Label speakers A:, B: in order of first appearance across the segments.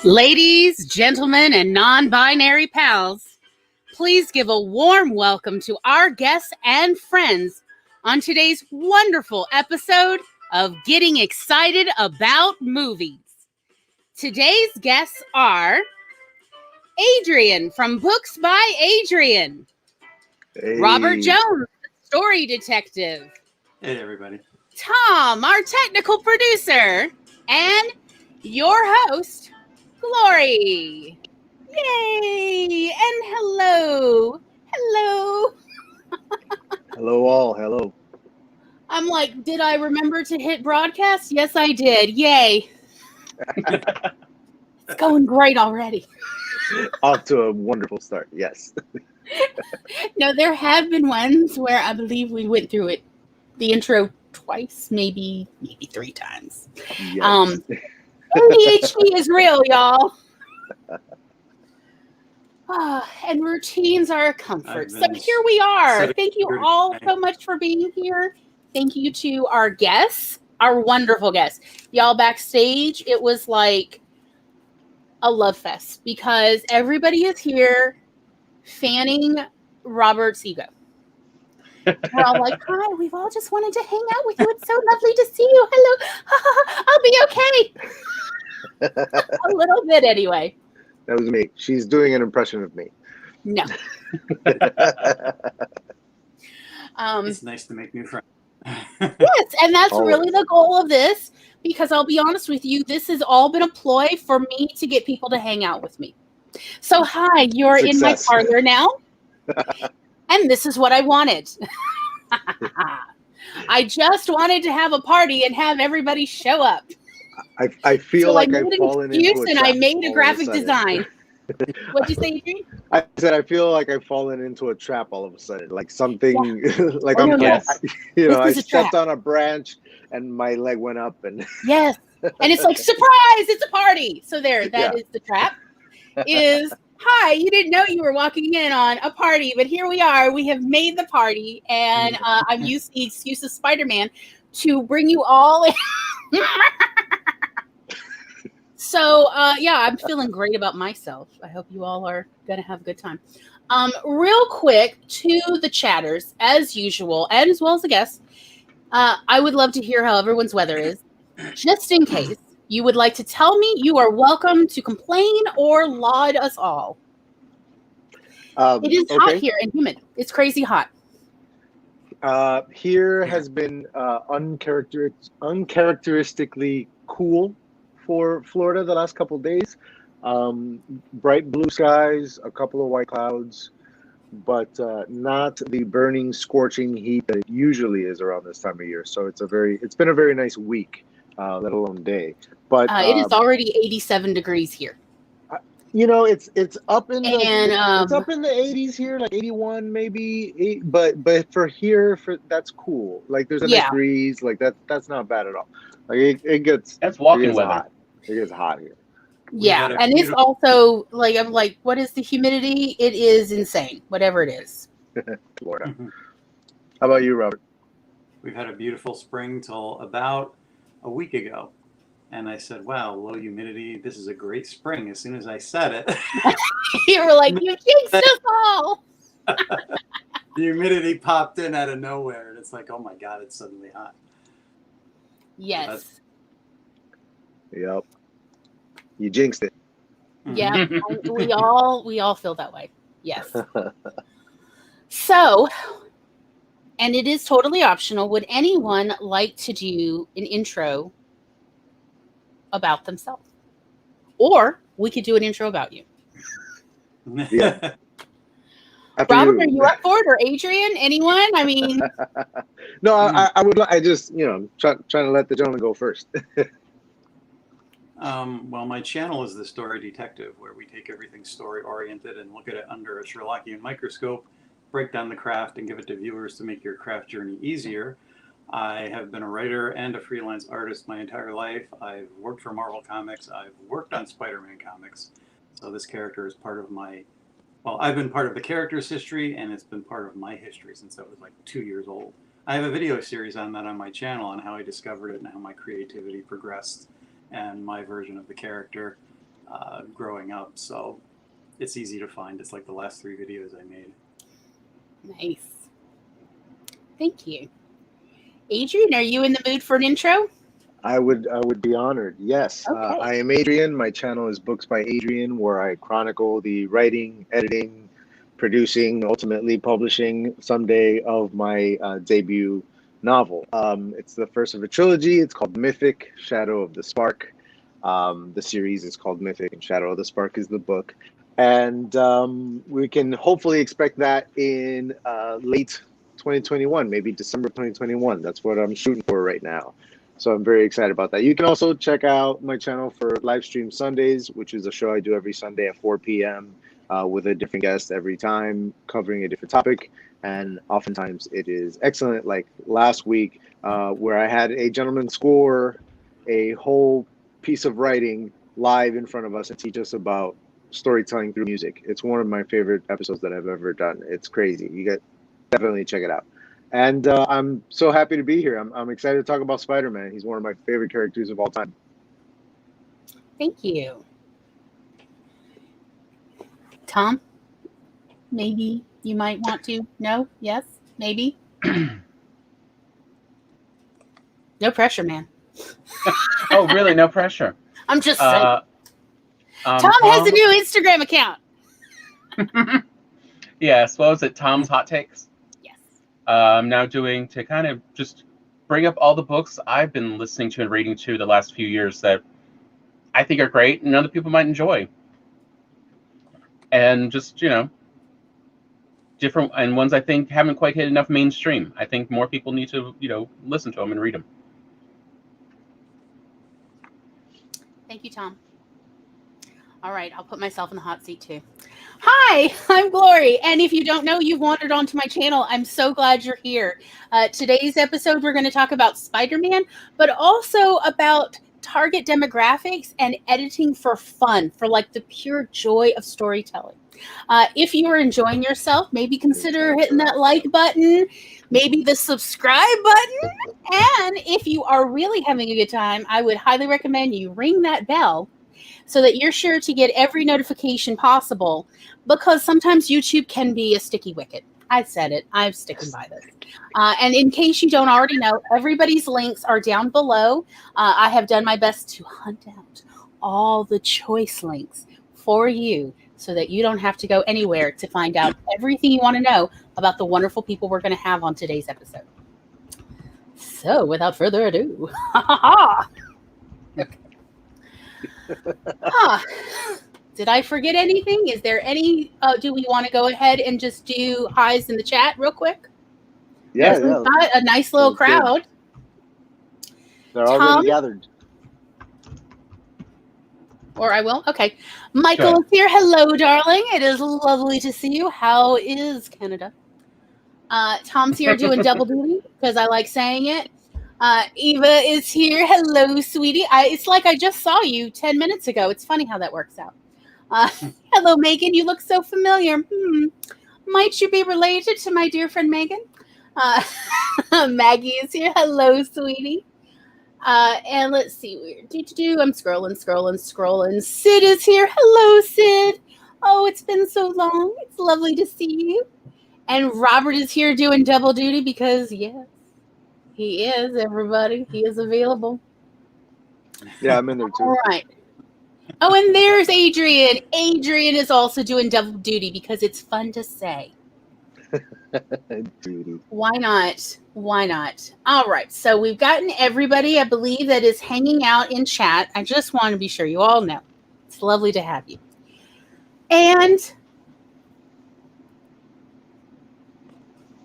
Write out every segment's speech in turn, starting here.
A: Ladies, gentlemen, and non-binary pals, please give a warm welcome to our guests and friends on today's wonderful episode of Getting Excited About Movies. Today's guests are Adrian from Books by Adrian, Robert
B: Hey.
A: Jones, story detective,
C: Hey, everybody.
A: Tom, our technical producer, and your host, Glory. Yay! And hello. Hello.
B: Hello all. Hello.
A: I'm like, did I remember to hit broadcast? Yes, I did. Yay. It's going great already.
B: Off to a wonderful start. Yes.
A: No, there have been ones where I believe we went through it, the intro twice, maybe 3 times.
B: Yes.
A: ADHD is real, y'all. And routines are a comfort. So here we are. Thank you all so much for being here. Thank you to our guests, our wonderful guests. Y'all backstage, it was like a love fest because everybody is here fanning Robert's ego. We're all like, hi, we've all just wanted to hang out with you. It's so lovely to see you. Hello. I'll be okay. A little bit anyway.
B: That was me. She's doing an impression of me.
A: No.
C: It's nice to make new friends.
A: Yes, and that's
B: Always.
A: really the goal of this, because I'll be honest with you, this has all been a ploy for me to get people to hang out with me. So, hi, you're in my
B: Success.
A: parlor now, and this is what I wanted. I just wanted to have a party and have everybody show up.
B: I feel
A: So
B: like
A: I
B: I've
A: made an
B: fallen into
A: excuse
B: a
A: and
B: trap.
A: I made
B: all
A: a
B: of
A: graphic
B: sudden.
A: design. What'd you say, Adrian?
B: I said I feel like I've fallen into a trap all of a sudden. Like something, like
A: Oh,
B: I'm,
A: no,
C: yes.
B: I
A: This is a
B: stepped
A: trap.
B: on a branch and my leg went up and
A: Yes. And it's like, surprise, it's a party. So that
B: Yeah.
A: is the trap. Is, hi, you didn't know you were walking in on a party, but here we are. We have made the party, and I'm using the excuse of Spider-Man to bring you all in. So, yeah, I'm feeling great about myself. I hope you all are going to have a good time. Real quick, to the chatters, as usual, and as well as the guests, I would love to hear how everyone's weather is. Just in case you would like to tell me, you are welcome to complain or laud us all. It is hot here and humid. It's crazy hot.
B: Here has been uncharacteristically cool for Florida the last couple of days. Bright blue skies, a couple of white clouds, but not the burning, scorching heat that it usually is around this time of year. So it's been a very nice week, let alone day. But
A: It is already 87 degrees here.
B: it's up in the
A: And
B: it's up in the 80s here, like 81 maybe. But for here, that's cool. Like there's a nice breeze, like that's not bad at all. Like it gets
D: That's walking
B: it gets
D: weather.
B: hot. It gets hot here.
A: Yeah, and it's also like, I'm like, what is the humidity? It is insane, whatever it is.
B: Florida. How about you, Robert?
C: We've had a beautiful spring till about a week ago. And I said, wow, low humidity. This is a great spring. As soon as I said it,
A: You were like, you jinxed us all.
C: the humidity popped in out of nowhere. And it's like, oh my God, it's suddenly hot.
A: Yes.
B: Yep. You jinxed it.
A: Yeah, we all feel that way. Yes. So, and it is totally optional. Would anyone like to do an intro about themselves? Or we could do an intro about you.
B: Yeah.
A: Robert, are you up for it? Or Adrian? Anyone? I mean,
B: no, I would. I just trying to let the gentleman go first.
C: Well, my channel is The Story Detective, where we take everything story-oriented and look at it under a Sherlockian microscope, break down the craft, and give it to viewers to make your craft journey easier. I have been a writer and a freelance artist my entire life. I've worked for Marvel Comics. I've worked on Spider-Man comics. So this character is part of I've been part of the character's history, and it's been part of my history since I was like 2 years old. I have a video series on that on my channel on how I discovered it and how my creativity progressed and my version of the character. growing up. So it's easy to find. It's like the last 3 videos I made.
A: Nice. Thank you. Adrian, are you in the mood for an intro?
B: I would be honored. Yes.
A: Okay.
B: I am Adrian. My channel is Books by Adrian, where I chronicle the writing, editing, producing, ultimately publishing someday of my debut novel. It's the first of a trilogy. It's called Mythic, Shadow of the Spark. The series is called Mythic, and Shadow of the Spark is the book. And we can hopefully expect that in late 2021, maybe December 2021. That's what I'm shooting for right now. So I'm very excited about that. You can also check out my channel for Live Stream Sundays, which is a show I do every Sunday at 4 p.m. With a different guest every time, covering a different topic. And oftentimes it is excellent. Like last week, where I had a gentleman score a whole piece of writing live in front of us and teach us about storytelling through music. It's one of my favorite episodes that I've ever done. It's crazy. You get definitely check it out. And I'm so happy to be here. I'm excited to talk about Spider-Man. He's one of my favorite characters of all time.
A: Thank you. Tom, maybe you might want to. No? Yes? Maybe? No pressure, man.
D: Oh, really? No pressure.
A: I'm just saying. Tom has a new Instagram account.
D: Yes. What was it? Tom's Hot Takes?
A: Yes.
D: I'm now doing to kind of just bring up all the books I've been listening to and reading to the last few years that I think are great and other people might enjoy. And just, different, and ones I think haven't quite hit enough mainstream. I think more people need to, listen to them and read them.
A: Thank you, Tom. All right, I'll put myself in the hot seat too. Hi, I'm Glory, and if you don't know, you've wandered onto my channel. I'm so glad you're here. Today's episode, we're going to talk about Spider-Man, but also about target demographics and editing for fun, for like the pure joy of storytelling. If you are enjoying yourself, maybe consider hitting that like button, maybe the subscribe button, and if you are really having a good time, I would highly recommend you ring that bell so that you're sure to get every notification possible, because sometimes YouTube can be a sticky wicket. I said it. I'm sticking by this. And in case you don't already know, everybody's links are down below. I have done my best to hunt out all the choice links for you so that you don't have to go anywhere to find out everything you want to know about the wonderful people we're going to have on today's episode. So, without further ado, okay. Did I forget anything? Is there any? Do we want to go ahead and just do highs in the chat real quick?
B: Yeah,
A: We've got a nice little crowd.
B: They're already gathered.
A: Or I will. Okay. Michael is here. Hello, darling. It is lovely to see you. How is Canada? Tom's here doing double duty because I like saying it. Eva is here. Hello, sweetie. It's like I just saw you 10 minutes ago. It's funny how that works out. Hello, Megan. You look so familiar. Might you be related to my dear friend Megan? Maggie is here. Hello, sweetie. And let's see. I'm scrolling. Sid is here. Hello, Sid. Oh, it's been so long. It's lovely to see you. And Robert is here doing double duty because, yes, he is, everybody. He is available.
B: Yeah, I'm in there too.
A: All right. Oh, and there's Adrian. Adrian is also doing double duty because it's fun to say. Why not? Why not? All right. So we've gotten everybody, I believe, that is hanging out in chat. I just want to be sure you all know. It's lovely to have you. And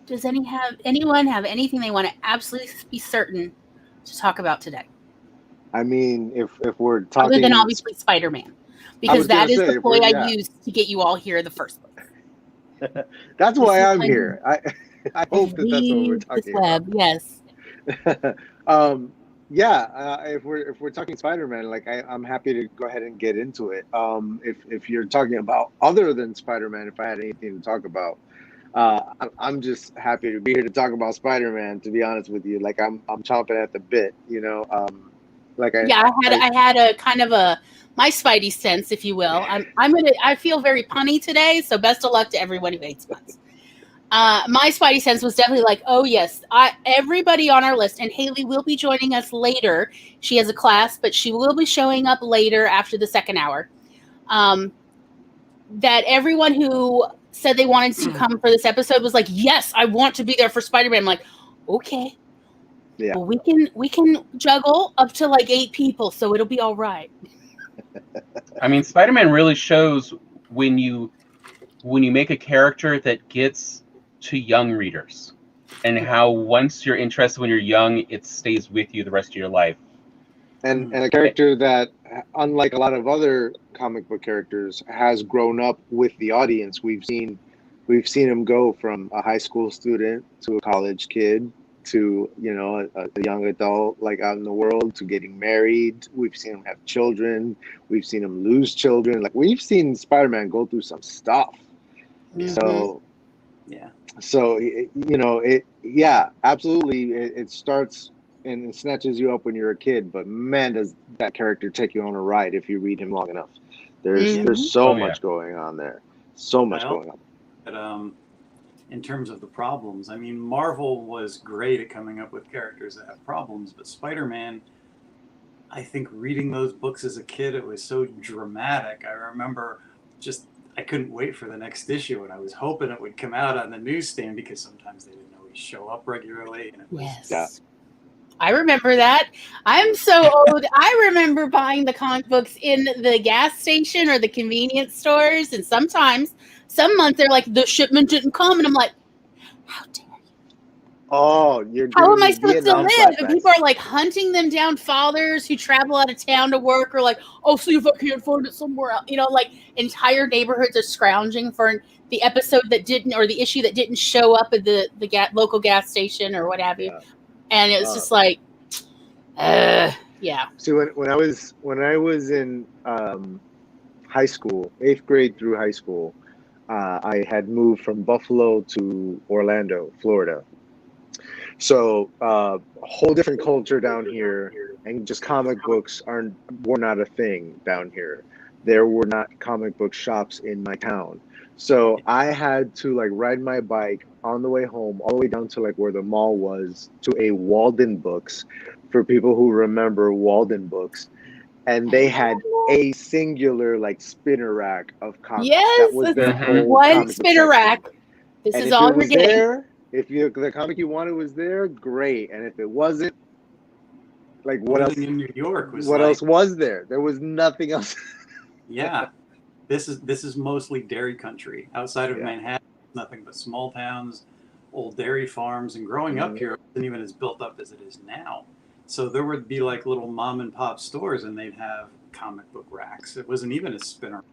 A: does anyone have anything they want to absolutely be certain to talk about today?
B: I mean, if we're talking,
A: other than obviously Spider-Man, because that is the ploy I used to get you all here in the first place.
B: That's why I'm here. I hope that's what we're talking about.
A: Yes.
B: If we're talking Spider-Man, like I'm happy to go ahead and get into it. If you're talking about other than Spider-Man, if I had anything to talk about, I'm just happy to be here to talk about Spider-Man. To be honest with you, like I'm chomping at the bit.
A: I had a kind of my spidey sense, if you will. I feel very punny today, so best of luck to everyone who hates puns. My spidey sense was definitely like, oh yes, everybody on our list, and Haley will be joining us later. She has a class, but she will be showing up later after the second hour. That everyone who said they wanted to come for this episode was like, yes, I want to be there for Spider-Man. I'm like, okay. Yeah. Well, we can juggle up to like 8 people, so it'll be all right.
D: I mean, Spider-Man really shows when you make a character that gets to young readers, and how once you're interested when you're young, it stays with you the rest of your life.
B: And a character that, unlike a lot of other comic book characters, has grown up with the audience. We've seen him go from a high school student to a college kid to, you know, a young adult, like out in the world, to getting married. We've seen him have children. We've seen him lose children. Like, we've seen Spider-Man go through some stuff. So, yeah. So, you know, absolutely. It starts and it snatches you up when you're a kid, but man, does that character take you on a ride if you read him long enough. There's so much going on there. So much going on.
C: But, in terms of the problems, I mean, Marvel was great at coming up with characters that have problems, but Spider-Man, I think reading those books as a kid, it was so dramatic. I remember I couldn't wait for the next issue, and I was hoping it would come out on the newsstand because sometimes they didn't always show up regularly. And it was,
A: I remember that. I'm so old. I remember buying the comic books in the gas station or the convenience stores, and sometimes, some months, they're like, the shipment didn't come, and I'm like, how dare you?
B: Oh,
A: how am I supposed to live? And people are like hunting them down, fathers who travel out of town to work, or like, oh, see if I can find it somewhere else. You know, like entire neighborhoods are scrounging for the episode that didn't, or the issue that didn't show up at the local gas station or what have you. And it was just like, yeah.
B: See, when I was in high school, 8th grade through high school, I had moved from Buffalo to Orlando, Florida. So a whole different culture down here, and just comic books were not a thing down here. There were not comic book shops in my town. So I had to like ride my bike on the way home, all the way down to like where the mall was, to a Walden Books, for people who remember Walden Books. And they had a singular like spinner rack of comics.
A: Yes,
B: that was their whole
A: one spinner rack. This is all you're getting.
B: If the comic you wanted was there, great. And if it wasn't, like what else
C: in New York was
B: what else was there? There was nothing else.
C: Yeah. This is mostly dairy country. Outside of Manhattan, nothing but small towns, old dairy farms, and growing up here wasn't even as built up as it is now. So there would be like little mom and pop stores, and they'd have comic book racks. It wasn't even a spinner.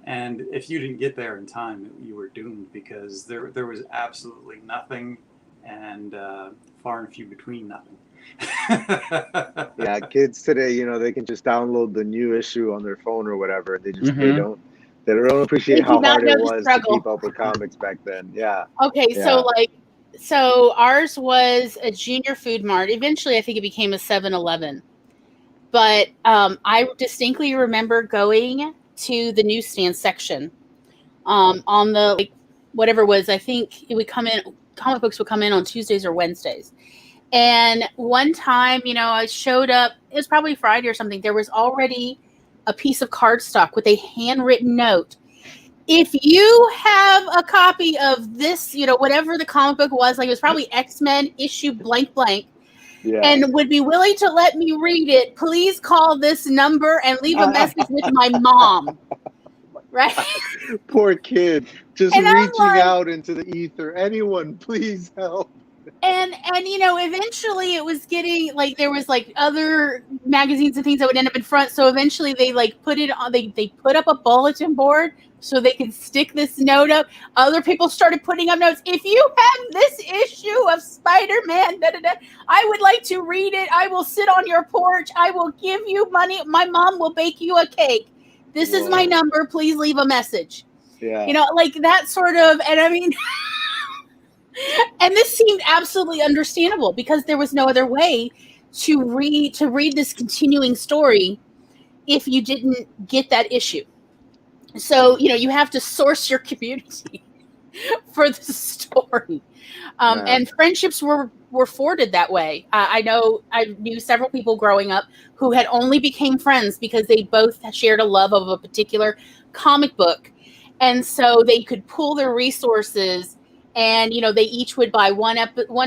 C: And if you didn't get there in time, you were doomed, because there was absolutely nothing, and far and few between nothing.
B: Yeah, kids today, you know, they can just download the new issue on their phone or whatever. And they don't appreciate how hard it was to keep up with comics back then. Yeah.
A: Okay, so ours was a Junior Food Mart. Eventually, I think it became a 7-Eleven. But I distinctly remember going to the newsstand section on the, like, whatever it was. I think it would come in, comic books would come in on Tuesdays or Wednesdays. And one time, you know, I showed up, it was probably Friday or something. There was already a piece of cardstock with a handwritten note. If you have a copy of this, you know, whatever the comic book was, like it was probably X-Men issue blank, and would be willing to let me read it, please call this number and leave a message with my mom. Right?
B: Poor kid, just and reaching out into the ether. Anyone, please help.
A: And you know, eventually it was getting like, there was like other magazines and things that would end up in front. So eventually they like put it on, they put up a bulletin board so they could stick this note up. Other people started putting up notes. If you have this issue of Spider-Man, I would like to read it. I will sit on your porch. I will give you money. My mom will bake you a cake. This is my number. Please leave a message.
B: Yeah.
A: You know, like that sort of, and I mean, and this seemed absolutely understandable because there was no other way to read this continuing story if you didn't get that issue. So, you have to source your community for the story. And friendships were forged that way. I knew several people growing up who had only became friends because they both shared a love of a particular comic book. And so they could pool their resources, and, they each would buy one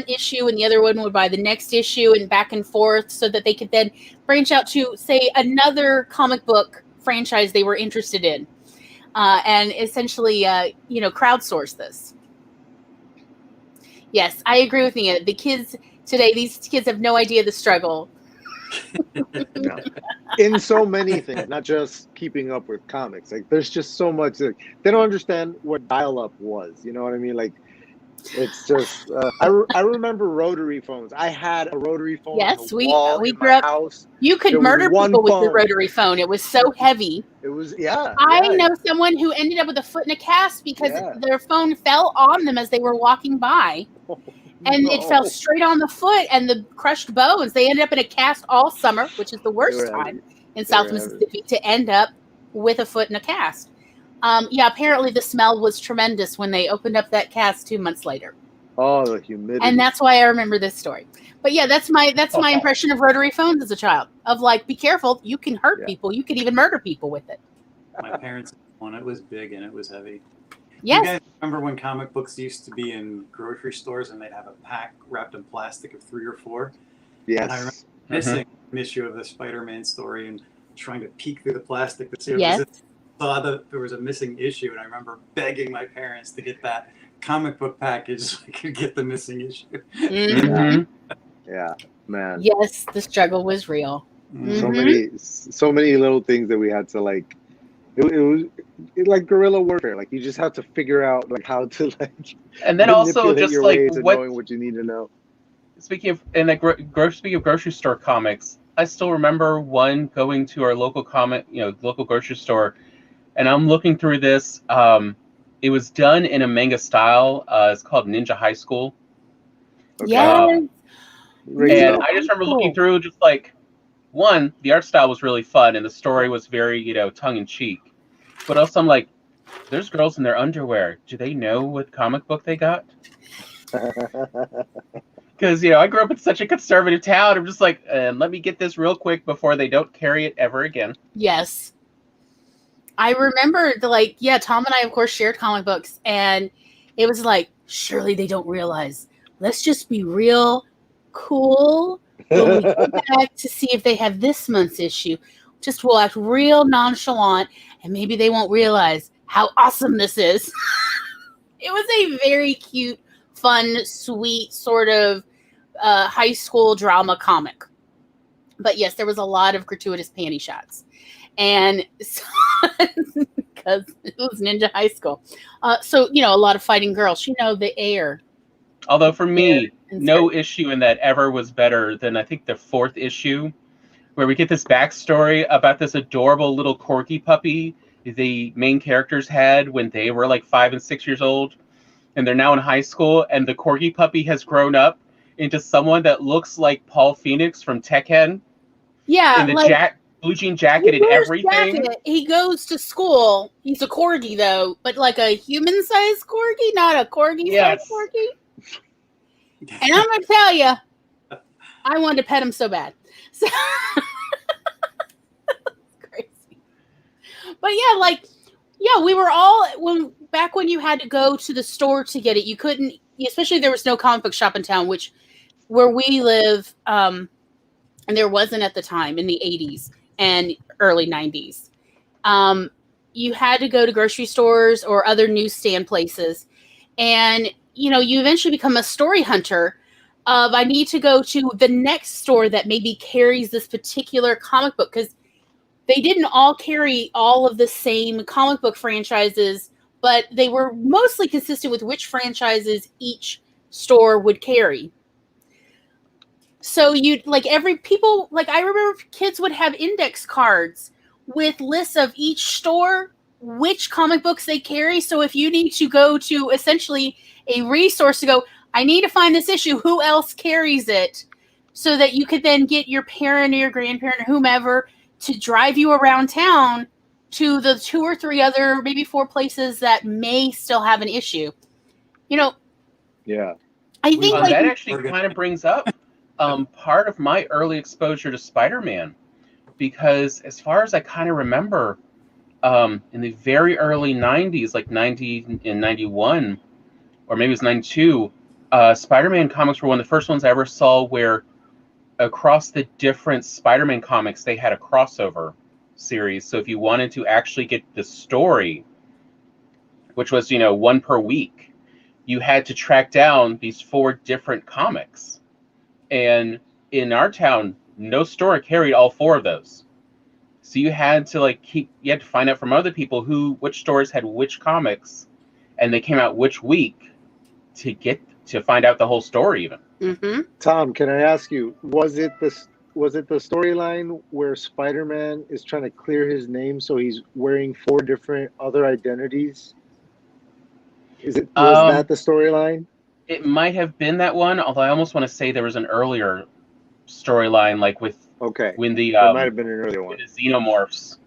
A: issue and the other one would buy the next issue, and back and forth, so that they could then branch out to, say, another comic book franchise they were interested in. And essentially, crowdsource this. Yes, I agree with Nia. The kids today, these kids have no idea the struggle.
B: No. In so many things, not just keeping up with comics. Like, there's just so much. They don't understand what dial-up was. You know what I mean? Like, it's just. I remember rotary phones. I had a rotary phone.
A: Yes, we
B: grew up. House.
A: You could murder people with your rotary phone. It was so heavy.
B: It was, yeah.
A: I know someone who ended up with a foot in a cast because their phone fell on them as they were walking by. And it fell straight on the foot and the crushed bones. They ended up in a cast all summer, which is the worst time in South Mississippi to end up with a foot in a cast. Apparently the smell was tremendous when they opened up that cast 2 months later.
B: Oh, the humidity.
A: And that's why I remember this story. But yeah, that's my impression of rotary phones as a child. Of like, be careful, you can hurt people. You could even murder people with it.
C: My parents had one. It was big and it was heavy.
A: Yes.
C: You guys remember when comic books used to be in grocery stores and they'd have a pack wrapped in plastic of 3 or 4?
B: Yes.
C: And I remember missing an issue of the Spider-Man story and trying to peek through the plastic to see if saw that there was a missing issue. And I remember begging my parents to get that comic book package so I could get the missing issue.
A: Mm-hmm.
B: Yeah, man.
A: Yes, the struggle was real.
B: Mm-hmm. So many little things that we had to like. It was like guerrilla warfare. Like, you just have to figure out like how to like.
D: And then also just
B: your
D: like
B: knowing what you need to know.
D: Speaking of grocery store comics, I still remember one going to our local local grocery store, and I'm looking through this. It was done in a manga style. It's called Ninja High School.
B: Okay.
A: Yes.
D: And I just remember looking through, just like, one, the art style was really fun and the story was very, tongue in cheek. But also I'm like, there's girls in their underwear. Do they know what comic book they got? Because, I grew up in such a conservative town. I'm just like, let me get this real quick before they don't carry it ever again.
A: Yes. I remember Tom and I, of course, shared comic books. And it was like, surely they don't realize. Let's just be real cool when we go back to see if they have this month's issue. We'll act real nonchalant, and maybe they won't realize how awesome this is. It was a very cute, fun, sweet sort of high school drama comic. But yes, there was a lot of gratuitous panty shots. And because it was Ninja High School. So, a lot of fighting girls. The air.
D: Although for me, no issue in that ever was better than, I think, the 4th issue, where we get this backstory about this adorable little corgi puppy the main characters had when they were like 5 and 6 years old, and they're now in high school, and the corgi puppy has grown up into someone that looks like Paul Phoenix from Tekken.
A: Yeah,
D: in the blue jean jacket and everything.
A: He goes to school. He's a corgi though, but like a human-sized corgi, not a corgi-sized corgi. And I'm gonna tell you, I wanted to pet him so bad. So crazy. But we were all back when you had to go to the store to get it. You couldn't, especially there was no comic book shop in town, where we live, and there wasn't at the time in the 80s and early 90s. You had to go to grocery stores or other newsstand places, and you eventually become a story hunter of, I need to go to the next store that maybe carries this particular comic book, because they didn't all carry all of the same comic book franchises, but they were mostly consistent with which franchises each store would carry. So I remember kids would have index cards with lists of each store, which comic books they carry. So if you need to go to essentially a resource to go, I need to find this issue, who else carries it? so that you could then get your parent or your grandparent or whomever to drive you around town to the 2 or 3 other, maybe 4 places that may still have an issue. You know,
B: Yeah.
A: I think like
D: that actually kind of brings up part of my early exposure to Spider-Man, because as far as I kind of remember, in the very early 90s, like 90 and 91, or maybe it was 92, Spider-Man comics were one of the first ones I ever saw where across the different Spider-Man comics, they had a crossover series. So if you wanted to actually get the story, which was, 1 per week, you had to track down these 4 different comics. And in our town, no store carried all 4 of those. So you had to you had to find out from other people which stores had which comics, and they came out which week to find out the whole story even.
A: Mm-hmm.
B: Tom, can I ask you, was it the storyline where Spider-Man is trying to clear his name, so he's wearing 4 different other identities? Was that the storyline?
D: It might have been that one, although I almost want to say there was an earlier storyline, like with when the
B: there might have been an earlier one.
D: The xenomorphs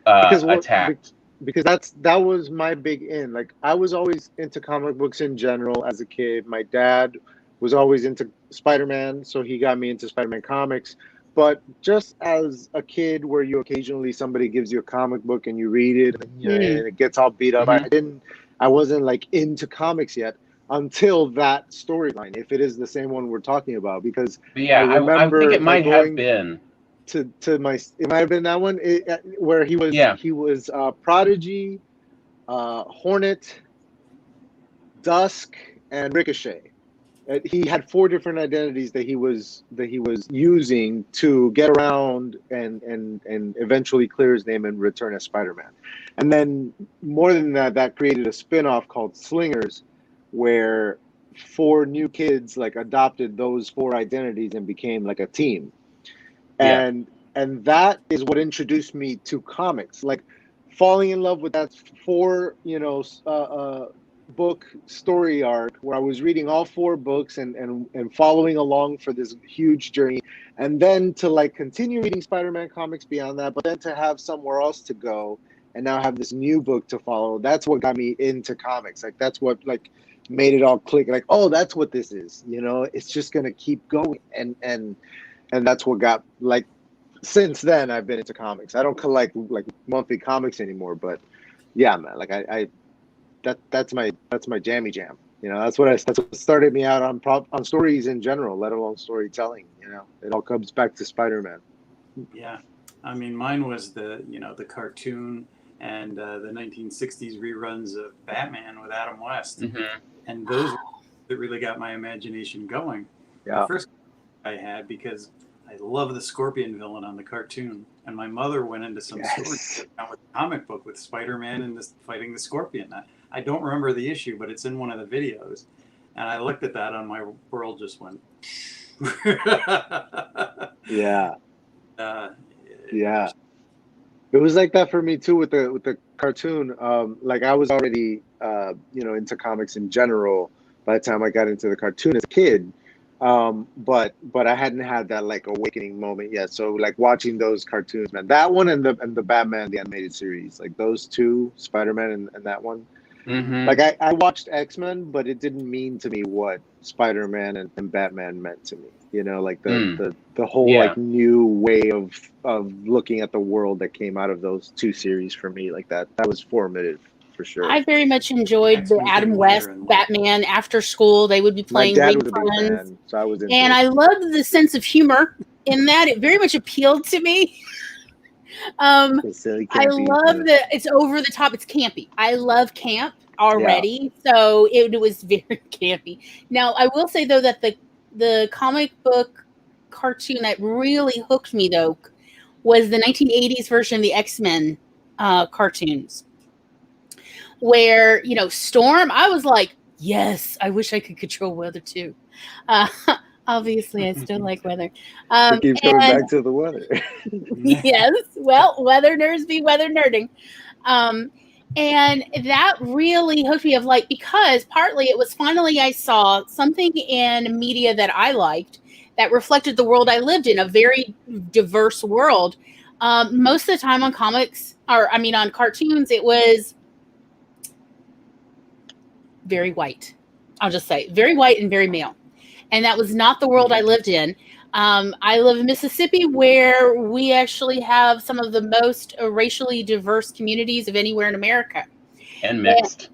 D: attacked.
B: Because that was my big in. Like, I was always into comic books in general as a kid. My dad was always into Spider-Man, so he got me into Spider-Man comics. But just as a kid, where you occasionally somebody gives you a comic book and you read it, and it gets all beat up. I wasn't like into comics yet until that storyline, if it is the same one we're talking about. Because
D: I remember, I think it might have been.
B: It might have been that one where he was Prodigy, Hornet, Dusk, and Ricochet. He had 4 different identities that he was using to get around and eventually clear his name and return as Spider-Man. And then more than that created a spin-off called Slingers, where 4 new kids adopted those 4 identities and became like a team. And that is what introduced me to comics, falling in love with that 4 book story arc, where I was reading all 4 books and following along for this huge journey, and then to continue reading Spider-Man comics beyond that, but then to have somewhere else to go and now have this new book to follow. That's what got me into comics. That's what made it all click. Oh, that's what this is. It's just gonna keep going, and that's what got since then I've been into comics. I don't collect monthly comics anymore, but yeah, man, that's my jammy jam. That's what started me out on stories in general, let alone storytelling. It all comes back to Spider-Man.
C: Yeah, I mean, mine was the cartoon and the 1960s reruns of Batman with Adam West, and those that really got my imagination going.
B: Yeah.
C: The first I had, because I love the Scorpion villain on the cartoon, and my mother went into some story with a comic book with Spider-Man and fighting the Scorpion. I don't remember the issue, but it's in one of the videos, and I looked at that and my world just went.
B: Yeah. Yeah. It was like that for me too with the cartoon. I was already into comics in general by the time I got into the cartoon as a kid. But I hadn't had that awakening moment yet. So watching those cartoons, man, that one and the Batman the animated series, those 2, Spider-Man and that one. I watched X-Men, but it didn't mean to me what Spider-Man and Batman meant to me. The whole new way of looking at the world that came out of those 2 series for me. That was formative. For sure.
A: I very much enjoyed the Adam West Batman after school. They would be playing refunds.
B: So I was into
A: and I loved the sense of humor in that. It very much appealed to me. I love that it's over the top. It's campy. I love camp already. Yeah. So it was very campy. Now, I will say, though, that the comic book cartoon that really hooked me, though, was the 1980s version of the X-Men cartoons. Where, Storm, I was like, yes, I wish I could control weather too. Obviously, I still like weather.
B: It keeps coming back to the weather.
A: Yes, well, weather nerds be weather nerding. And that really hooked me because partly it was finally I saw something in media that I liked that reflected the world I lived in, a very diverse world. Most of the time on comics, on cartoons, it was very white. I'll just say very white and very male. And that was not the world I lived in. I live in Mississippi, where we actually have some of the most racially diverse communities of anywhere in America.
D: And mixed.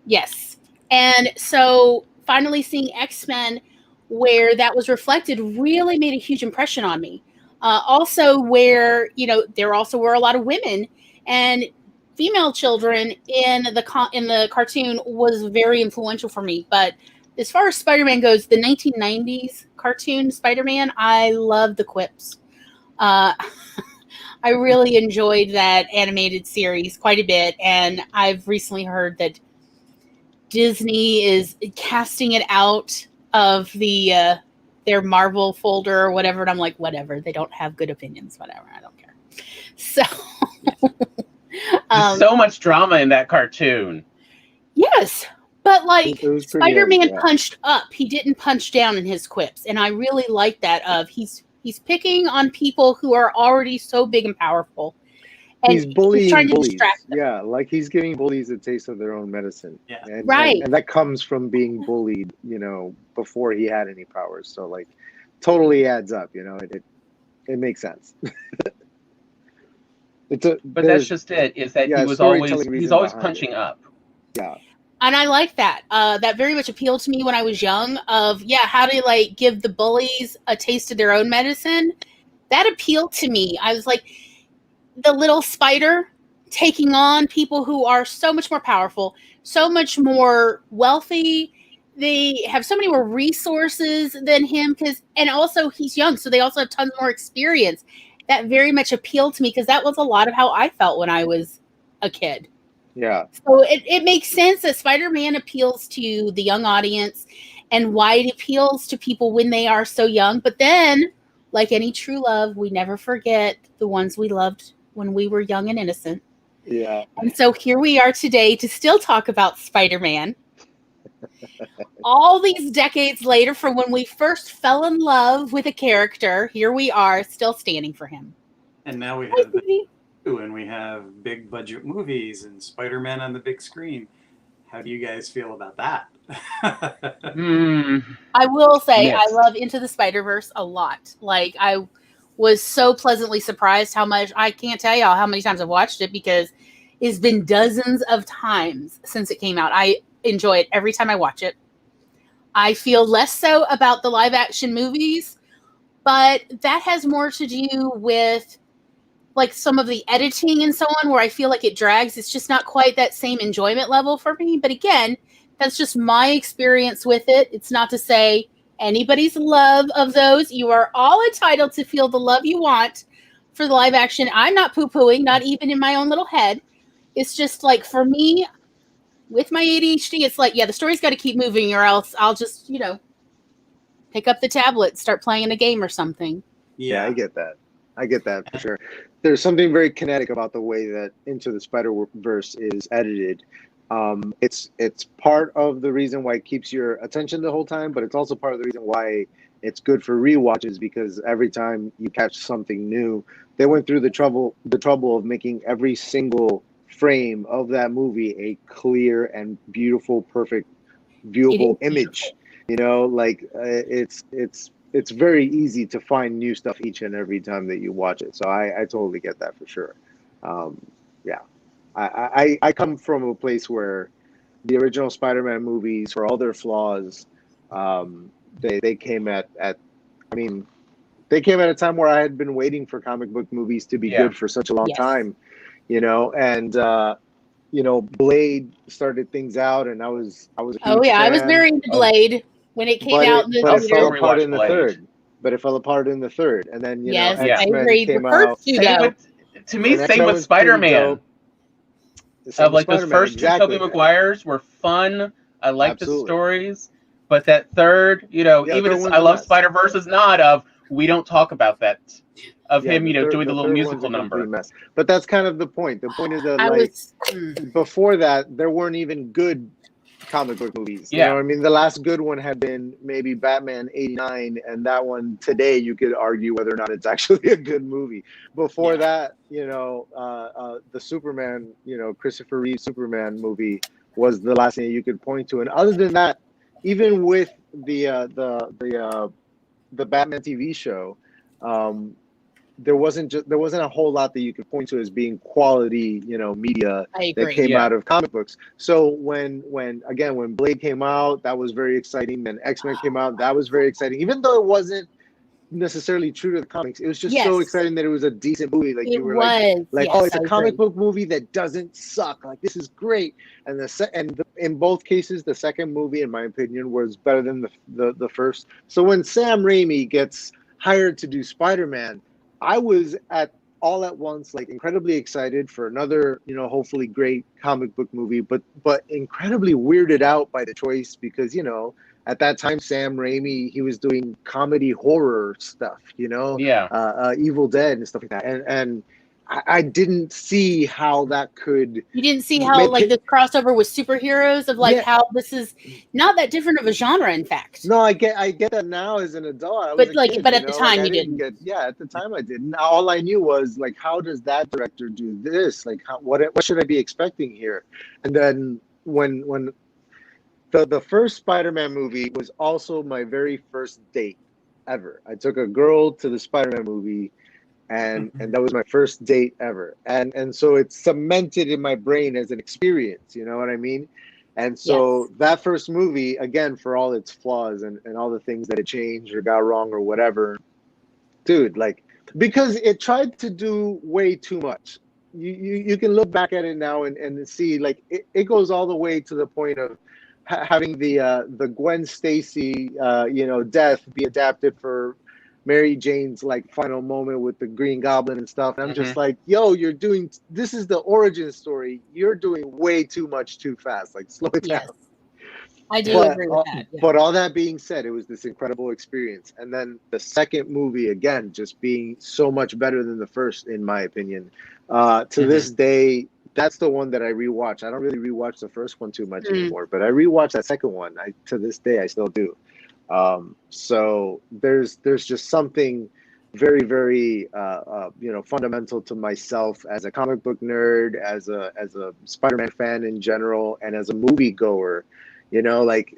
A: Yes. And so finally seeing X-Men where that was reflected really made a huge impression on me. Also where, there also were a lot of women and female children in the cartoon was very influential for me. But as far as Spider-Man goes, the 1990s cartoon Spider-Man, I love the quips. I really enjoyed that animated series quite a bit, and I've recently heard that Disney is casting it out of their Marvel folder or whatever, and I'm like, whatever. They don't have good opinions, whatever. I don't care. So,
D: there's so much drama in that cartoon.
A: Yes, but Spider-Man
B: yeah.
A: punched up. He didn't punch down in his quips, and I really like that. He's picking on people who are already so big and powerful. And
B: he's bullying
A: trying to
B: bullies.
A: distract them.
B: Yeah, like he's giving bullies a taste of their own medicine.
C: Yeah.
A: Right.
B: And that comes from being bullied, before he had any powers. So totally adds up, it makes sense.
D: But that's just it, is that he's always punching up.
B: Yeah.
A: And I like that. That very much appealed to me when I was young how to give the bullies a taste of their own medicine. That appealed to me. I was like, the little spider taking on people who are so much more powerful, so much more wealthy. They have so many more resources than him and also he's young. So they also have tons more experience. That very much appealed to me because that was a lot of how I felt when I was a kid.
B: Yeah.
A: So it makes sense that Spider-Man appeals to the young audience and why it appeals to people when they are so young. But then, like any true love, we never forget the ones we loved when we were young and innocent.
B: Yeah.
A: And so here we are today to still talk about Spider-Man. All these decades later from when we first fell in love with a character, here we are still standing for him.
C: And now we have and we have big budget movies and Spider-Man on the big screen. How do you guys feel about that?
A: I will say
B: Yes.
A: I love Into the Spider-Verse a lot. I was so pleasantly surprised how much, I can't tell y'all how many times I've watched it because it's been dozens of times since it came out. I enjoy it every time I watch it. I feel less so about the live action movies, but that has more to do with some of the editing and so on, where I feel like it drags. It's just not quite that same enjoyment level for me. But again, that's just my experience with it. It's not to say anybody's love of those. You are all entitled to feel the love you want for the live action. I'm not poo-pooing, not even in my own little head. It's just for me, with my ADHD, it's the story's got to keep moving or else I'll just, pick up the tablet, start playing a game or something.
B: Yeah, I get that for sure. There's something very kinetic about the way that Into the Spider-Verse is edited. It's part of the reason why it keeps your attention the whole time, but it's also part of the reason why it's good for rewatches, because every time you catch something new, they went through the trouble of making every single frame of that movie a clear and beautiful, perfect, viewable image. It's very easy to find new stuff each and every time that you watch it. So I totally get that for sure. I come from a place where the original Spider-Man movies, for all their flaws, they came at a time where I had been waiting for comic book movies to be good for such a long time, and Blade started things out, and I was a huge fan.
A: I was very into Blade when it came out.
B: But it fell apart in the third. And then X-Men came out.
D: To me, same with Spider-Man. Those first two Tobey Maguires were fun. I liked the stories, but that third, I love Spider-Verse is not of, we don't talk about that, of him, doing the little musical number.
B: But that's kind of the point. The point is that before that, there weren't even good comic book movies.
D: Yeah.
B: You know what I mean? The last good one had been maybe Batman 89, and that one today you could argue whether or not it's actually a good movie. Before that, you know, the Superman, you know, Christopher Reeve Superman movie was the last thing you could point to. And other than that, even with the Batman TV show, there wasn't a whole lot that you could point to as being quality, you know, media that came out of comic books. So when Blade came out, that was very exciting. Then X-Men came out, that was very exciting. Even though it wasn't necessarily true to the comics, it was just so exciting that it was a decent movie. Like you were like, oh, it's a comic book movie that doesn't suck. Like, this is great. And in both cases, the second movie, in my opinion, was better than the first. So when Sam Raimi gets hired to do Spider-Man, I was all at once like incredibly excited for another, you know, hopefully great comic book movie, but incredibly weirded out by the choice because, you know, at that time Sam Raimi, he was doing comedy horror stuff, you know, Evil Dead and stuff like that, and I didn't see how that could.
A: You didn't see how like this crossover with superheroes of like how this is not that different of a genre. In fact,
B: no, I get that now as an adult.
A: But at the time you didn't.
B: At the time I didn't. All I knew was like, how does that director do this? Like, what should I be expecting here? And then when the first Spider-Man movie was also my very first date ever. I took a girl to the Spider-Man movie. And that was my first date ever. And so it's cemented in my brain as an experience, you know what I mean? And so that first movie, again, for all its flaws and all the things that it changed or got wrong or whatever, dude, like, because it tried to do way too much. You can look back at it now and see, like, it goes all the way to the point of having the Gwen Stacy, you know, death be adapted for Mary Jane's like final moment with the Green Goblin and stuff. And I'm just like, yo, this is the origin story. You're doing way too much too fast. Like, slow it down.
A: I do agree with that. Yeah.
B: But all that being said, it was this incredible experience. And then the second movie, again, just being so much better than the first, in my opinion. To this day, that's the one that I rewatch. I don't really rewatch the first one too much anymore, but I rewatch that second one. To this day, I still do. So there's just something very, very, you know, fundamental to myself as a comic book nerd, as a Spider-Man fan in general, and as a movie goer, you know, like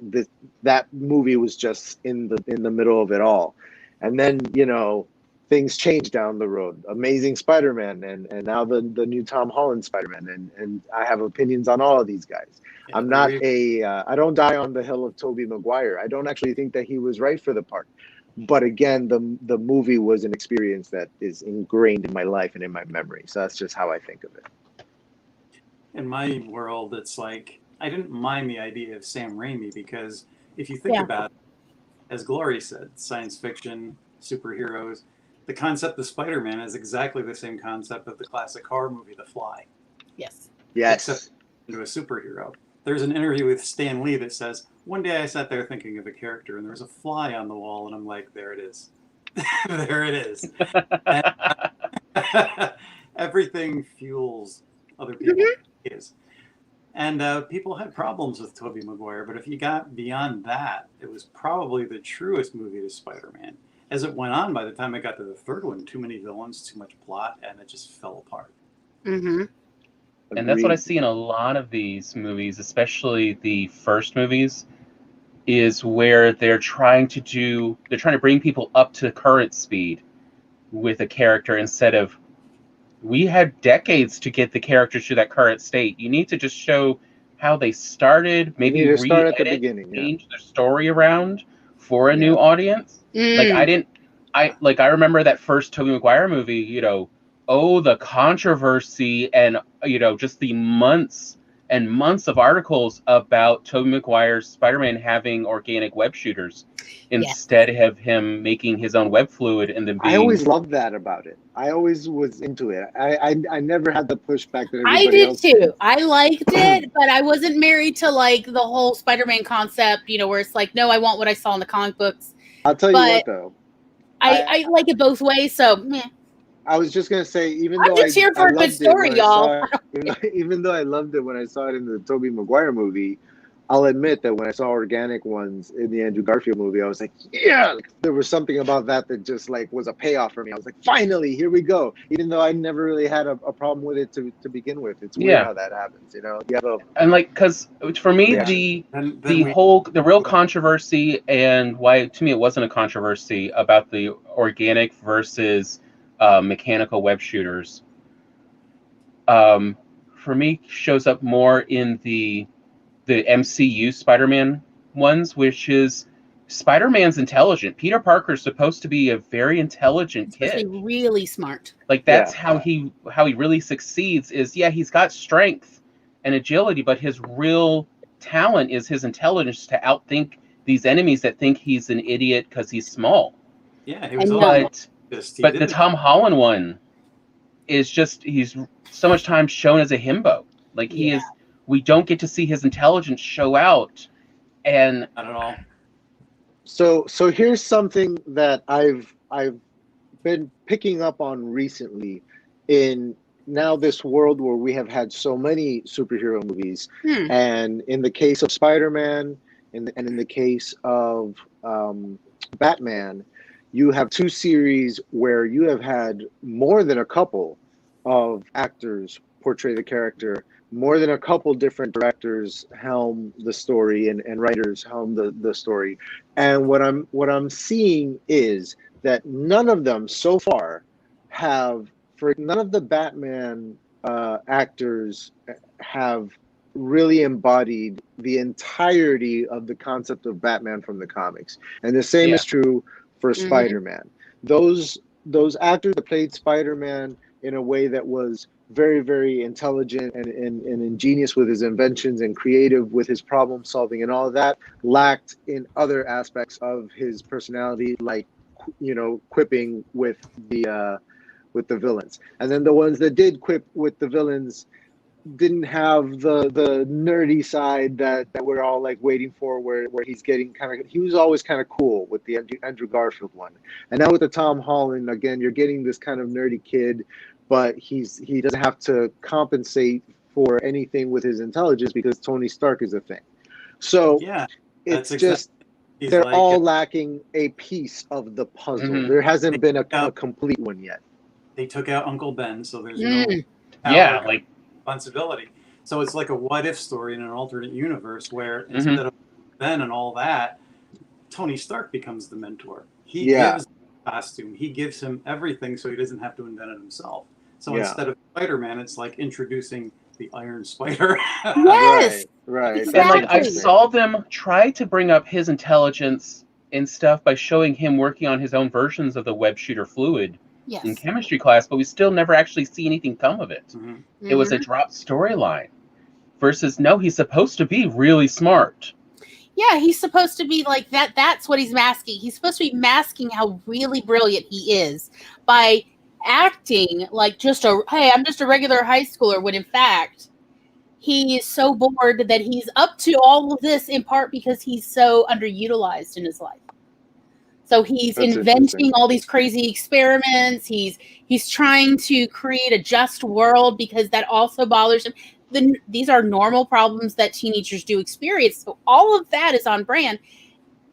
B: that movie was just in the middle of it all. And then, you know, things changed down the road. Amazing Spider-Man and now the new Tom Holland Spider-Man. And I have opinions on all of these guys. Yeah, I'm not I don't die on the hill of Tobey Maguire. I don't actually think that he was right for the part. But again, the movie was an experience that is ingrained in my life and in my memory. So that's just how I think of it.
C: In my world, it's like, I didn't mind the idea of Sam Raimi because if you think about it, as Glory said, science fiction, superheroes, the concept of Spider-Man is exactly the same concept of the classic horror movie, The Fly.
A: Yes.
C: Except into a superhero. There's an interview with Stan Lee that says, one day I sat there thinking of a character and there was a fly on the wall and I'm like, there it is. There it is. Everything fuels other people's ideas. And people had problems with Tobey Maguire, but if you got beyond that, it was probably the truest movie to Spider-Man. As it went on, by the time I got to the third one, too many villains, too much plot, and it just fell apart.
D: And that's what I see in a lot of these movies, especially the first movies, is where they're trying to bring people up to current speed with a character instead of, we had decades to get the characters to that current state. You need to just show how they started, maybe
B: start at the beginning,
D: change their story around for a new audience. Like I remember that first Tobey Maguire movie, you know, the controversy and, you know, just the months and months of articles about Tobey Maguire's Spider-Man having organic web shooters instead of him making his own web fluid and then being...
B: I always loved that about it. I always was into it. I never had the pushback that everybody else
A: did too. I liked it, but I wasn't married to like the whole Spider-Man concept, you know, where it's like, no, I want what I saw in the comic books.
B: I'll tell you what though.
A: I like it both ways, so meh.
B: I was just gonna say, even
A: I'm
B: though
A: just here for a good story, y'all.
B: Even though I loved it when I saw it in the Tobey Maguire movie, I'll admit that when I saw organic ones in the Andrew Garfield movie, I was like, yeah, like, there was something about that just like was a payoff for me. I was like, finally, here we go. Even though I never really had a problem with it to begin with. It's weird how that happens, you know? You have a
D: and like, because for me,
C: Then
D: the real controversy, and why to me it wasn't a controversy about the organic versus mechanical web shooters, for me shows up more in the MCU Spider-Man ones, which is Spider-Man's intelligent. Peter Parker's supposed to be a very intelligent kid.
A: Really smart.
D: Like that's how he really succeeds. Is he's got strength and agility, but his real talent is his intelligence to outthink these enemies that think he's an idiot because he's small.
C: Yeah, he was.
D: But the Tom Holland one is just he's so much time shown as a himbo. Like he is. We don't get to see his intelligence show out, and
C: not at all.
B: So here's something that I've been picking up on recently in now this world where we have had so many superhero movies, and in the case of Spider-Man, and in the case of Batman, you have two series where you have had more than a couple of actors portray the character. More than a couple different directors helm the story and writers helm the story. And what I'm seeing is that none of them so far none of the Batman actors have really embodied the entirety of the concept of Batman from the comics. And the same is true for Spider-Man. Those actors that played Spider-Man in a way that was very, very intelligent and ingenious with his inventions and creative with his problem solving and all of that, lacked in other aspects of his personality, like, you know, quipping with the villains. And then the ones that did quip with the villains didn't have the nerdy side that we're all like waiting for, where he's getting he was always kind of cool with the Andrew Garfield one. And now with the Tom Holland, again, you're getting this kind of nerdy kid, but he doesn't have to compensate for anything with his intelligence because Tony Stark is a thing. So it's just they're like, all lacking a piece of the puzzle. There hasn't been a complete one yet.
C: They took out Uncle Ben, so there's no responsibility. So it's like a what if story in an alternate universe where instead of Ben and all that, Tony Stark becomes the mentor. He gives the costume, he gives him everything so he doesn't have to invent it himself. So instead of Spider-Man, it's like introducing the Iron Spider.
A: Yes,
B: right.
A: Exactly.
D: And like I saw them try to bring up his intelligence and stuff by showing him working on his own versions of the web shooter fluid in chemistry class, but we still never actually see anything come of it. It was a dropped storyline. Versus, no, he's supposed to be really smart.
A: Yeah, he's supposed to be like that. That's what he's masking. He's supposed to be masking how really brilliant he is by acting like I'm just a regular high schooler, when in fact he is so bored that he's up to all of this in part because he's so underutilized in his life. So he's inventing all these crazy experiments. He's trying to create a just world because that also bothers him. These are normal problems that teenagers do experience. So all of that is on brand.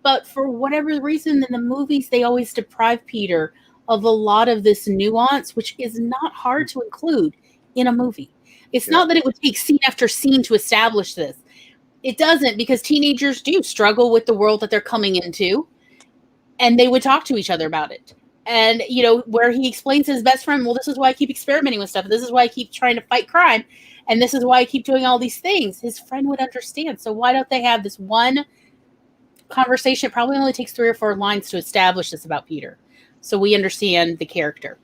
A: But for whatever reason, in the movies, they always deprive Peter of a lot of this nuance, which is not hard to include in a movie. It's not that it would take scene after scene to establish this. It doesn't, because teenagers do struggle with the world that they're coming into, and they would talk to each other about it. And, you know, where he explains to his best friend, well, this is why I keep experimenting with stuff. This is why I keep trying to fight crime. And this is why I keep doing all these things. His friend would understand. So why don't they have this one conversation? It probably only takes 3 or 4 lines to establish this about Peter, so we understand the character.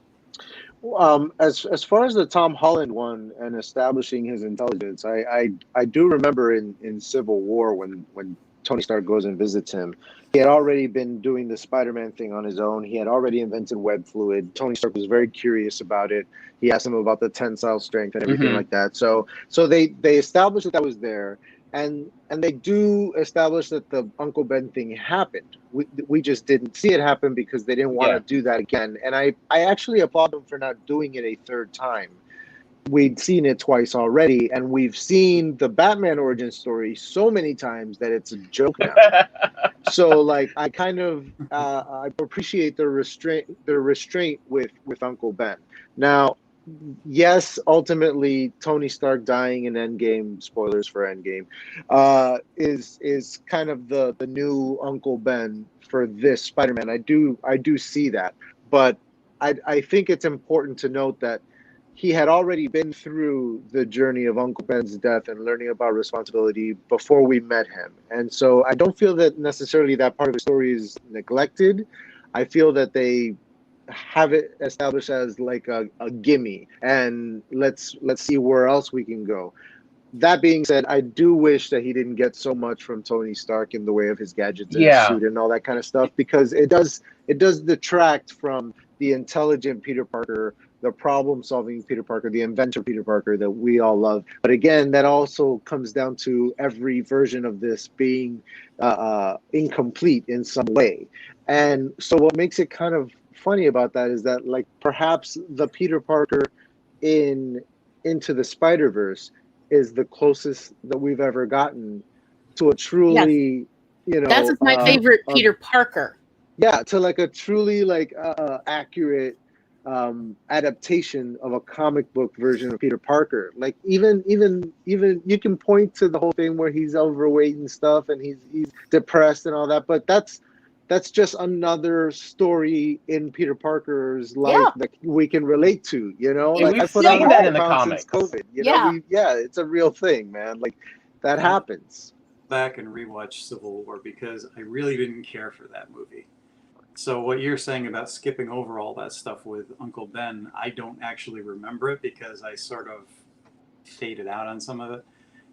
B: As far as the Tom Holland one and establishing his intelligence, I do remember in Civil War when Tony Stark goes and visits him, he had already been doing the Spider-Man thing on his own. He had already invented web fluid. Tony Stark was very curious about it. He asked him about the tensile strength and everything like that. So they established that was there, and they do establish that the Uncle Ben thing happened. We just didn't see it happen because they didn't want to do that again. And I actually applaud them for not doing it a third time. we'd seen it twice already, and we've seen the Batman origin story so many times that it's a joke now. So like I kind of I appreciate the restraint with Uncle Ben. Now, yes, ultimately Tony Stark dying in Endgame, spoilers for Endgame, is kind of the new Uncle Ben for this Spider-Man. I do see that, but I think it's important to note that he had already been through the journey of Uncle Ben's death and learning about responsibility before we met him. And so I don't feel that necessarily that part of the story is neglected. I feel that they have it established as like a gimme, and let's see where else we can go. That being said, I do wish that he didn't get so much from Tony Stark in the way of his gadgets and his suit and all that kind of stuff, because it does detract from the intelligent Peter Parker, the problem-solving Peter Parker, the inventor Peter Parker that we all love. But again, that also comes down to every version of this being incomplete in some way. And so what makes it kind of funny about that is that, like, perhaps the Peter Parker in Into the Spider-Verse is the closest that we've ever gotten to a truly,
A: that's my favorite Peter Parker.
B: Yeah, to like a truly like accurate adaptation of a comic book version of Peter Parker. Like even you can point to the whole thing where he's overweight and stuff, and he's depressed and all that, but that's just another story in Peter Parker's life that we can relate to, Like
D: we've
B: I put on
D: that in the
B: comics since COVID. It's a real thing, man. Like that happens.
C: Back and rewatch Civil War because I really didn't care for that movie. So what you're saying about skipping over all that stuff with Uncle Ben, I don't actually remember it because I sort of faded out on some of it.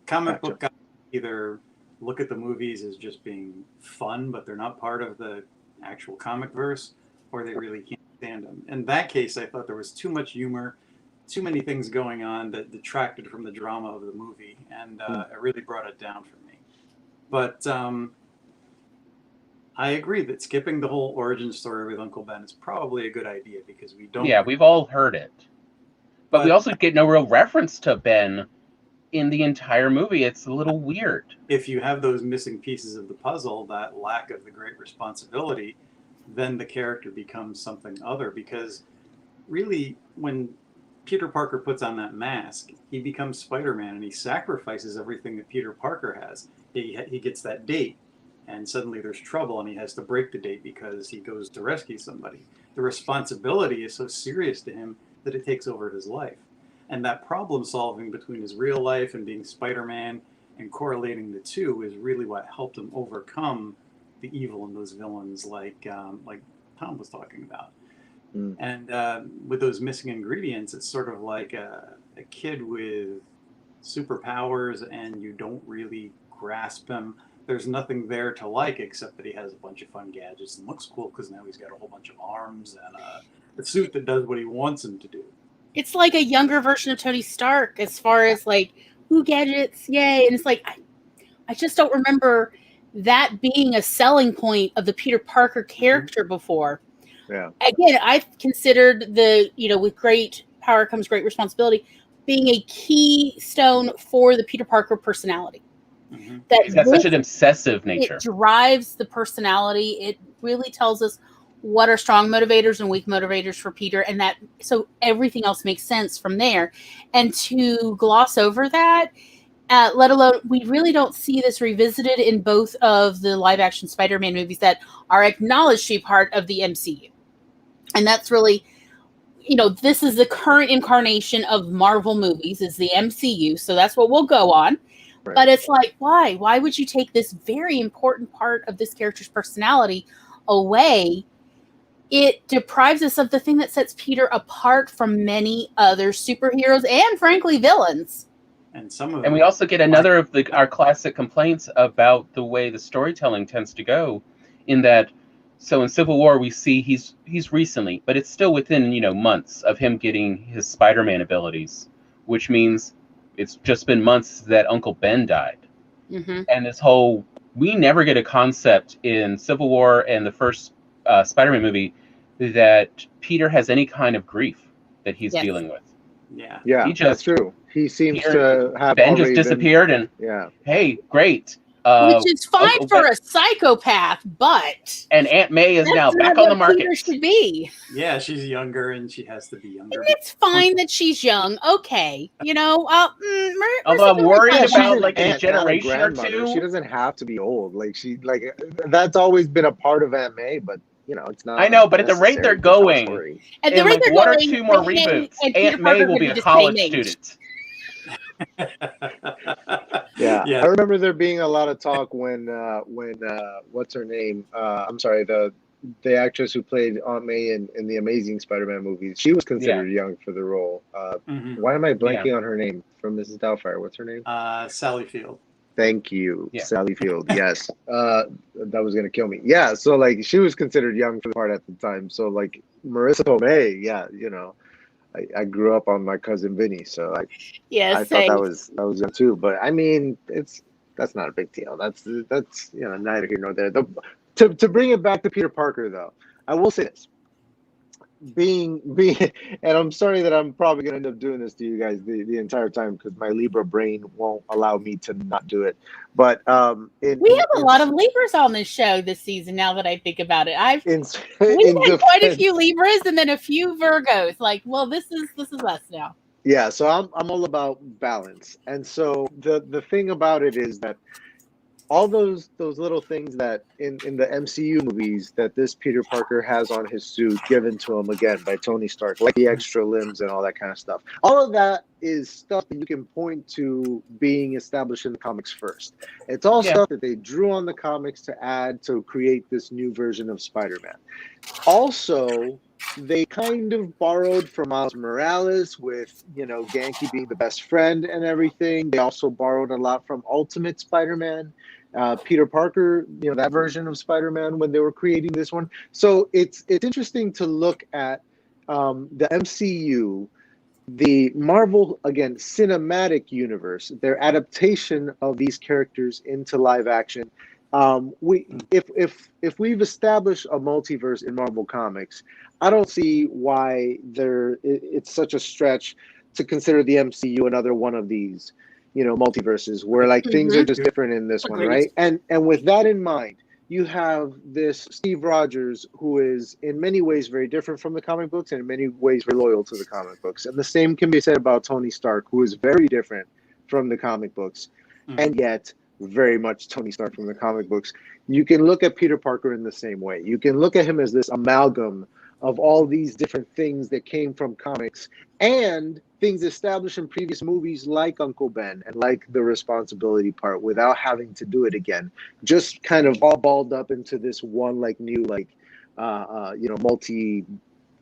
C: Comic book guys either look at the movies as just being fun, but they're not part of the actual comic verse, or they really can't stand them. In that case, I thought there was too much humor, too many things going on that detracted from the drama of the movie, and it really brought it down for me. But I agree that skipping the whole origin story with Uncle Ben is probably a good idea because we don't...
D: Yeah, we've all heard it. But we also get no real reference to Ben in the entire movie. It's a little weird.
C: If you have those missing pieces of the puzzle, that lack of the great responsibility, then the character becomes something other. Because really, when Peter Parker puts on that mask, he becomes Spider-Man and he sacrifices everything that Peter Parker has. He gets that date. And suddenly there's trouble and he has to break the date because he goes to rescue somebody. The responsibility is so serious to him that it takes over his life. And that problem solving between his real life and being Spider-Man and correlating the two is really what helped him overcome the evil in those villains like Tom was talking about. And with those missing ingredients, it's sort of like a kid with superpowers and you don't really grasp him. There's nothing there to like except that he has a bunch of fun gadgets and looks cool because now he's got a whole bunch of arms and a suit that does what he wants him to do.
A: It's like a younger version of Tony Stark as far as like, ooh, gadgets, yay. And it's like, I just don't remember that being a selling point of the Peter Parker character before.
B: Yeah.
A: Again, I've considered with great power comes great responsibility being a keystone for the Peter Parker personality.
D: He's got such an obsessive nature.
A: It drives the personality. It really tells us what are strong motivators and weak motivators for Peter, and that so everything else makes sense from there. And to gloss over that, let alone we really don't see this revisited in both of the live-action Spider-Man movies that are acknowledged to be part of the MCU. And that's really, this is the current incarnation of Marvel movies, is the MCU. So that's what we'll go on. Right. But it's like, why? Why would you take this very important part of this character's personality away? It deprives us of the thing that sets Peter apart from many other superheroes and, frankly, villains.
C: And
D: we also get another of our classic complaints about the way the storytelling tends to go, in that, so in Civil War we see he's recently, but it's still within months of him getting his Spider-Man abilities, which means it's just been months that Uncle Ben died. And this whole, we never get a concept in Civil War and the first Spider-Man movie that Peter has any kind of grief that he's dealing with.
C: Yeah.
B: Yeah, that's true. He seems to have
D: Ben just disappeared, and hey, great.
A: Which is fine for a psychopath, but
D: and Aunt May is now back on the market.
A: Peter should be.
C: Yeah, she's younger, and she has to be younger.
A: And it's fine that she's young. Okay,
D: although I'm worried about like
B: a
D: generation or two.
B: She doesn't have to be old. Like that's always been a part of Aunt May, but it's not.
D: I know, but at the rate they're going,
A: at the rate they're
D: one
A: going,
D: or two more reboots, Aunt May will be a college student.
B: Yeah, I remember there being a lot of talk when what's her name? I'm sorry, the actress who played Aunt May in the Amazing Spider-Man movies. She was considered young for the role. Why am I blanking on her name from Mrs. Doubtfire? What's her name?
C: Sally Field.
B: Thank you, Sally Field. Yes, that was gonna kill me. Yeah, so like she was considered young for the part at the time. So like Marissa Tomei, I grew up on My Cousin Vinny, so I thought that was young too. But I mean, that's not a big deal. That's neither here nor there. To bring it back to Peter Parker, though, I will say this: being, and I'm sorry that I'm probably gonna end up doing this to you guys the entire time because my Libra brain won't allow me to not do it. But
A: we have a lot of Libras on this show this season. Now that I think about it, we've had quite a few Libras and then a few Virgos. Like, well, this is us now.
B: Yeah, so I'm all about balance, and so the thing about it is that all those little things that in the MCU movies that this Peter Parker has on his suit given to him again by Tony Stark, like the extra limbs and all that kind of stuff. All of that is stuff that you can point to being established in the comics first. It's all stuff that they drew on the comics to add to create this new version of Spider-Man. Also, they kind of borrowed from Miles Morales with, Genki being the best friend and everything. They also borrowed a lot from Ultimate Spider-Man, Peter Parker, that version of Spider-Man when they were creating this one. So it's interesting to look at the MCU, the Marvel, again, cinematic universe, their adaptation of these characters into live action. If we've established a multiverse in Marvel Comics, I don't see why it's such a stretch to consider the MCU another one of these, multiverses where like things are just different in this one, right? And with that in mind, you have this Steve Rogers who is in many ways very different from the comic books and in many ways very loyal to the comic books. And the same can be said about Tony Stark, who is very different from the comic books and yet very much Tony Stark from the comic books. You can look at Peter Parker in the same way. You can look at him as this amalgam of all these different things that came from comics and things established in previous movies like Uncle Ben and like The Responsibility Part without having to do it again. Just kind of all balled up into this one new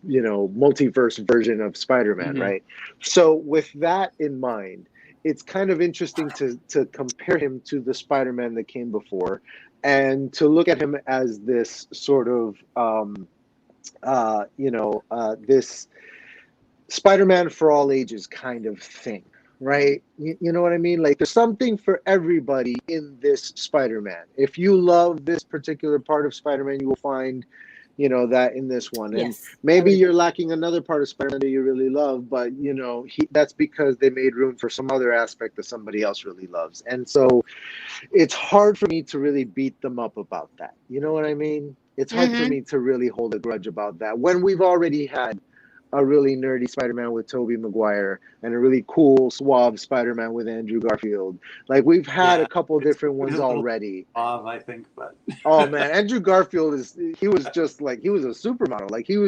B: multiverse version of Spider-Man, right? So with that in mind, it's kind of interesting to compare him to the Spider-Man that came before and to look at him as this sort of this Spider-Man for all ages kind of thing, right? You know what I mean? Like there's something for everybody in this Spider-Man. If you love this particular part of Spider-Man, you will find, that in this one. And maybe you're lacking another part of Spider-Man that you really love, but, that's because they made room for some other aspect that somebody else really loves. And so it's hard for me to really beat them up about that. You know what I mean? It's hard for me to really hold a grudge about that when we've already had a really nerdy Spider-Man with Tobey Maguire and a really cool, suave Spider-Man with Andrew Garfield. Like we've had a couple different ones already.
C: I think, but
B: oh man, Andrew Garfield was just like, he was a supermodel. Like he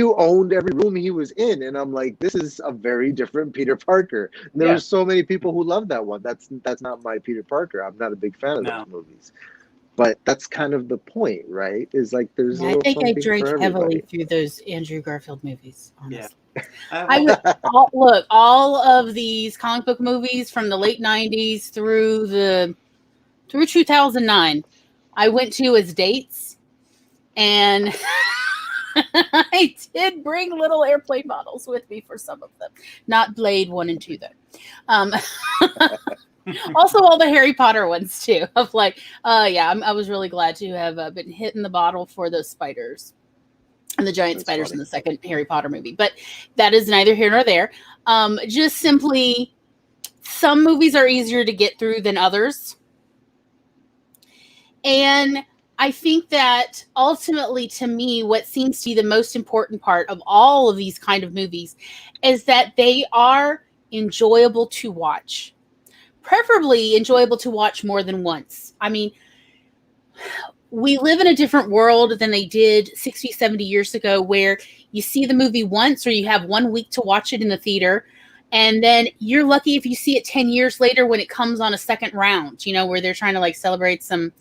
B: owned every room he was in, and I'm like, this is a very different Peter Parker. And there were so many people who loved that one. That's not my Peter Parker. I'm not a big fan of those movies. But that's kind of the point, right? Is like there's.
A: I think I drank heavily through those Andrew Garfield movies. Honestly.
C: Yeah.
A: all of these comic book movies from the late '90s through 2009, I went to as dates, and I did bring little airplane models with me for some of them. Not Blade 1 and 2 though. Also, all the Harry Potter ones too. Of like, I was really glad to have been hitting the bottle for those spiders. and the giant spiders in the second Harry Potter movie. But that is neither here nor there. Just simply, some movies are easier to get through than others. And I think that ultimately, to me, what seems to be the most important part of all of these kind of movies is that they are enjoyable to watch. Preferably enjoyable to watch more than once. I mean, we live in a different world than they did 60, 70 years ago, where you see the movie once or you have 1 week to watch it in the theater. And then you're lucky if you see it 10 years later when it comes on a second round, where they're trying to like celebrate some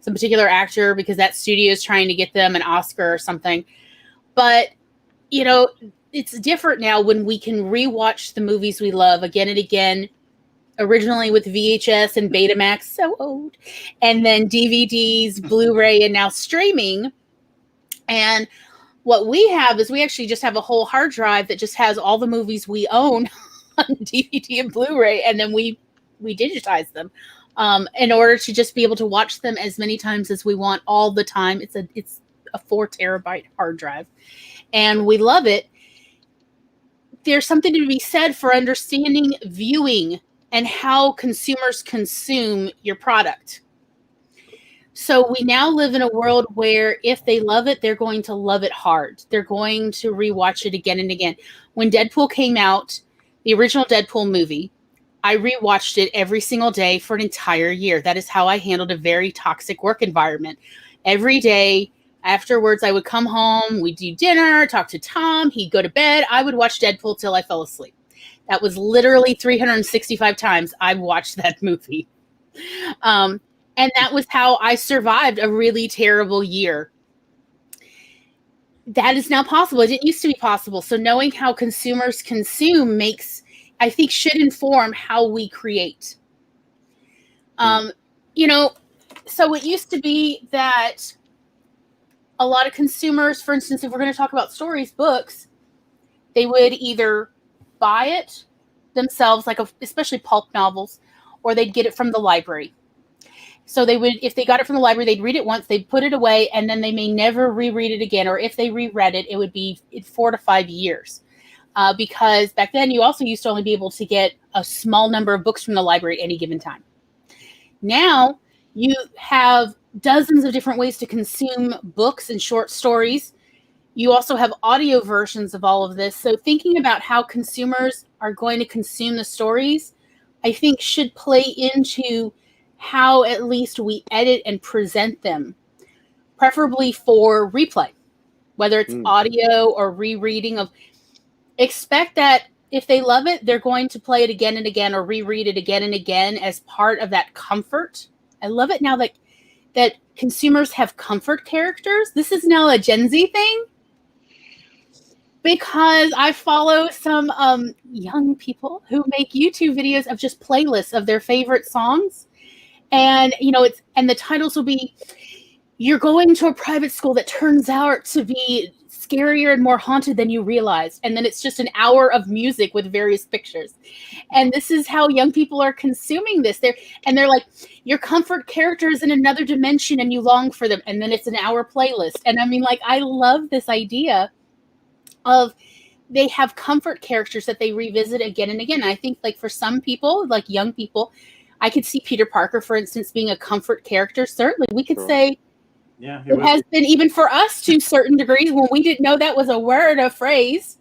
A: particular actor because that studio is trying to get them an Oscar or something. But, it's different now when we can rewatch the movies we love again and again, originally with VHS and Betamax, so old, and then DVDs, Blu-ray, and now streaming. And what we have is we actually just have a whole hard drive that just has all the movies we own on DVD and Blu-ray, and then we digitize them. In order to just be able to watch them as many times as we want all the time. It's a 4 terabyte hard drive, and we love it. There's something to be said for understanding viewing and how consumers consume your product. So we now live in a world where if they love it, they're going to love it hard. They're going to rewatch it again and again. When Deadpool came out, the original Deadpool movie, I rewatched it every single day for an entire year. That is how I handled a very toxic work environment. Every day afterwards, I would come home, we'd do dinner, talk to Tom, he'd go to bed. I would watch Deadpool till I fell asleep. That was literally 365 times I watched that movie. And that was how I survived a really terrible year. That is now possible. It didn't used to be possible. So knowing how consumers consume I think should inform how we create. So it used to be that a lot of consumers, for instance, if we're going to talk about stories, books, they would either buy it themselves, especially pulp novels, or they'd get it from the library. So they would, if they got it from the library, they'd read it once, they'd put it away, and then they may never reread it again. Or if they reread it, it would be 4 to 5 years. Because back then you also used to only be able to get a small number of books from the library at any given time. Now you have dozens of different ways to consume books and short stories. You also have audio versions of all of this. So thinking about how consumers are going to consume the stories, I think should play into how at least we edit and present them, preferably for replay, whether it's audio or rereading of. Expect that if they love it, they're going to play it again and again or reread it again and again as part of that comfort. I love it now that consumers have comfort characters. This is now a Gen Z thing because I follow some young people who make YouTube videos of just playlists of their favorite songs. And, and the titles will be, "You're going to a private school that turns out to be scarier and more haunted than you realized." And then it's just an hour of music with various pictures. And this is how young people are consuming this. They're like, "Your comfort character is in another dimension and you long for them." And then it's an hour playlist. And I love this idea of they have comfort characters that they revisit again and again. I think for some people, like young people, I could see Peter Parker, for instance, being a comfort character. Certainly we could say, yeah, it has been even for us to certain degrees when we didn't know that was a word, a phrase.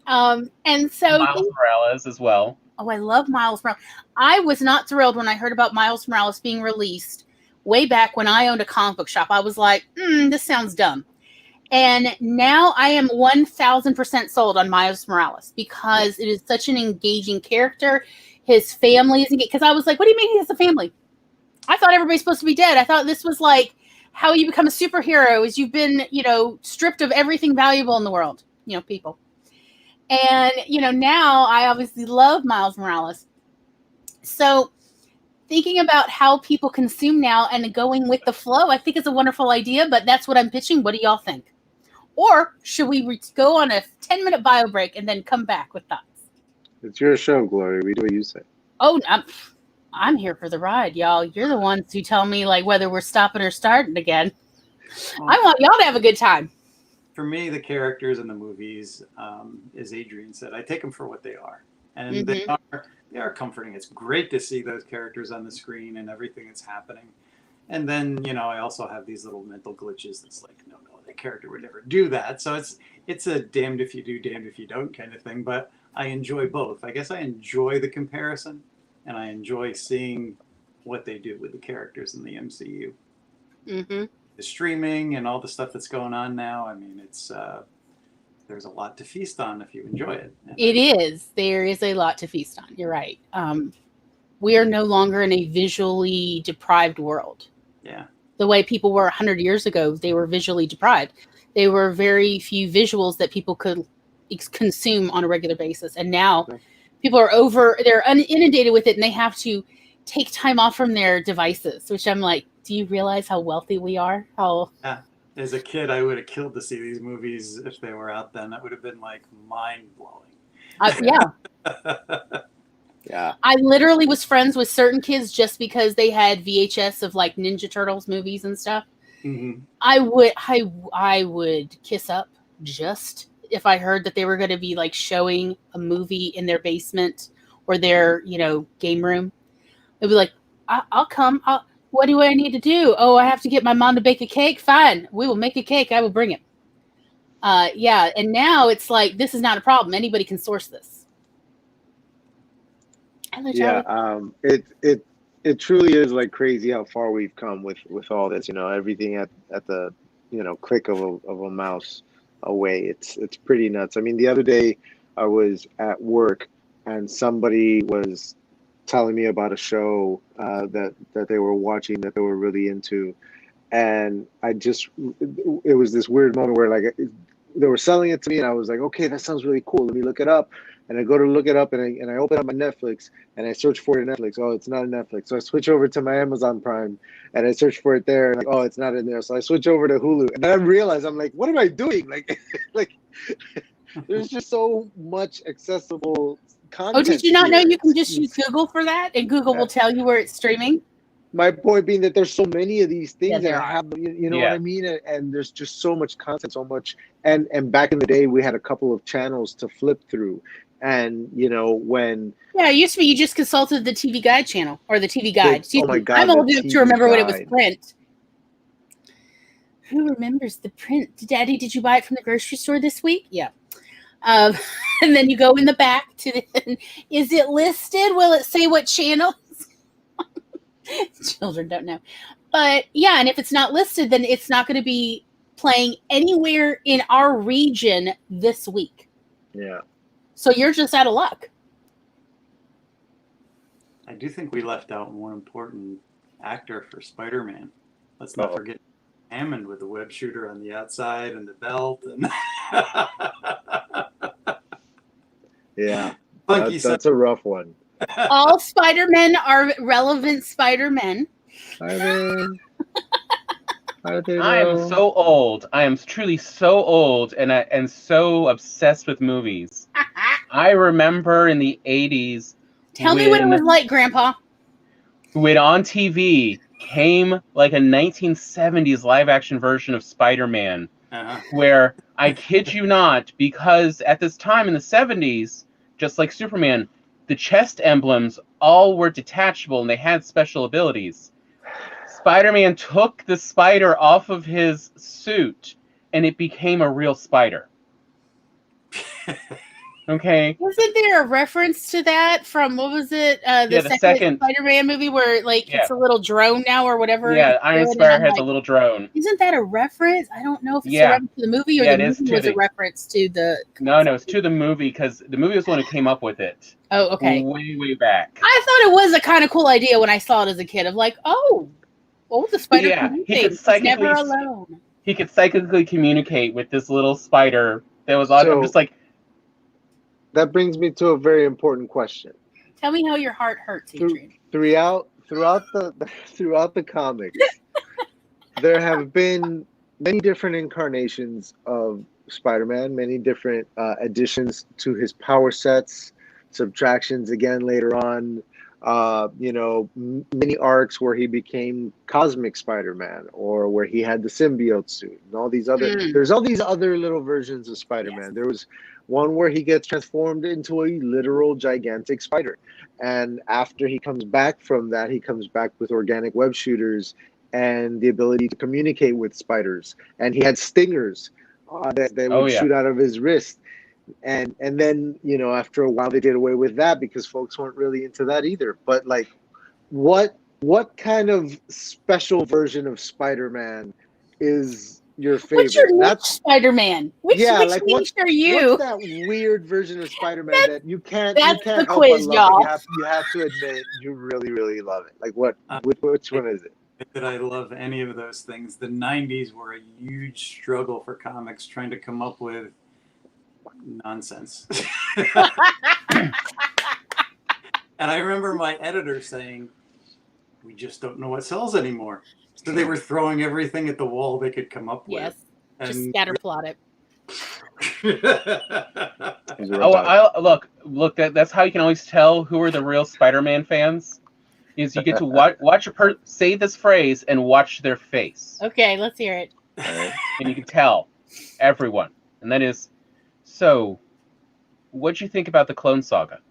A: And so
D: Miles Morales as well.
A: Oh, I love Miles Morales. I was not thrilled when I heard about Miles Morales being released way back when I owned a comic book shop. I was like, this sounds dumb. And now I am 1000% sold on Miles Morales because it is such an engaging character. His family is engaged. Because I was like, what do you mean he has a family? I thought everybody's supposed to be dead. I thought this was like how you become a superhero is you've been, stripped of everything valuable in the world, people. And, now I obviously love Miles Morales. So thinking about how people consume now and going with the flow, I think is a wonderful idea, but that's what I'm pitching. What do y'all think? Or should we go on a 10-minute bio break and then come back with thoughts?
B: It's your show, Gloria. We do what you say.
A: Oh, I'm here for the ride, y'all. You're the ones who tell me whether we're stopping or starting again. I want y'all to have a good time.
C: for me, the characters in the movies, as Adrian said, I take them for what they are, and they are comforting. It's great to see those characters on the screen and everything that's happening. And then, I also have these little mental glitches that's like, no, the character would never do that. So it's a damned if you do, damned if you don't kind of thing. But I enjoy both. I guess I enjoy the comparison, and I enjoy seeing what they do with the characters in the MCU. The streaming and all the stuff that's going on now. I mean, it's there's a lot to feast on if you enjoy it.
A: There is a lot to feast on. You're right. We are no longer in a visually deprived world.
C: Yeah.
A: The way people were 100 years ago, they were visually deprived. There were very few visuals that people could consume on a regular basis. And now people are they're inundated with it, and they have to take time off from their devices, which I'm like, do you realize how wealthy we are?
C: Yeah. As a kid, I would have killed to see these movies if they were out then. That would have been like mind-blowing.
B: Yeah.
A: I literally was friends with certain kids just because they had VHS of like Ninja Turtles movies and stuff. I would kiss up just if I heard that they were going to be like showing a movie in their basement or their, game room. It'd be like, I'll come. What do I need to do? Oh, I have to get my mom to bake a cake. Fine. We will make a cake. I will bring it. And now it's like, this is not a problem. Anybody can source this.
B: It truly is like crazy how far we've come with all this, everything at the click of a mouse away. It's pretty nuts. I mean, the other day I was at work and somebody was telling me about a show that they were watching that they were really into, and it was this weird moment where like they were selling it to me and I was like, okay, that sounds really cool, let me look it up. And I go to look it up and I open up my Netflix and I search for it in Netflix. Oh, it's not in Netflix. So I switch over to my Amazon Prime and I search for it there. And like, oh, it's not in there. So I switch over to Hulu. And then I realize, I'm like, what am I doing? Like there's just so much accessible content.
A: Oh, did you not know you can just use Google for that? And Google will tell you where it's streaming?
B: My point being that there's so many of these things that
A: I
B: have, what I mean? And there's just so much content, so much. And back in the day, we had a couple of channels to flip through. And, when...
A: Yeah, it used to be you just consulted the TV Guide channel or the TV Guide.
B: Oh, my God.
A: I'm old enough to remember when it was print. Who remembers the print? Daddy, did you buy it from the grocery store this week? Yeah. And then you go in the back is it listed? Will it say what channel? Children don't know. But yeah, and if it's not listed, then it's not going to be playing anywhere in our region this week.
B: Yeah.
A: So you're just out of luck.
C: I do think we left out one important actor for Spider-Man. Let's not forget Hammond with the web shooter on the outside and the belt. And
B: yeah, that's a rough one.
A: All Spider-Men are relevant Spider-Men.
D: I am so old. I am truly so old and so obsessed with movies. I remember in the 80s.
A: Tell me what it was like, Grandpa.
D: When on TV came like a 1970s live action version of Spider-Man, where I kid you not, because at this time in the 70s, just like Superman, the chest emblems all were detachable and they had special abilities. Spider-Man took the spider off of his suit and it became a real spider. Okay.
A: Wasn't there a reference to that from, what was it? The second Spider-Man movie where it's a little drone now or whatever?
D: Yeah, Iron Spider has a little drone.
A: Isn't that a reference? I don't know if it's a reference to the movie or the movie was a reference to the...
D: No, it's to the movie because the movie was the one who came up with it.
A: Oh, okay.
D: Way, way back.
A: I thought it was a kind of cool idea when I saw it as a kid of like, the spider can do things. He's never alone.
D: He could psychically communicate with this little spider that was on. I'm just like...
B: That brings me to a very important question.
A: Tell me how your heart hurts, Adrian.
B: Throughout the comics, there have been many different incarnations of Spider-Man, many different additions to his power sets, subtractions again later on. mini arcs where he became Cosmic Spider-Man, or where he had the symbiote suit, and all these other. There's all these other little versions of Spider-Man.
A: Yes.
B: There was one where he gets transformed into a literal gigantic spider, and after he comes back from that, he comes back with organic web shooters and the ability to communicate with spiders, and he had stingers that would shoot out of his wrist. And then after a while they did away with that because folks weren't really into that either. But like, what kind of special version of Spider-Man is your favorite?
A: What's your niche Spider-Man? Which niche are you?
B: What's that weird version of Spider-Man that you can't help
A: quiz,
B: but love?
A: y'all.
B: You have to admit you really, really love it. Like which one is it?
C: That I love any of those things. The 90s were a huge struggle for comics trying to come up with nonsense. And I remember my editor saying, we just don't know what sells anymore. So they were throwing everything at the wall they could come up with.
A: Yes, just scatterplot it.
D: Look, that's how you can always tell who are the real Spider-Man fans. Is you get to watch say this phrase and watch their face.
A: Okay, let's hear it.
B: Right.
D: And you can tell everyone. And that is, so what'd you think about the Clone Saga?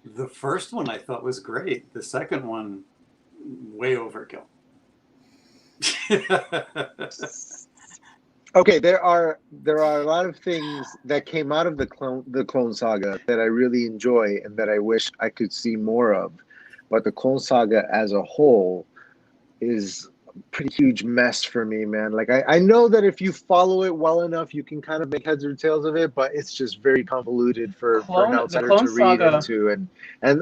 C: The first one I thought was great. The second one, way overkill.
B: Okay, there are a lot of things that came out of the Clone Saga that I really enjoy and that I wish I could see more of. But the Clone Saga as a whole is a pretty huge mess for me, man. Like I know that if you follow it well enough, you can kind of make heads or tails of it, but it's just very convoluted for an outsider to read into, and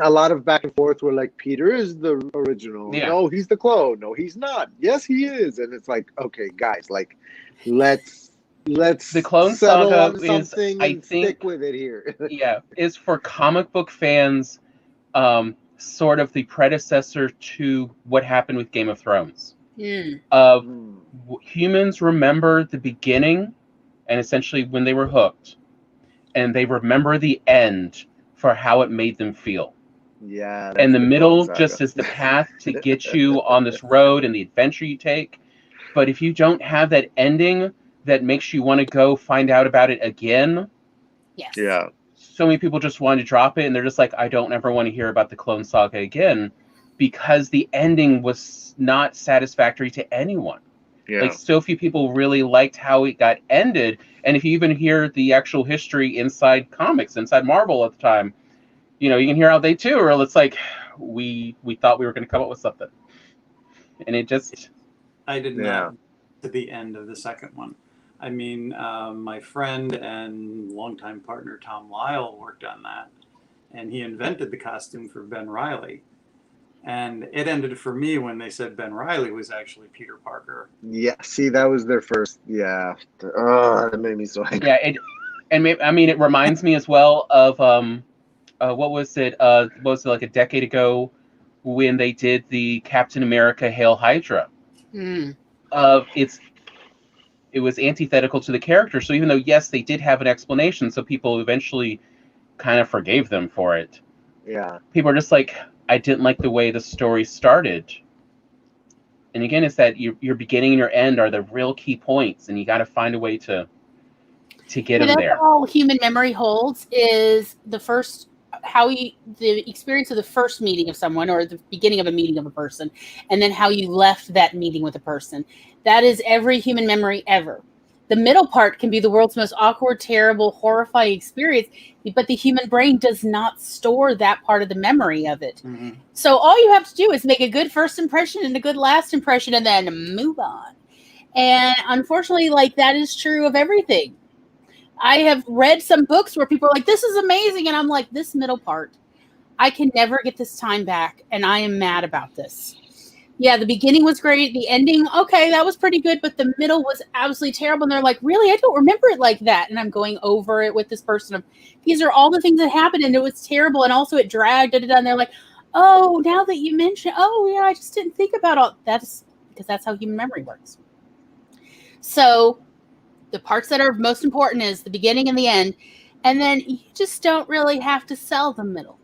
B: a lot of back and forth where like Peter is the original. Yeah. No, he's the clone. No, he's not. Yes, he is. And it's like, okay, guys, like let's
D: the Clone Saga
B: is, I think, stick with it here.
D: Yeah, is for comic book fans, sort of the predecessor to what happened with Game of Thrones. Humans remember the beginning and essentially when they were hooked, and they remember the end for how it made them feel.
B: Yeah.
D: And the middle just is the path to get you on this road and the adventure you take. But if you don't have that ending that makes you want to go find out about it again,
A: yes.
B: Yeah.
D: So many people just want to drop it, and they're just like, I don't ever want to hear about the Clone Saga again, because the ending was not satisfactory to anyone. Yeah. Like, so few people really liked how it got ended. And if you even hear the actual history inside comics, inside Marvel at the time, you can hear how they too, or it's like, we thought we were going to come up with something. And it just...
C: I did not to the end of the second one. I mean, my friend and longtime partner Tom Lyle worked on that, and he invented the costume for Ben Reilly. And it ended for me when they said Ben Reilly was actually Peter Parker.
B: Yeah, see, that was their first. Yeah, that made me so angry.
D: Yeah, it reminds me as well of what was it? Like a decade ago when they did the Captain America Hail Hydra. It was antithetical to the character. So even though, yes, they did have an explanation, so people eventually kind of forgave them for it.
B: Yeah.
D: People are just like, I didn't like the way the story started. And again, it's that your beginning and your end are the real key points, and you got to find a way to get them there.
A: That's all human memory holds is the experience of the first meeting of someone, or the beginning of a meeting of a person, and then how you left that meeting with a person. That is every human memory ever. The middle part can be the world's most awkward, terrible, horrifying experience, but the human brain does not store that part of the memory of it. Mm-hmm. So all you have to do is make a good first impression and a good last impression and then move on. And unfortunately, like, that is true of everything. I have read some books where people are like, this is amazing. And I'm like, this middle part, I can never get this time back. And I am mad about this. Yeah, the beginning was great. The ending, okay, that was pretty good. But the middle was absolutely terrible. And they're like, really? I don't remember it like that. And I'm going over it with this person. These are all the things that happened. And it was terrible. And also it dragged. And they're like, oh, now that you mention, oh, yeah, I just didn't think about all that's because that's how human memory works. So the parts that are most important is the beginning and the end. And then you just don't really have to sell the middle.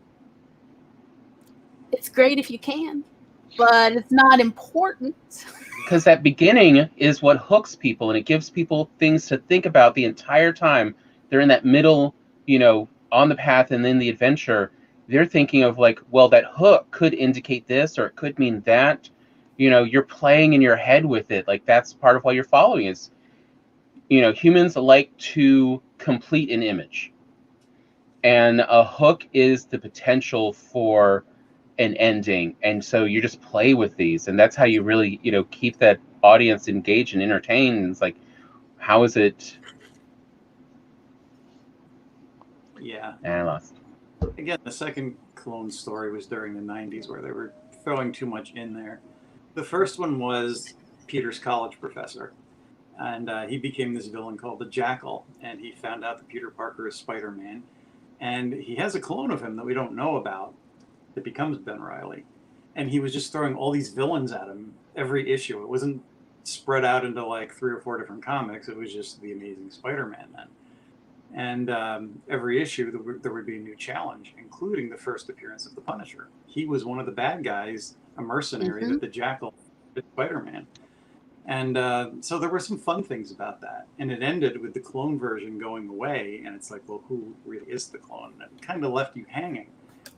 A: It's great if you can, but it's not important.
D: Because that beginning is what hooks people, and it gives people things to think about the entire time. They're in that middle, on the path and then the adventure. They're thinking of like, well, that hook could indicate this or it could mean that. You're playing in your head with it. Like, that's part of why you're following is, humans like to complete an image. And a hook is the potential for an ending. And so you just play with these. And that's how you really, keep that audience engaged and entertained. And it's like, how is it?
C: Yeah.
D: And I lost.
C: Again, the second clone story was during the 90s where they were throwing too much in there. The first one was Peter's college professor. And he became this villain called the Jackal. And he found out that Peter Parker is Spider-Man. And he has a clone of him that we don't know about that becomes Ben Reilly. And he was just throwing all these villains at him every issue. It wasn't spread out into like 3 or 4 different comics. It was just the Amazing Spider-Man then. And every issue there would be a new challenge, including the first appearance of the Punisher. He was one of the bad guys, a mercenary that the Jackal did Spider-Man. And so there were some fun things about that. And it ended with the clone version going away. And it's like, well, who really is the clone? And it kind of left you hanging.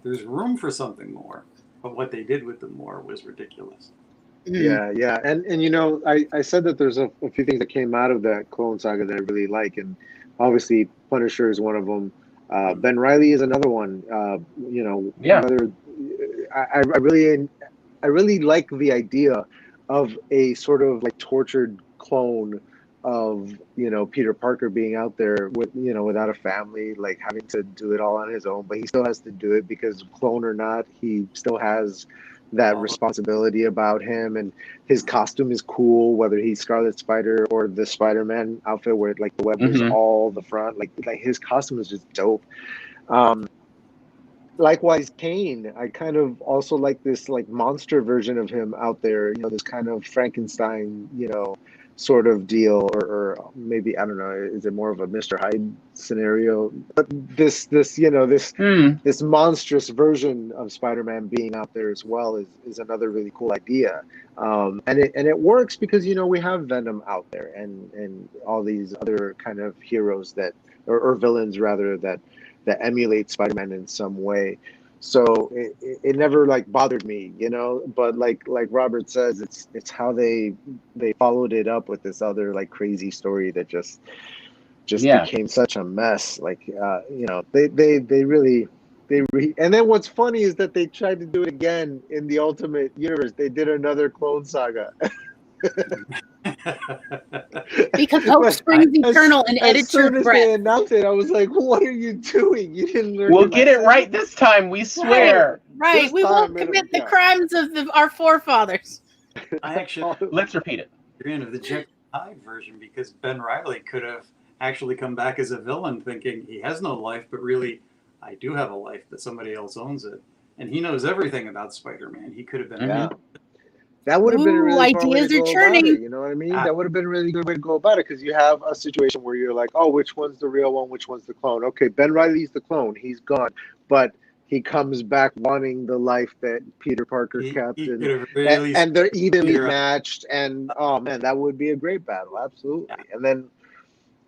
C: There's room for something more. But what they did with them more was ridiculous.
B: Yeah. And I said that there's a few things that came out of that Clone Saga that I really like. And obviously, Punisher is one of them. Ben Reilly is another one. Whether I really like the idea of a sort of like tortured clone of Peter Parker being out there with without a family, like having to do it all on his own, but he still has to do it because clone or not, he still has that responsibility about him. And his costume is cool, whether he's Scarlet Spider or the Spider-Man outfit where like the web is all the front, like his costume is just dope. Likewise, Kane, I kind of also like this like monster version of him out there, this kind of Frankenstein, sort of deal, or maybe, I don't know, is it more of a Mr. Hyde scenario? But this monstrous version of Spider-Man being out there as well is another really cool idea. And it works because, we have Venom out there and all these other kind of heroes that, or villains rather, that emulate Spider-Man in some way. So it never like bothered me, but like Robert says, it's how they followed it up with this other like crazy story that just became such a mess. Like, they really, and then what's funny is that they tried to do it again in the Ultimate Universe. They did another Clone Saga.
A: Because hope springs eternal and edit your breath. As soon as they
B: announced it, I was like, "What are you doing? You didn't learn."
D: We'll get it right this time. We swear.
A: Right. We won't commit the crimes of our forefathers.
C: I actually
D: let's repeat it.
C: Of the Jekyll and Hyde version, because Ben Reilly could have actually come back as a villain, thinking he has no life, but really, I do have a life, but somebody else owns it, and he knows everything about Spider-Man. He could have been.
B: That would have been a really fun way
A: ideas
B: to
A: are
B: go
A: churning.
B: about it, you know what I mean? That would have been a really good way to go about it, because you have a situation where you're like, oh, which one's the real one? Which one's the clone? Okay, Ben Reilly's the clone. He's gone. But he comes back wanting the life that Peter Parker kept. And they're evenly matched. And, oh, man, that would be a great battle. Absolutely. Yeah.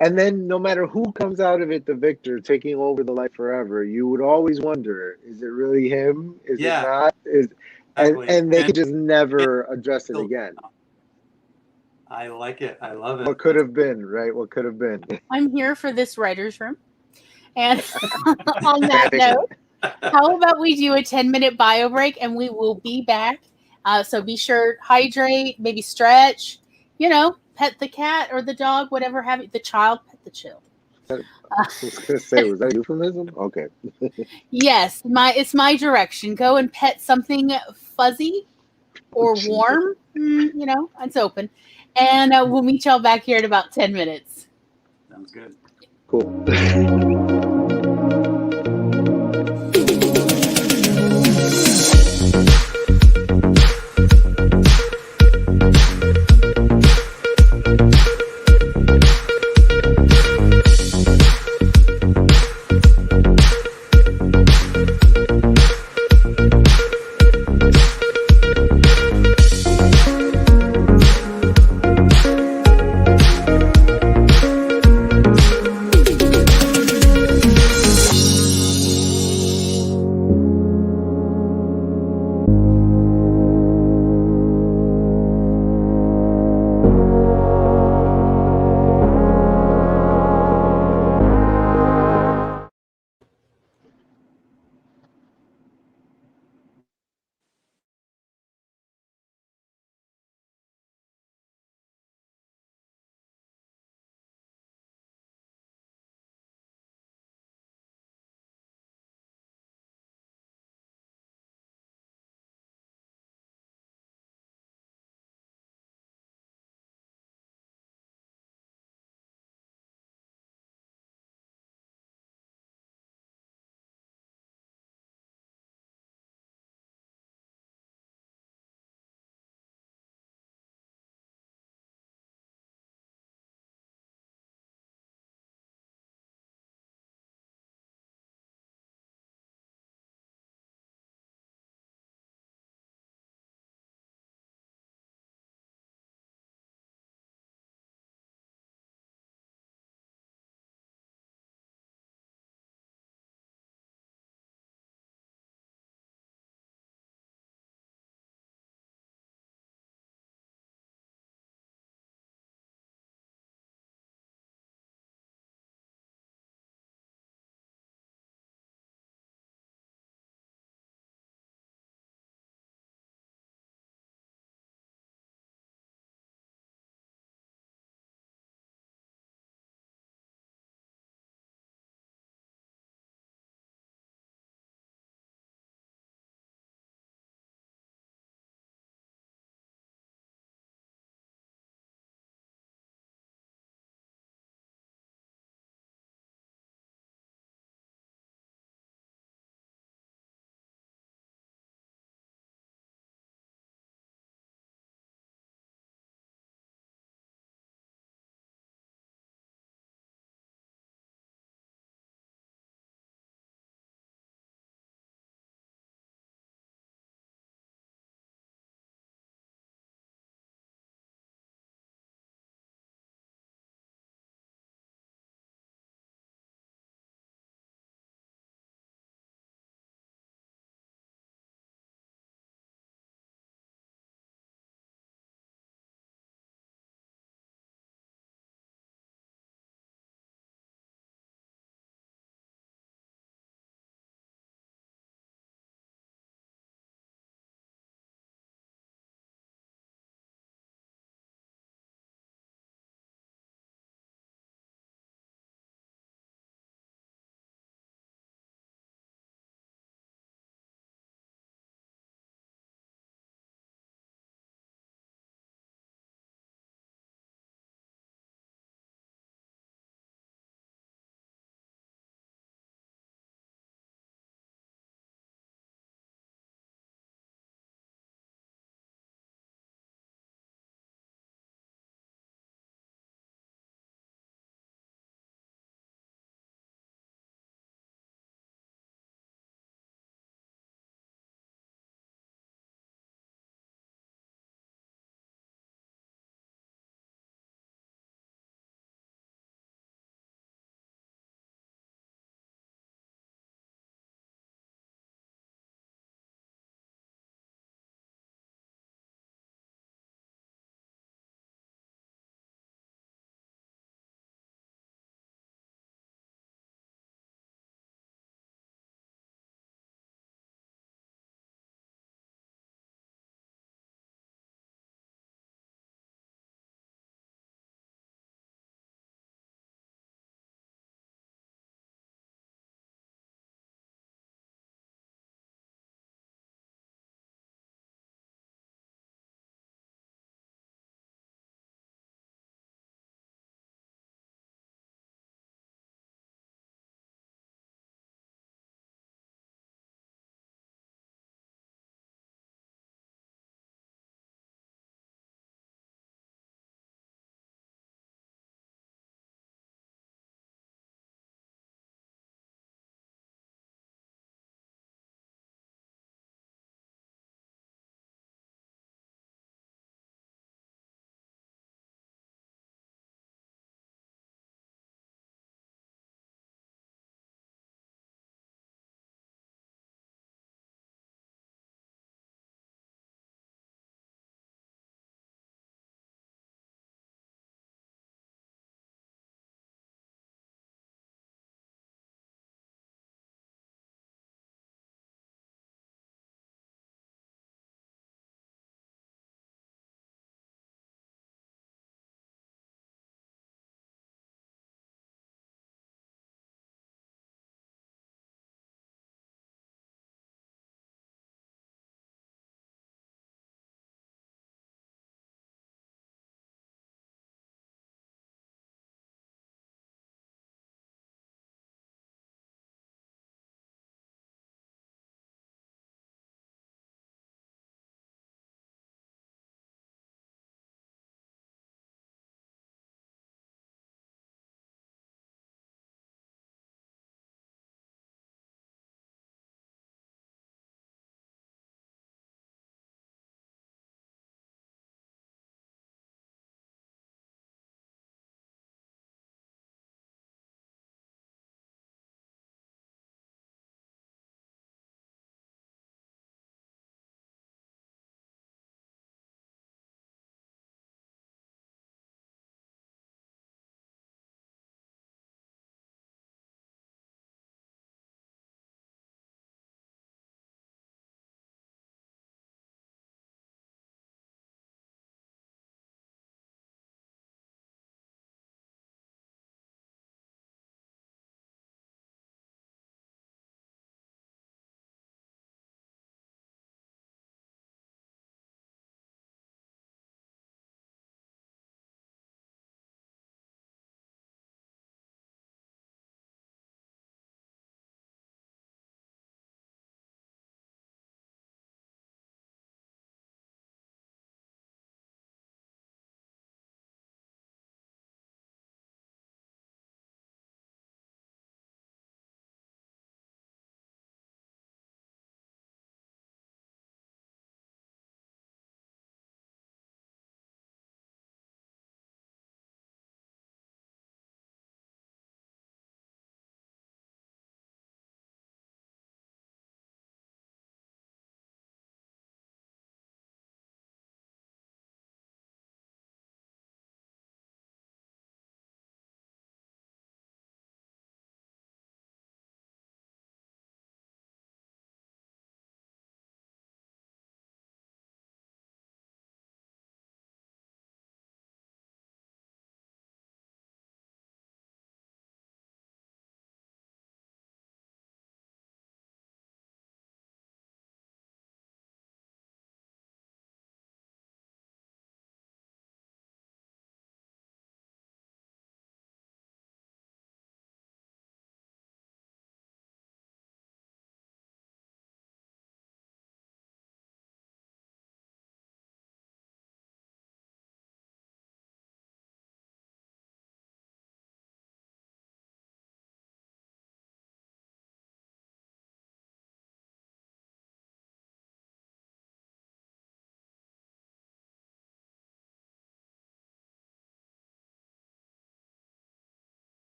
B: And then no matter who comes out of it, the victor, taking over the life forever, you would always wonder, is it really him? Is it not? And they could just never address it again.
C: I like it. I love it.
B: What could have been, right? What could have been.
A: I'm here for this writer's room. And on that note, how about we do a 10-minute bio break and we will be back. So be sure, hydrate, maybe stretch, pet the cat or the dog, whatever have you. The child, pet the child.
B: I was going to say, was that a euphemism? Okay.
A: Yes, it's my direction. Go and pet something fuzzy or warm. It's open. And we'll meet y'all back here in about 10 minutes.
C: Sounds good.
B: Cool.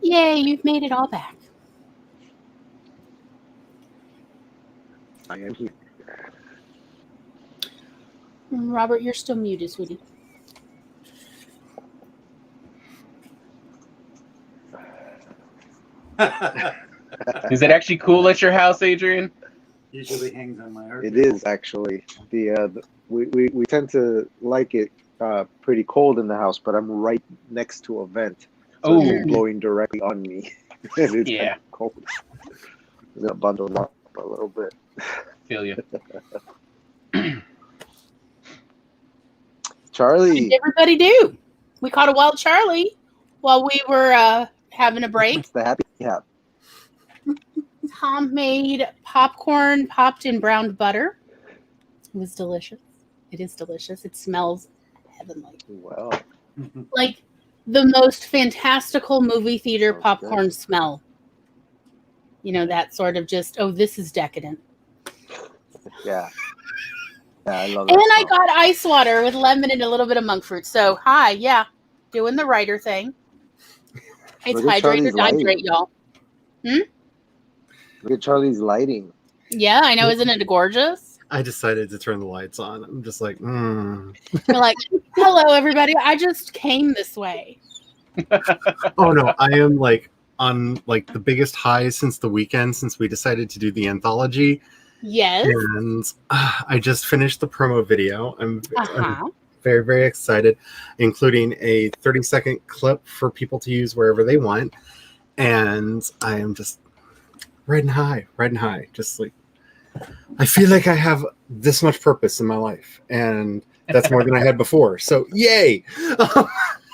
A: Yay, you've made it all back.
B: I am here.
A: Robert, you're still muted, sweetie.
D: Is it actually cool at your house, Adrian?
C: Usually hangs on my heart.
B: It is actually we tend to like it pretty cold in the house, but I'm right next to a vent, so it's blowing directly on me. And it's kind of cold. I'm gonna bundle up a little bit.
D: Feel you.
B: Charlie,
A: what did everybody do? We caught a wild Charlie while we were having a break.
B: it's the happy cap.
A: Tom made popcorn popped in browned butter. It was delicious. It is delicious. It smells heavenly.
B: Wow.
A: Like the most fantastical movie theater popcorn smell. You know, that sort of just, oh, this is decadent.
B: Yeah. Yeah, I love that.
A: And I got ice water with lemon and a little bit of monk fruit. So, doing the writer thing. It's hydrate or dehydrate, y'all.
B: Look at Charlie's lighting.
A: Yeah, I know. Isn't it gorgeous?
E: I decided to turn the lights on. I'm just like,
A: You're like, hello, everybody. I just came this way.
E: Oh, no. I am like on like the biggest high since the weekend, since we decided to do the anthology.
A: Yes.
E: And I just finished the promo video. I'm very, very excited, including a 30-second clip for people to use wherever they want. And I am just riding high. Just like, I feel like I have this much purpose in my life, and that's more than I had before. So yay.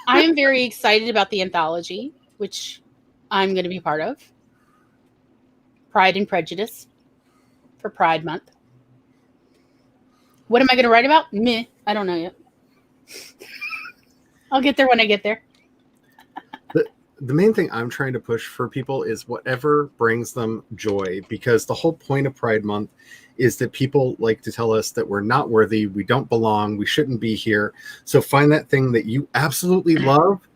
A: I am very excited about the anthology, which I'm going to be part of. Pride and Prejudice for Pride Month. What am I going to write about? Meh. I don't know yet. I'll get there when I get there.
E: The main thing I'm trying to push for people is whatever brings them joy, because the whole point of Pride Month is that people like to tell us that we're not worthy, we don't belong, we shouldn't be here. So find that thing that you absolutely love,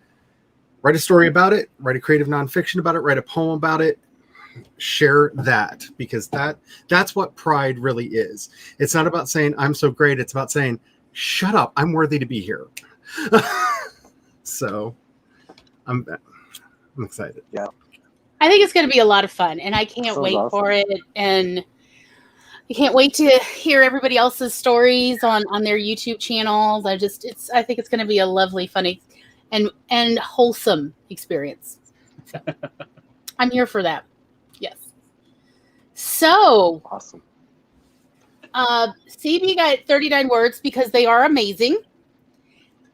E: write a story about it, write a creative nonfiction about it, write a poem about it, share that, because that's what Pride really is. It's not about saying I'm so great, it's about saying, shut up, I'm worthy to be here. So I'm excited.
B: Yeah.
A: I think it's going to be a lot of fun, and I can't wait for it. And I can't wait to hear everybody else's stories on their YouTube channels. I think it's going to be a lovely, funny, and wholesome experience. So, I'm here for that. Yes. So
B: awesome.
A: CB got 39 words because they are amazing.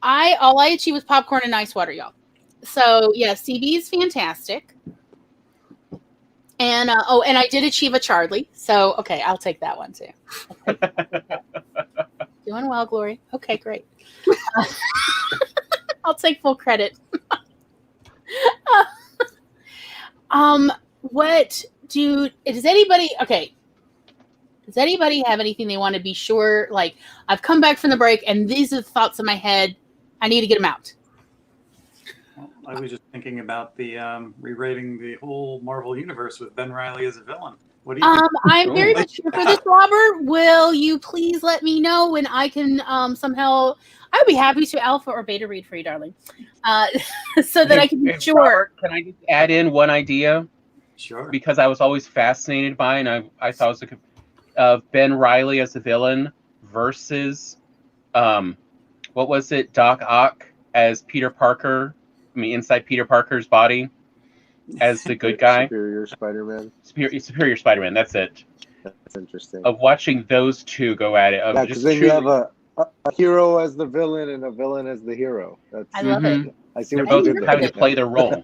A: All I achieved was popcorn and ice water, y'all. So yeah, CB is fantastic. And and I did achieve a Charlie. So okay, I'll take that one too. Okay. Doing well, Glory. Okay, great. I'll take full credit. Does anybody have anything they want to be sure? Like, I've come back from the break and these are the thoughts in my head. I need to get them out.
C: Well, I was just thinking about the rewriting the whole Marvel universe with Ben Reilly as a villain. What do you think?
A: I'm very much here for this, Robert. Will you please let me know when I can somehow? I would be happy to alpha or beta read for you, darling, so that I can be sure.
D: Robert, can I just add in one idea?
C: Sure.
D: Because I was always fascinated by, and I thought it was Ben Reilly as a villain versus, what was it? Doc Ock as Peter Parker. I mean, inside Peter Parker's body as the good guy.
B: Superior Spider-Man.
D: Superior Spider-Man. That's it.
B: That's interesting.
D: Of watching those two go at it.
B: Yeah, because then you have a hero as the villain and a villain as the hero.
A: I love it.
B: I see
D: They're
B: what you
D: both
B: did
D: having
B: there.
D: to play their role.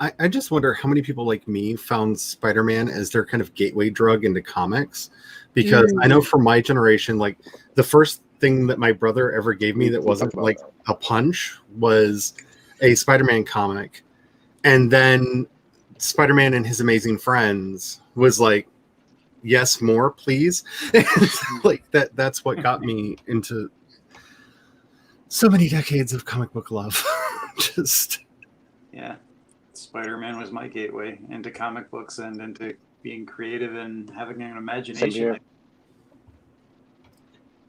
E: I just wonder how many people like me found Spider-Man as their kind of gateway drug into comics, because I know for my generation, like the first thing that my brother ever gave me that wasn't like a punch was a Spider-Man comic. And then Spider-Man and His Amazing Friends was like, yes, more, please. Like that's what got me into so many decades of comic book love. Just
C: yeah, Spider-Man was my gateway into comic books and into being creative and having an imagination.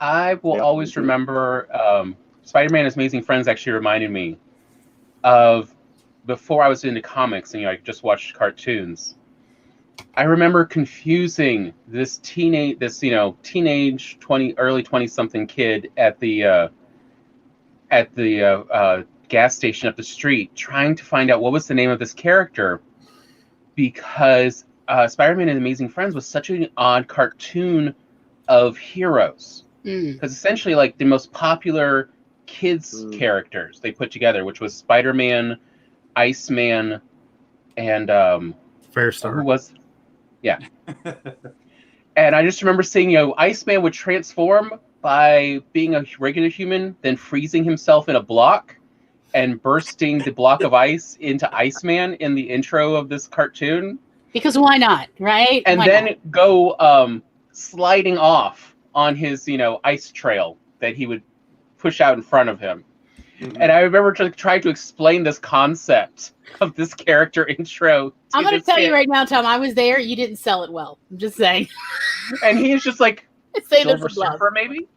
D: I will always remember Spider-Man and His Amazing Friends actually reminded me of before I was into comics and I just watched cartoons. I remember confusing this teenage early 20-something kid at the gas station up the street, trying to find out what was the name of this character, because Spider-Man and Amazing Friends was such an odd cartoon of heroes. Because essentially, like, the most popular kids characters they put together, which was Spider-Man, Iceman, and
E: Firestar.
D: Who was? Yeah. And I just remember seeing, Iceman would transform by being a regular human, then freezing himself in a block and bursting the block of ice into Iceman in the intro of this cartoon.
A: Because why not, right?
D: And
A: why
D: then
A: not?
D: go sliding off on his, ice trail that he would push out in front of him. Mm-hmm. And I remember trying to explain this concept of this character intro.
A: I'm going to tell you right now, Tom, I was there. You didn't sell it well. I'm just saying.
D: And he's just like, Silver Surfer, maybe?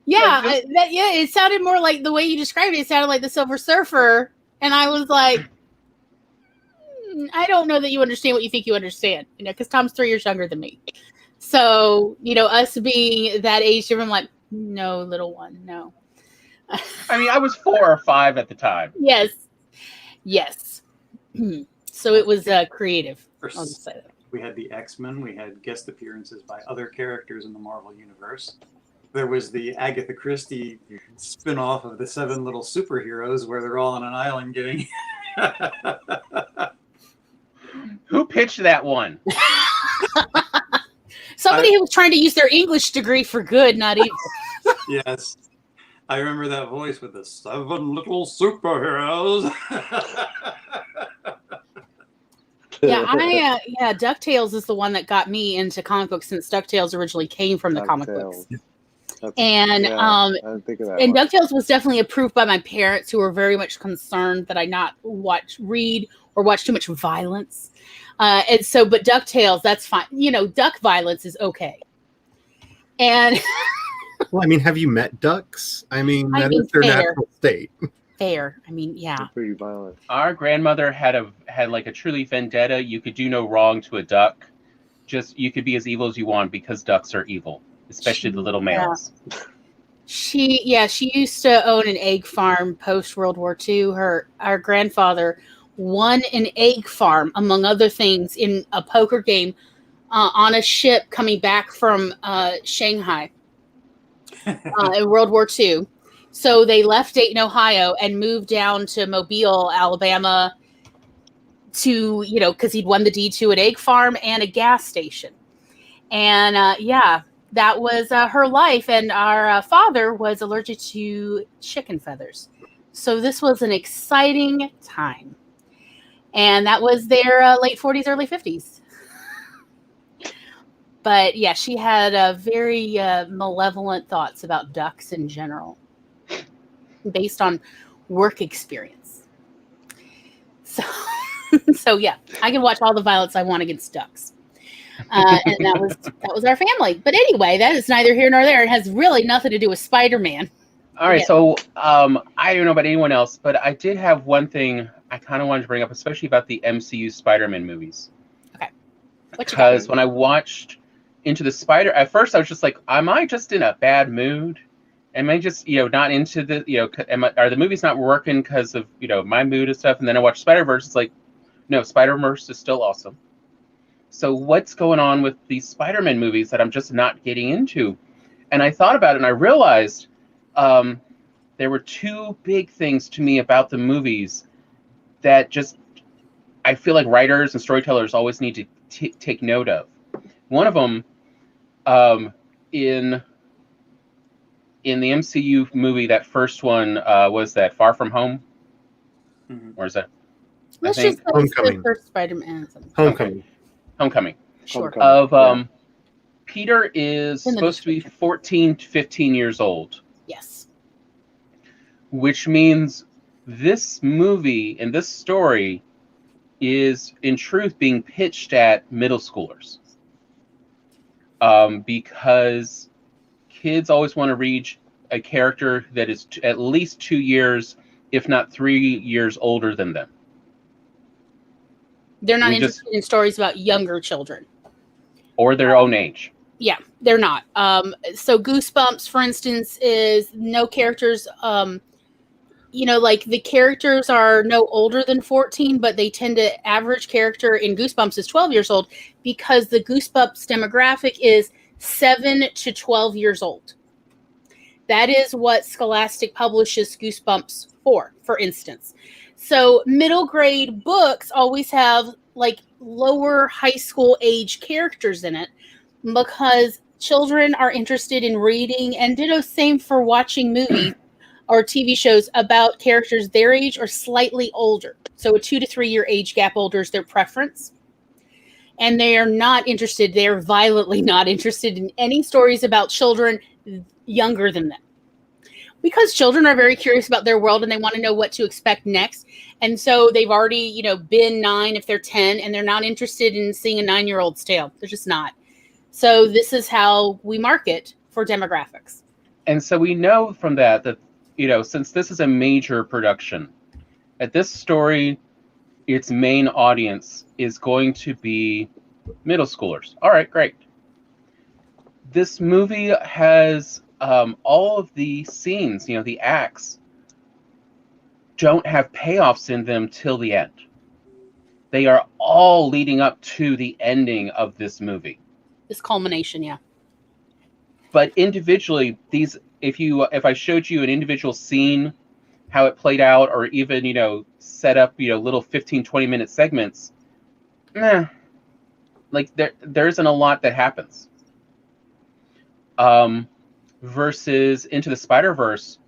A: Yeah, it sounded more like the way you described it. It sounded like the Silver Surfer. And I was like, I don't know that you understand what you think you understand, because Tom's 3 years younger than me. So, us being that age different, I'm like, no, little one, no.
D: I mean, I was 4 or 5 at the time.
A: Yes. So it was creative. I'll just say that.
C: We had the X-Men. We had guest appearances by other characters in the Marvel Universe. There was the Agatha Christie spin-off of the 7 Little Superheroes, where they're all on an island getting...
D: Who pitched that one?
A: Somebody who was trying to use their English degree for good, not evil.
C: Yes. I remember that voice with the 7 Little Superheroes.
A: DuckTales is the one that got me into comic books, since DuckTales originally came from the comic books. DuckTales was definitely approved by my parents, who were very much concerned that I not read or watch too much violence. But DuckTales, that's fine. Duck violence is okay. And
E: well, I mean, have you met ducks? I mean, that is their natural state.
A: Fair. I mean, yeah.
B: They're pretty violent.
D: Our grandmother had like a truly vendetta. You could do no wrong to a duck. Just, you could be as evil as you want, because ducks are evil, especially the little males.
A: She used to own an egg farm post World War II. Our grandfather won an egg farm, among other things, in a poker game on a ship coming back from Shanghai in World War II. So they left Dayton, Ohio, and moved down to Mobile, Alabama, to, because he'd won the deed to an egg farm and a gas station. And that was her life. And our father was allergic to chicken feathers. So this was an exciting time. And that was their late 40s, early 50s. But yeah, she had very malevolent thoughts about ducks in general, based on work experience. So yeah, I can watch all the violence I want against ducks. And that was our family. But anyway, that is neither here nor there. It has really nothing to do with Spider-Man.
D: All right, so I don't know about anyone else, but I did have one thing I kind of wanted to bring up, especially about the MCU Spider-Man movies.
A: Okay.
D: Because when I watched Into the Spider, at first I was just like, am I just in a bad mood? Am I just, not into the, are the movies not working because of, my mood and stuff? And then I watched Spider-Verse. It's like, no, Spider-Verse is still awesome. So what's going on with these Spider-Man movies that I'm just not getting into? And I thought about it, and I realized there were 2 big things to me about the movies that just, I feel like writers and storytellers always need to take note of. One of them, in the MCU movie, that first one, was that Far From Home? Mm-hmm. Or is that?
A: Let's just say
E: Homecoming.
A: First Spider-Man.
E: Homecoming.
D: Homecoming.
A: Sure.
D: Of Peter is supposed to be 14 to 15 years old.
A: Yes.
D: Which means this movie and this story is, in truth, being pitched at middle schoolers. Because kids always want to read a character that is at least 2 years, if not 3 years older than them.
A: They're not interested in stories about younger children.
D: Or their own age.
A: Yeah, they're not. So Goosebumps, for instance, is no characters, like the characters are no older than 14, but they tend to average character in Goosebumps is 12 years old because the Goosebumps demographic is 7 to 12 years old. That is what Scholastic publishes Goosebumps for instance. So middle grade books always have like lower high school age characters in it because children are interested in reading, and ditto same for watching movies or TV shows about characters their age or slightly older. So a 2 to 3 year age gap older is their preference. And they are not interested, they're violently not interested in any stories about children younger than them. Because children are very curious about their world and they want to know what to expect next. And so they've already, been 9 if they're 10, and they're not interested in seeing a 9-year-old's tale. They're just not. So this is how we market for demographics.
D: And so we know from that, since this is a major production, at this story, its main audience is going to be middle schoolers. All right, great. This movie has all of the scenes, the acts, don't have payoffs in them till the end. They are all leading up to the ending of this movie.
A: This culmination, yeah.
D: But individually, if I showed you an individual scene, how it played out, or even, set up, little 15, 20-minute segments, like there isn't a lot that happens. Versus Into the Spider-Verse,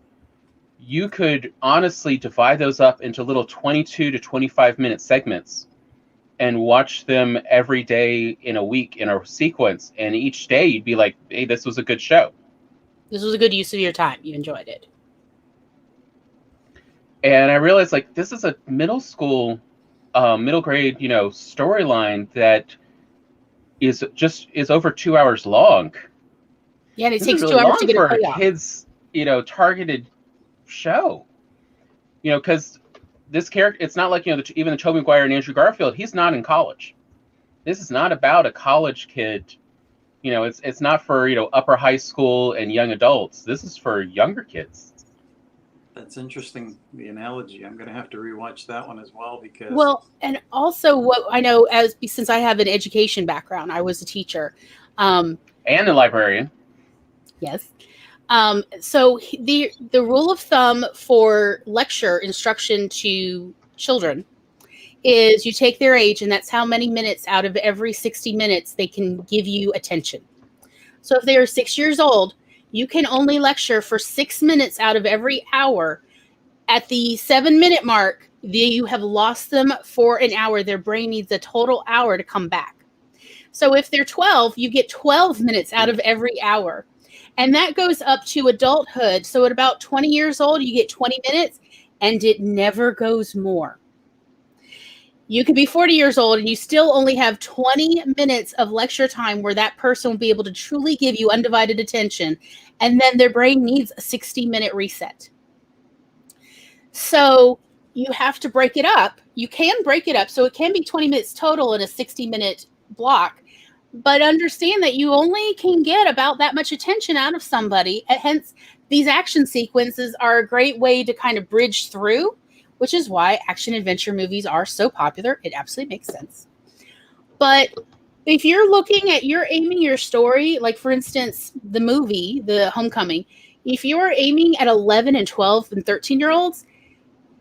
D: you could honestly divide those up into little 22 to 25-minute segments and watch them every day in a week in a sequence. And each day you'd be like, hey, this was a good show.
A: This was a good use of your time. You enjoyed it.
D: And I realized, this is a middle grade, storyline that is over 2 hours long.
A: Yeah, and it
D: this
A: takes
D: is
A: 2
D: really
A: hours to get
D: for
A: a
D: a kids, targeted show. Because this character, it's not like, even the Tobey Maguire and Andrew Garfield, he's not in college. This is not about a college kid. It's not for, upper high school and young adults. This is for younger kids.
C: That's interesting, the analogy. I'm going to have to rewatch that one as well because...
A: Well, and also what I know, since I have an education background, I was a teacher.
D: And a librarian.
A: Yes. So the rule of thumb for lecture instruction to children is you take their age, and that's how many minutes out of every 60 minutes they can give you attention. So if they are 6 years old, you can only lecture for 6 minutes out of every hour. At the 7-minute mark, you have lost them for an hour. Their brain needs a total hour to come back. So if they're 12, you get 12 minutes out of every hour. And that goes up to adulthood. So at about 20 years old, you get 20 minutes, and it never goes more. You could be 40 years old and you still only have 20 minutes of lecture time where that person will be able to truly give you undivided attention. And then their brain needs a 60-minute reset. So you have to break it up. You can break it up. So it can be 20 minutes total in a 60-minute block. But understand that you only can get about that much attention out of somebody. Hence, these action sequences are a great way to kind of bridge through, which is why action adventure movies are so popular. It absolutely makes sense. But if you're aiming your story, like for instance, the movie, The Homecoming, if you're aiming at 11 and 12 and 13-year-olds,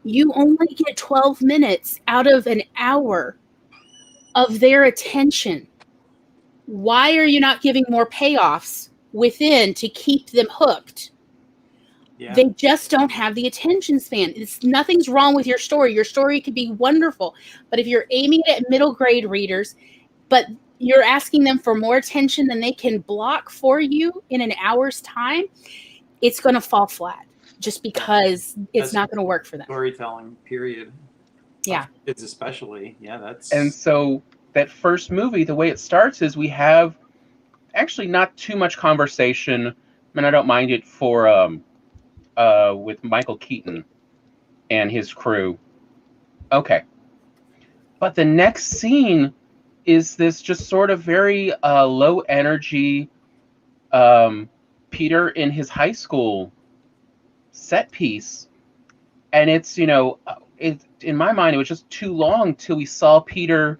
A: you only get 12 minutes out of an hour of their attention. Why are you not giving more payoffs within to keep them hooked? Yeah. They just don't have the attention span. Nothing's wrong with your story. Your story could be wonderful. But if you're aiming it at middle grade readers, but you're asking them for more attention than they can block for you in an hour's time, it's going to fall flat just because it's not going to work for them.
C: Storytelling, period.
A: Yeah.
C: Kids especially. Yeah, that's...
D: And so that first movie, the way it starts is we have actually not too much conversation. I mean, I don't mind it for with Michael Keaton and his crew. Okay. But the next scene is this just sort of very low energy Peter in his high school set piece. And it's, you know, in my mind, it was just too long till we saw Peter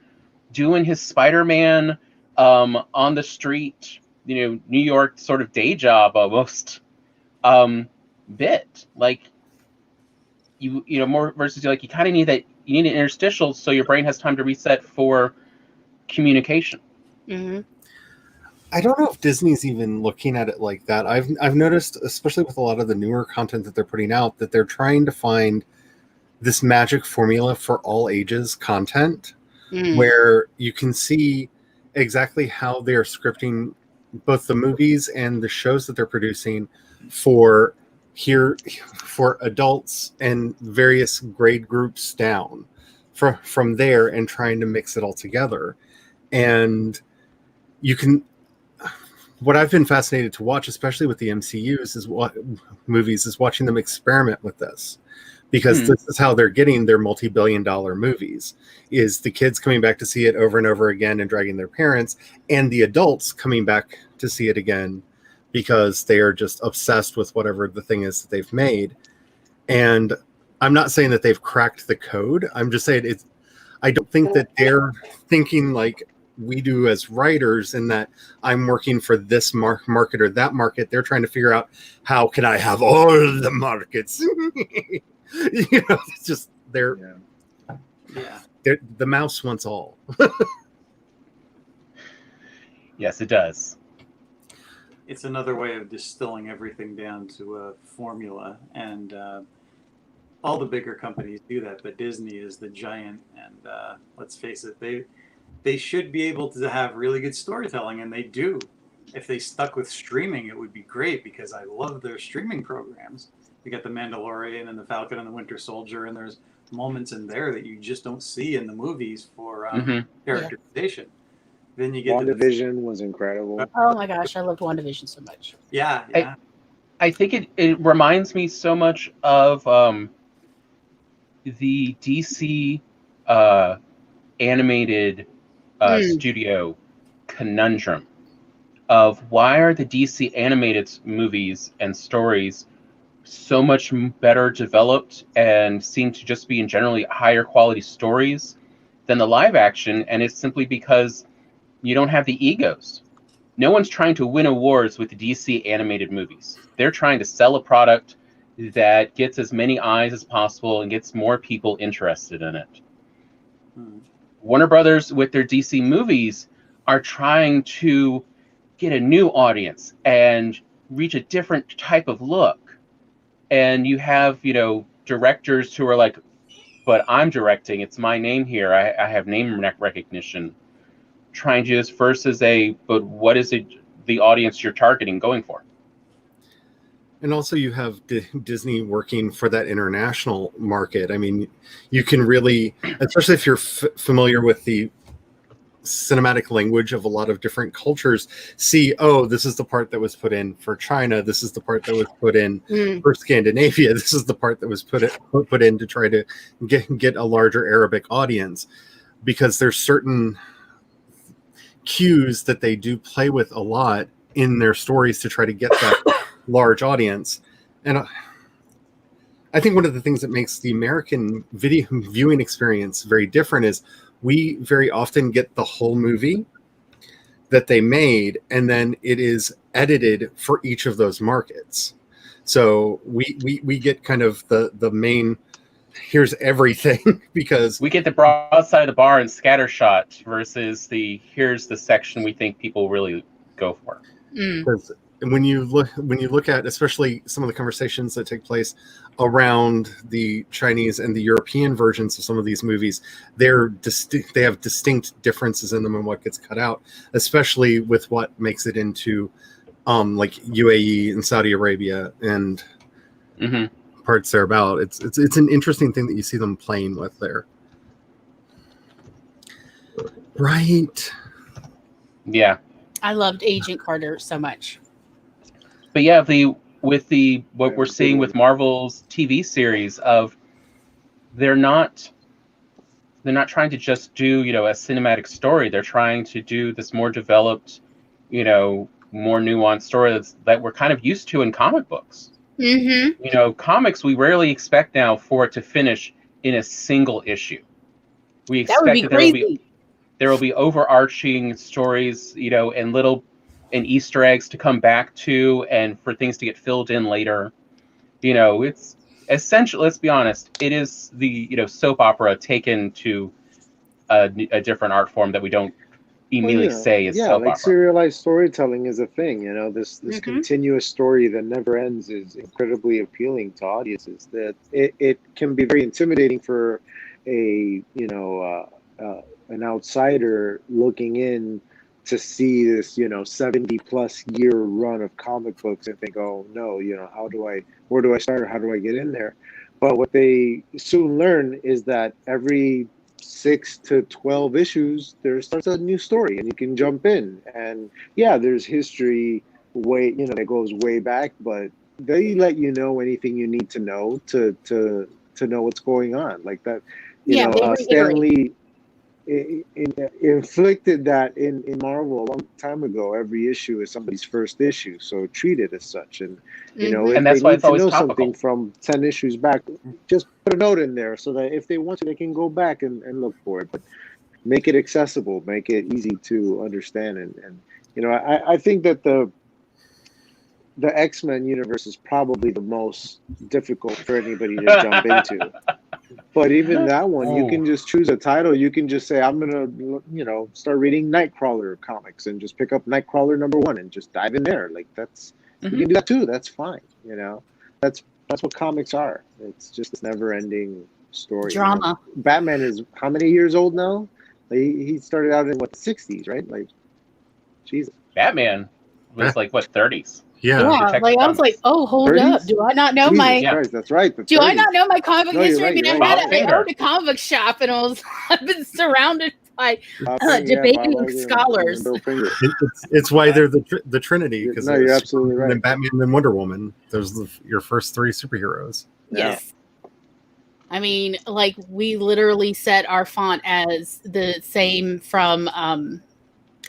D: doing his Spider-Man on the street, you know, New York sort of day job almost bit. Like, you know, more versus like you kind of need that, you need an interstitial so your brain has time to reset for communication.
A: Mm-hmm.
E: I don't know if Disney's even looking at it like that. I've noticed, especially with a lot of the newer content that they're putting out, that they're trying to find this magic formula for all ages content, where you can see exactly how they're scripting both the movies and the shows that they're producing for adults and various grade groups down from there, and trying to mix it all together. And you can, what I've been fascinated to watch, especially with the MCUs, is watching them experiment with this, because this is how they're getting their multi-billion-dollar movies, is the kids coming back to see it over and over again and dragging their parents, and the adults coming back to see it again because they are just obsessed with whatever the thing is that they've made. And I'm not saying that they've cracked the code. I'm just saying I don't think that they're thinking like we do as writers, in that I'm working for this market or that market. They're trying to figure out, how can I have all the markets? You know, it's just the mouse wants all.
D: Yes, it does.
C: It's another way of distilling everything down to a formula, and all the bigger companies do that, but Disney is the giant, and let's face it, they should be able to have really good storytelling, and they do. If they stuck with streaming, it would be great, because I love their streaming programs. You got The Mandalorian and The Falcon and the Winter Soldier, and there's moments in there that you just don't see in the movies for characterization. Then you get
B: WandaVision was incredible.
A: Oh my gosh, I loved WandaVision so much.
C: Yeah.
D: I think it reminds me so much of the DC animated studio conundrum of, why are the DC animated movies and stories so much better developed and seem to just be in generally higher quality stories than the live action? And it's simply because you don't have the egos. No one's trying to win awards with the DC animated movies. They're trying to sell a product that gets as many eyes as possible and gets more people interested in it. Warner Brothers, with their DC movies, are trying to get a new audience and reach a different type of look. And you have, you know, directors who are like, but I'm directing, it's my name here, I have name recognition, trying to do this versus but what is it the audience you're targeting going for?
E: And also you have Disney working for that international market. I mean, you can really, especially if you're familiar with the cinematic language of a lot of different cultures, see, oh, this is the part that was put in for China, this is the part that was put in for Scandinavia, this is the part that was put in to try to get a larger Arabic audience, because there's certain cues that they do play with a lot in their stories to try to get that large audience. And I think one of the things that makes the American video viewing experience very different is we very often get the whole movie that they made, and then it is edited for each of those markets. So we get kind of the main, here's everything, because
D: we get the broad side of the bar and scattershot versus here's the section we think people really go for.
E: when you look at especially some of the conversations that take place around the Chinese and the European versions of some of these movies, they have distinct differences in them and what gets cut out, especially with what makes it into like UAE and Saudi Arabia and parts thereabout. It's an interesting thing that you see them playing with there. Right.
D: Yeah.
A: I loved Agent Carter so much.
D: But yeah, what we're seeing with Marvel's TV series of they're not trying to just do, a cinematic story. They're trying to do this more developed, more nuanced story that we're kind of used to in comic books.
A: Mm-hmm.
D: Comics, we rarely expect now for it to finish in a single issue. We expect that there will be overarching stories, and Easter eggs to come back to, and for things to get filled in later. It's essential. Let's be honest. It is the soap opera taken to a different art form that we don't immediately say is soap opera.
B: Serialized storytelling is a thing. This continuous story that never ends is incredibly appealing to audiences. That it can be very intimidating for an outsider looking in to see this 70 plus year run of comic books and think, oh no, where do I start, or how do I get in there? But what they soon learn is that every 6 to 12 issues there starts a new story and you can jump in, and there's history that goes way back, but they let you know anything you need to know to know what's going on, like that. Stan Lee inflicted that in Marvel a long time ago. Every issue is somebody's first issue, so treat it as such. And if
D: and that's
B: they
D: why
B: need
D: it's
B: to
D: always
B: know
D: topical.
B: something from 10 issues back, just put a note in there so that if they want to, they can go back and look for it. But make it accessible, make it easy to understand. And I think that the X-Men universe is probably the most difficult for anybody to jump into. But even that one, you can just choose a title. You can just say, I'm going to, start reading Nightcrawler comics and just pick up Nightcrawler #1 and just dive in there. Like you can do that too. That's fine. That's what comics are. It's just this never ending story.
A: Drama.
B: Batman is how many years old now? He started out in the 60s, right? Like, Jesus.
D: Batman was 30s.
A: Yeah, I was like, oh, hold 30s? Up. Do I not know
B: Jesus Christ, that's right.
A: Do 30s. I not know my comic history?
B: Right,
A: I owned a comic shop, and I've been surrounded by debating scholars.
E: It's why they're the Trinity, because
B: you're absolutely right.
E: Then Batman, then Wonder Woman. Those are your first 3 superheroes.
A: Yes. I mean, we literally set our font as the same from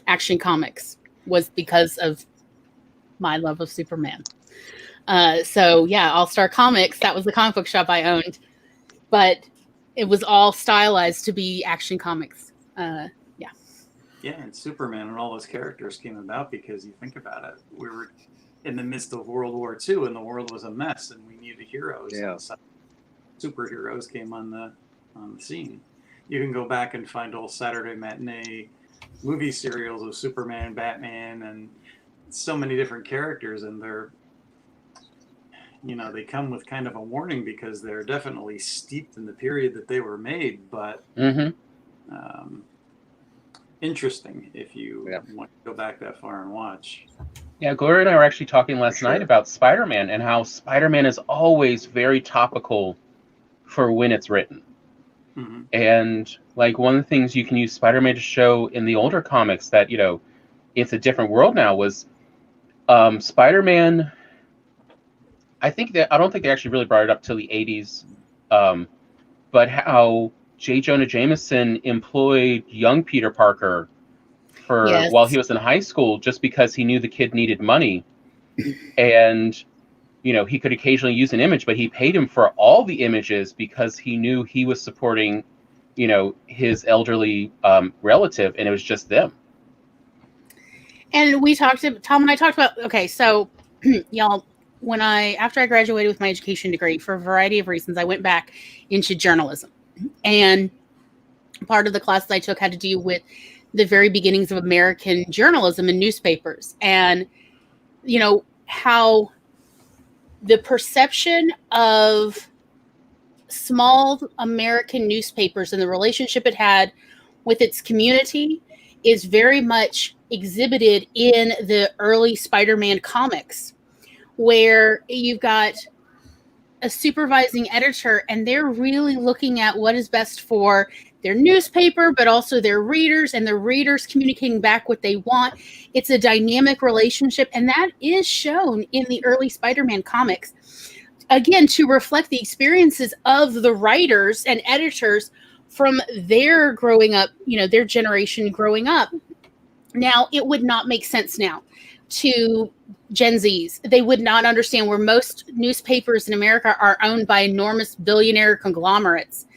A: Action Comics, was because of my love of Superman. All Star Comics, that was the comic book shop I owned, but it was all stylized to be Action Comics.
C: And Superman and all those characters came about because you think about it, we were in the midst of World War II and the world was a mess and we needed heroes. And superheroes came on the scene. You can go back and find old Saturday matinee movie serials of Superman, Batman, and so many different characters, and they're they come with kind of a warning because they're definitely steeped in the period that they were made, but interesting if you want to go back that far and watch.
D: Gloria and I were actually talking last night about Spider-Man and how Spider-Man is always very topical for when it's written. And one of the things you can use Spider-Man to show in the older comics that it's a different world now was Spider-Man. I don't think they actually really brought it up till the 80s, but how J. Jonah Jameson employed young Peter Parker while he was in high school, just because he knew the kid needed money, and he could occasionally use an image, but he paid him for all the images because he knew he was supporting his elderly relative, and it was just them.
A: And Tom and I talked about, so y'all, after I graduated with my education degree, for a variety of reasons, I went back into journalism. And part of the classes I took had to do with the very beginnings of American journalism and newspapers. And how the perception of small American newspapers and the relationship it had with its community is very much exhibited in the early Spider-Man comics, where you've got a supervising editor and they're really looking at what is best for their newspaper, but also their readers, and the readers communicating back what they want. It's a dynamic relationship, and that is shown in the early Spider-Man comics. Again, to reflect the experiences of the writers and editors from their growing up, their generation growing up. Now, it would not make sense now to Gen Zs. They would not understand, where most newspapers in America are owned by enormous billionaire conglomerates.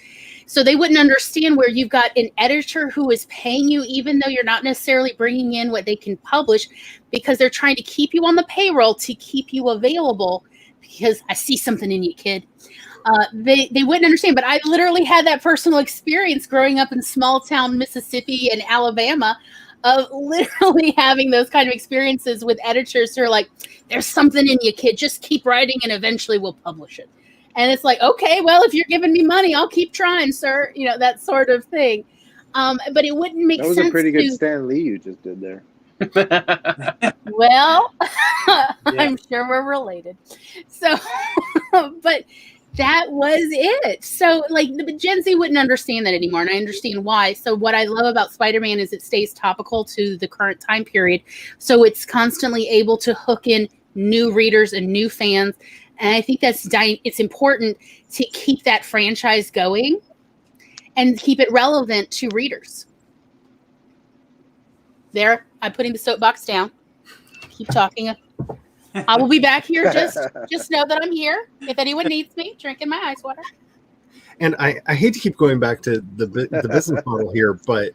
A: So they wouldn't understand where you've got an editor who is paying you, even though you're not necessarily bringing in what they can publish, because they're trying to keep you on the payroll to keep you available. Because I see something in you, kid. They wouldn't understand. But I literally had that personal experience growing up in small town Mississippi and Alabama, of literally having those kind of experiences with editors who are like, there's something in you, kid. Just keep writing and eventually we'll publish it. And it's like, okay, well, if you're giving me money, I'll keep trying, sir. That sort of thing. But it wouldn't make sense.
B: That was a pretty good Stan Lee you just did there.
A: Well, yeah. I'm sure we're related. So, but that was it. So, the Gen Z wouldn't understand that anymore, and I understand why. So what I love about Spider-Man is it stays topical to the current time period. So it's constantly able to hook in new readers and new fans. And I think it's important to keep that franchise going and keep it relevant to readers. There, I'm putting the soapbox down. Keep talking. I will be back here. Just know that I'm here. If anyone needs me, drinking my ice water.
E: And I hate to keep going back to the business model here, but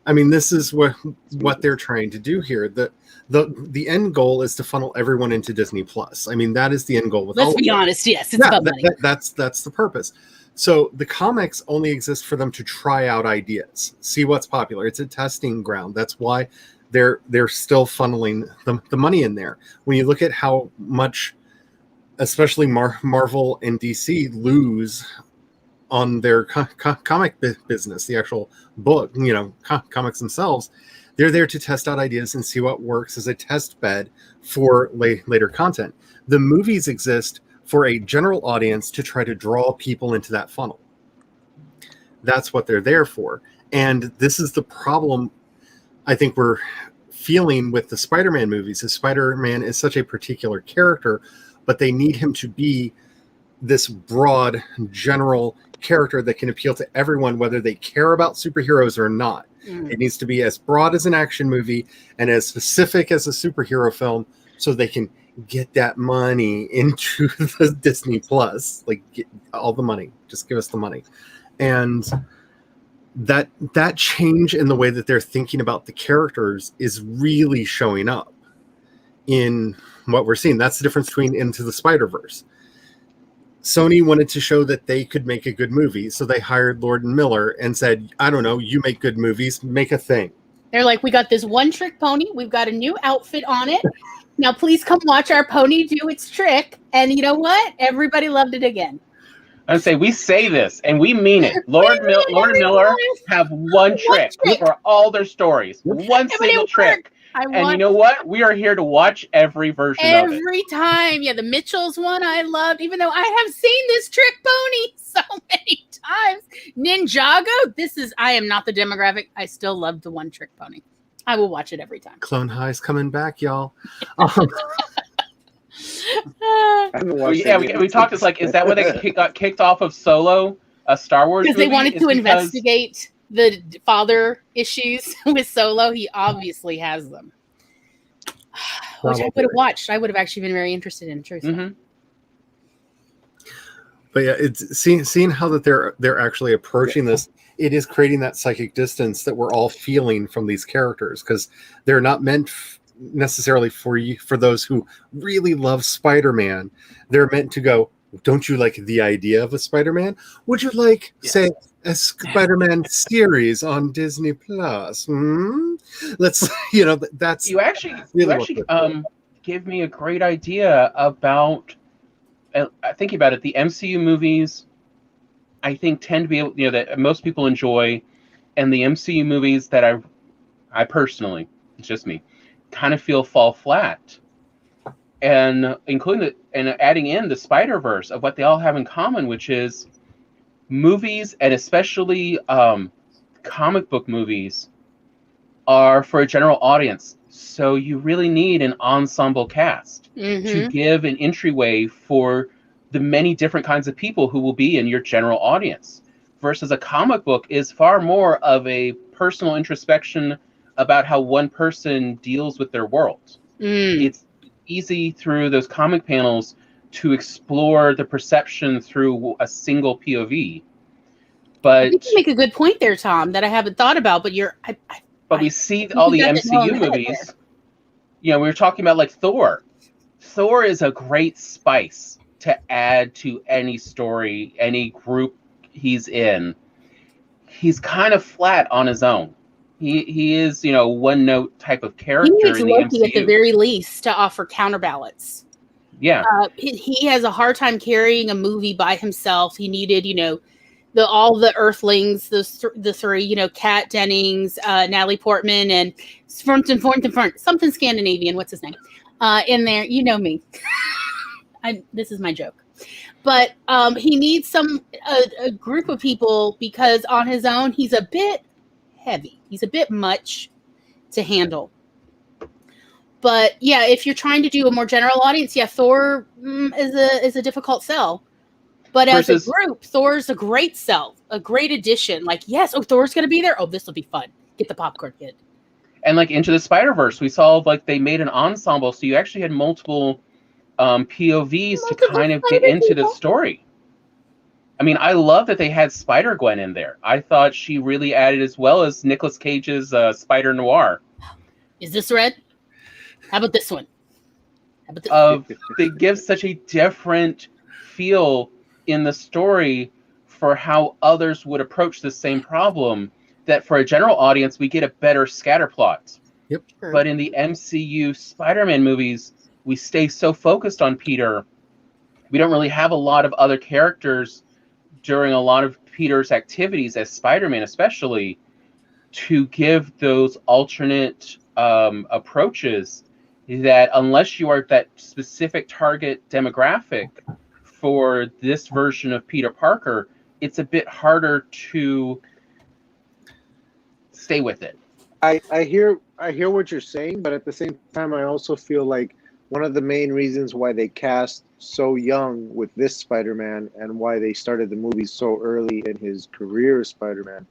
E: I mean, this is what they're trying to do here. The end goal is to funnel everyone into Disney Plus. I mean, that is the end goal.
A: Let's be honest. Yes, it's about money.
E: That's the purpose. So the comics only exist for them to try out ideas, see what's popular. It's a testing ground. That's why they're still funneling the money in there. When you look at how much, especially Marvel and DC, lose on their comic business, the actual book, comics themselves, they're there to test out ideas and see what works as a test bed for later content. The movies exist for a general audience to try to draw people into that funnel. That's what they're there for. And this is the problem I think we're feeling with the Spider-Man movies. Is Spider-Man is such a particular character, but they need him to be this broad, general character that can appeal to everyone, whether they care about superheroes or not. It needs to be as broad as an action movie and as specific as a superhero film, so they can get that money into the Disney Plus. Get all the money. Just give us the money. And that change in the way that they're thinking about the characters is really showing up in what we're seeing. That's the difference between Into the Spider-Verse. Sony wanted to show that they could make a good movie, so they hired Lord and Miller and said, I don't know, you make good movies, make a thing.
A: They're like, we got this one-trick pony. We've got a new outfit on it. Now, please come watch our pony do its trick. And you know what? Everybody loved it again.
D: I say we say this and we mean it. Lord and Miller have one trick for all their stories. One single trick. And you know what? We are here to watch every version of it.
A: Every time. Yeah, the Mitchells one I loved, even though I have seen this trick pony so many times. Ninjago, I am not the demographic. I still love the one trick pony. I will watch it every time.
E: Clone High's coming back, y'all.
D: We talked. It's like, is that where they got kicked off of Solo, a Star Wars movie?
A: Because they wanted to investigate the father issues with Solo. He obviously has them, which I would have watched. I would have actually been very interested in, truthfully.
D: Mm-hmm.
E: But yeah, it's seeing how that they're actually approaching this. It is creating that psychic distance that we're all feeling from these characters, because they're not meant necessarily for those who really love Spider-Man. They're meant to go, don't you like the idea of a Spider-Man? Would you like, say, a Spider-Man series on Disney Plus? Let's, that's
D: you actually give me a great idea about, thinking about it, the MCU movies, I think, tend to be, that most people enjoy, and the MCU movies that I personally, it's just me, kind of feel fall flat. And adding in the Spider-Verse of what they all have in common, which is movies, and especially comic book movies, are for a general audience. So you really need an ensemble cast to give an entryway for the many different kinds of people who will be in your general audience. Versus a comic book is far more of a personal introspection about how one person deals with their world. It's easy through those comic panels to explore the perception through a single POV. But
A: you make a good point there, Tom, that I haven't thought about. But
D: we see all the MCU movies. We were talking about like Thor. Thor is a great spice to add to any story, any group he's in. He's kind of flat on his own. He is, one note type of character. He needs in the
A: Loki
D: MCU
A: at the very least to offer counterbalance.
D: Yeah,
A: he has a hard time carrying a movie by himself. He needed, all the Earthlings, the three, Kat Dennings, Natalie Portman, and something Scandinavian. What's his name? In there, me. This is my joke. But he needs a group of people, because on his own he's a bit heavy. He's a bit much to handle. But yeah, if you're trying to do a more general audience, Thor is a difficult sell. But as a group, Thor's a great sell, a great addition. Like, yes, Thor's going to be there. Oh, this will be fun. Get the popcorn, kid.
D: And like Into the Spider-Verse, we saw like they made an ensemble, so you actually had multiple POVs to kind of get into the story. I mean, I love that they had Spider-Gwen in there. I thought she really added, as well as Nicolas Cage's Spider Noir.
A: Is this red? How about this one?
D: They give such a different feel in the story for how others would approach the same problem, that for a general audience, we get a better scatter plot.
E: Yep.
D: But in the MCU Spider-Man movies, we stay so focused on Peter. We don't really have a lot of other characters during a lot of Peter's activities as Spider-Man, especially, to give those alternate approaches that, unless you are that specific target demographic for this version of Peter Parker, it's a bit harder to stay with it.
B: I hear what you're saying, but at the same time, I also feel like one of the main reasons why they cast so young with this Spider-Man, and why they started the movie so early in his career as Spider-Man,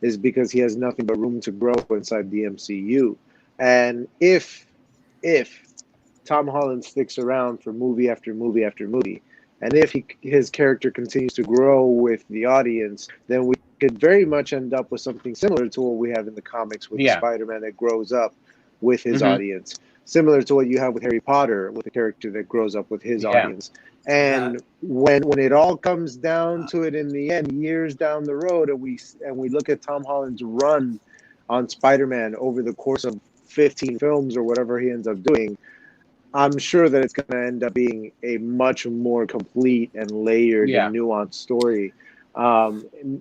B: is because he has nothing but room to grow inside the MCU. And if Tom Holland sticks around for movie after movie after movie, and if his character continues to grow with the audience, then we could very much end up with something similar to what we have in the comics with Spider-Man that grows up with his audience. Similar to what you have with Harry Potter, with a character that grows up with his audience. And when it all comes down to it in the end, years down the road, and we look at Tom Holland's run on Spider-Man over the course of 15 films or whatever he ends up doing, I'm sure that it's going to end up being a much more complete and layered and nuanced story.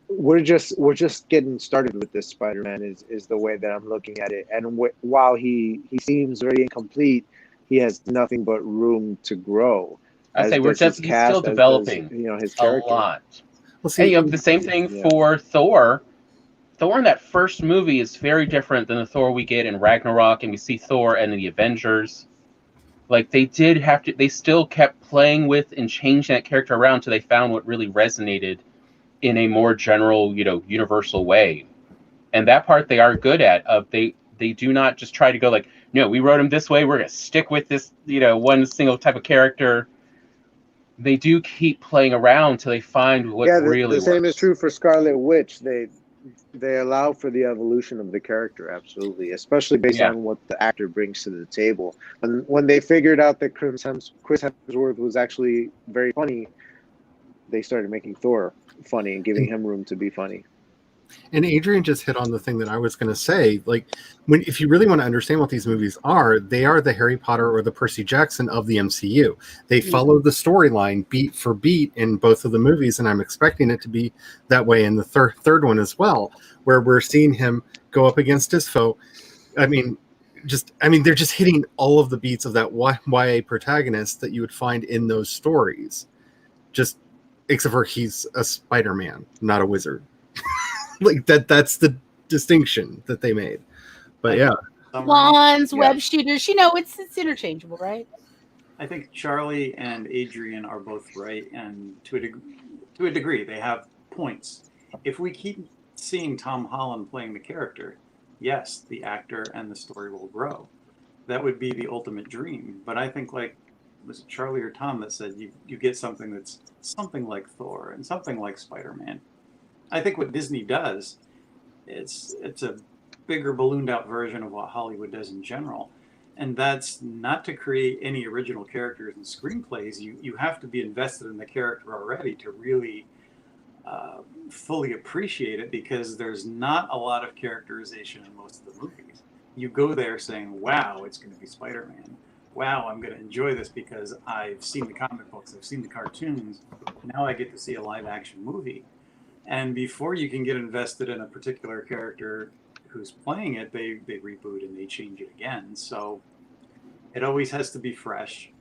B: We're just getting started with this Spider-Man is the way that I'm looking at it. And while he seems very incomplete, he has nothing but room to grow.
D: I say he's still developing,
B: his character
D: a lot. Well, see, and you have the same thing for Thor. Thor in that first movie is very different than the Thor we get in Ragnarok, and we see Thor and the Avengers. Like, they still kept playing with and changing that character around until they found what really resonated in a more general, universal way. And that part they are good at. They do not just try to go like, no, we wrote him this way, we're going to stick with this, one single type of character. They do keep playing around until they find what really works.
B: The same is true for Scarlet Witch. They allow for the evolution of the character, absolutely, especially based on what the actor brings to the table. And when they figured out that Chris Hemsworth was actually very funny, they started making Thor funny and giving him room to be funny.
E: And Adrian just hit on the thing that I was going to say. Like, if you really want to understand what these movies are, they are the Harry Potter or the Percy Jackson of the MCU. They follow the storyline beat for beat in both of the movies, and I'm expecting it to be that way in the third one as well, where we're seeing him go up against his foe. I mean, they're just hitting all of the beats of that YA protagonist that you would find in those stories. Just except for he's a Spider-Man, not a wizard. Like that's the distinction that they made. But yeah.
A: Wands, web shooters, it's interchangeable, right?
C: I think Charlie and Adrian are both right, and to a degree, they have points. If we keep seeing Tom Holland playing the character, yes, the actor and the story will grow. That would be the ultimate dream. But I think, like, was it Charlie or Tom that said you get something that's something like Thor and something like Spider-Man. I think what Disney does, it's a bigger ballooned out version of what Hollywood does in general. And that's not to create any original characters and screenplays. You have to be invested in the character already to really fully appreciate it, because there's not a lot of characterization in most of the movies. You go there saying, wow, it's going to be Spider-Man. Wow, I'm going to enjoy this because I've seen the comic books, I've seen the cartoons. Now I get to see a live action movie. And before you can get invested in a particular character who's playing it, they reboot and they change it again. So it always has to be fresh.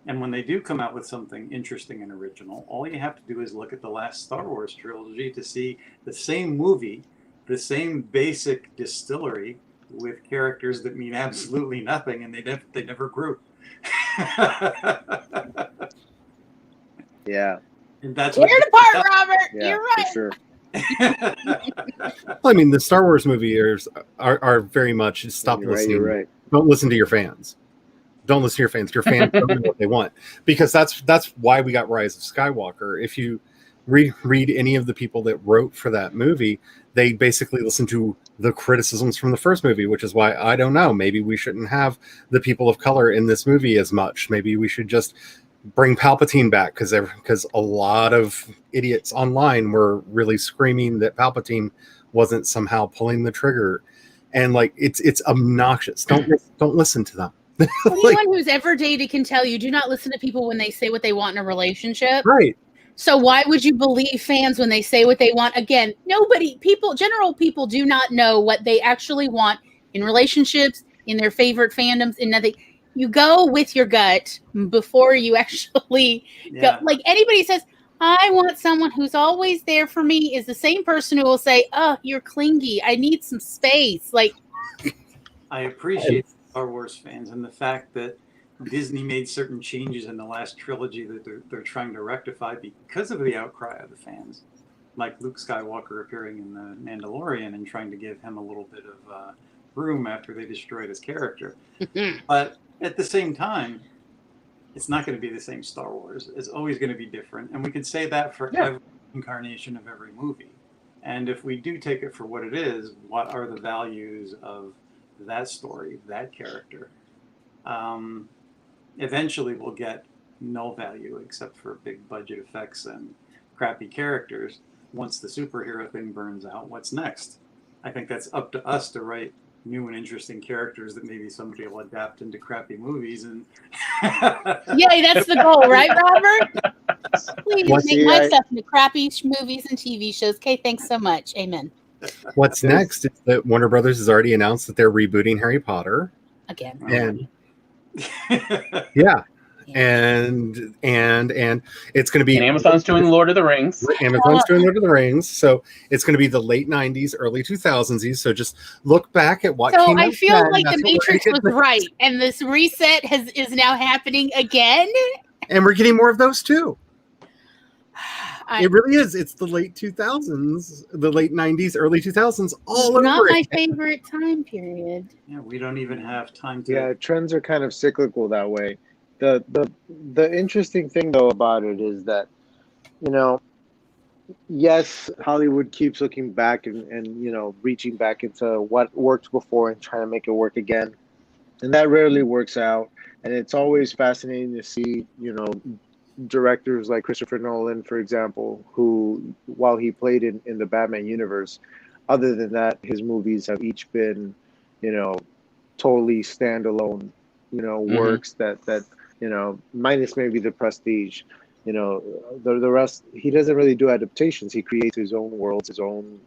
C: And when they do come out with something interesting and original, all you have to do is look at the last Star Wars trilogy to see the same movie, the same basic distillery with characters that mean absolutely nothing, and they never grew.
B: Yeah.
C: And that's
A: tear it apart, Robert.
B: Yeah,
A: you're right.
B: For sure.
E: Well, I mean, the Star Wars movies are very much stop listening.
B: You're right.
E: Don't listen to your fans. Don't listen to your fans. Your fans don't know what they want, because that's why we got Rise of Skywalker. If you read any of the people that wrote for that movie, they basically listen to the criticisms from the first movie, which is why I don't know. Maybe we shouldn't have the people of color in this movie as much. Maybe we should just bring Palpatine back, because a lot of idiots online were really screaming that Palpatine wasn't somehow pulling the trigger, and like it's obnoxious. Don't listen to them.
A: Anyone who's ever dated can tell you, do not listen to people when they say what they want in a relationship.
E: Right.
A: So why would you believe fans when they say what they want? Again, general people do not know what they actually want in relationships, in their favorite fandoms, in nothing. You go with your gut before you actually go. Like, anybody says, I want someone who's always there for me, is the same person who will say, oh, you're clingy, I need some space. Like,
C: I appreciate Star Wars fans and the fact that Disney made certain changes in the last trilogy that they're trying to rectify because of the outcry of the fans, like Luke Skywalker appearing in The Mandalorian and trying to give him a little bit of room after they destroyed his character. But at the same time, it's not going to be the same Star Wars. It's always going to be different, and we can say that for every incarnation of every movie. And if we do take it for what it is, what are the values of that story, that character? Eventually we'll get no value except for big budget effects and crappy characters. Once the superhero thing burns out, what's next? I think that's up to us to write new and interesting characters that maybe somebody will adapt into crappy movies. And
A: yay, that's the goal, right, Robert? Please make my stuff into crappy movies and TV shows. Okay, thanks so much. Amen.
E: What's next is that Warner Brothers has already announced that they're rebooting Harry Potter
A: again.
E: And and it's going to be,
D: and Amazon's doing Lord of the Rings.
E: Amazon's doing Lord of the Rings, so it's going to be the late 90s, early 2000s. So just look back at what came out.
A: I feel like the Matrix was right, and this reset is now happening again.
E: And we're getting more of those too. It really is. It's the late 2000s, the late 90s, early 2000s, all over.
A: Not my favorite time period.
C: Yeah, we don't even have time to.
B: Yeah, trends are kind of cyclical that way. The interesting thing though about it is that, yes, Hollywood keeps looking back and reaching back into what worked before and trying to make it work again, and that rarely works out. And it's always fascinating to see, directors like Christopher Nolan, for example, who, while he played in the Batman universe, other than that, his movies have each been, you know, totally standalone, you know, works that you know, minus maybe The Prestige. You know, the rest, he doesn't really do adaptations. He creates his own worlds, his own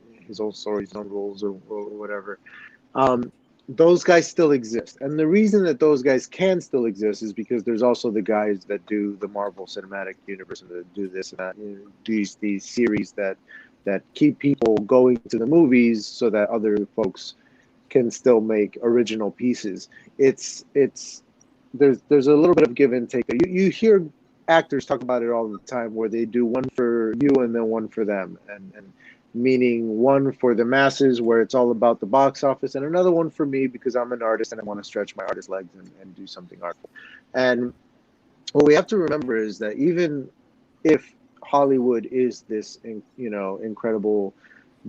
B: stories, his own rules, or whatever. Those guys still exist, and the reason that those guys can still exist is because there's also the guys that do the Marvel Cinematic Universe and that do this and that, you know, these series that keep people going to the movies so that other folks can still make original pieces. It's there's a little bit of give and take there. You hear actors talk about it all the time, where they do one for you and then one for them, and meaning one for the masses where it's all about the box office, and another one for me because I'm an artist and I want to stretch my artist legs and do something artful. And what we have to remember is that even if Hollywood is this, you know, incredible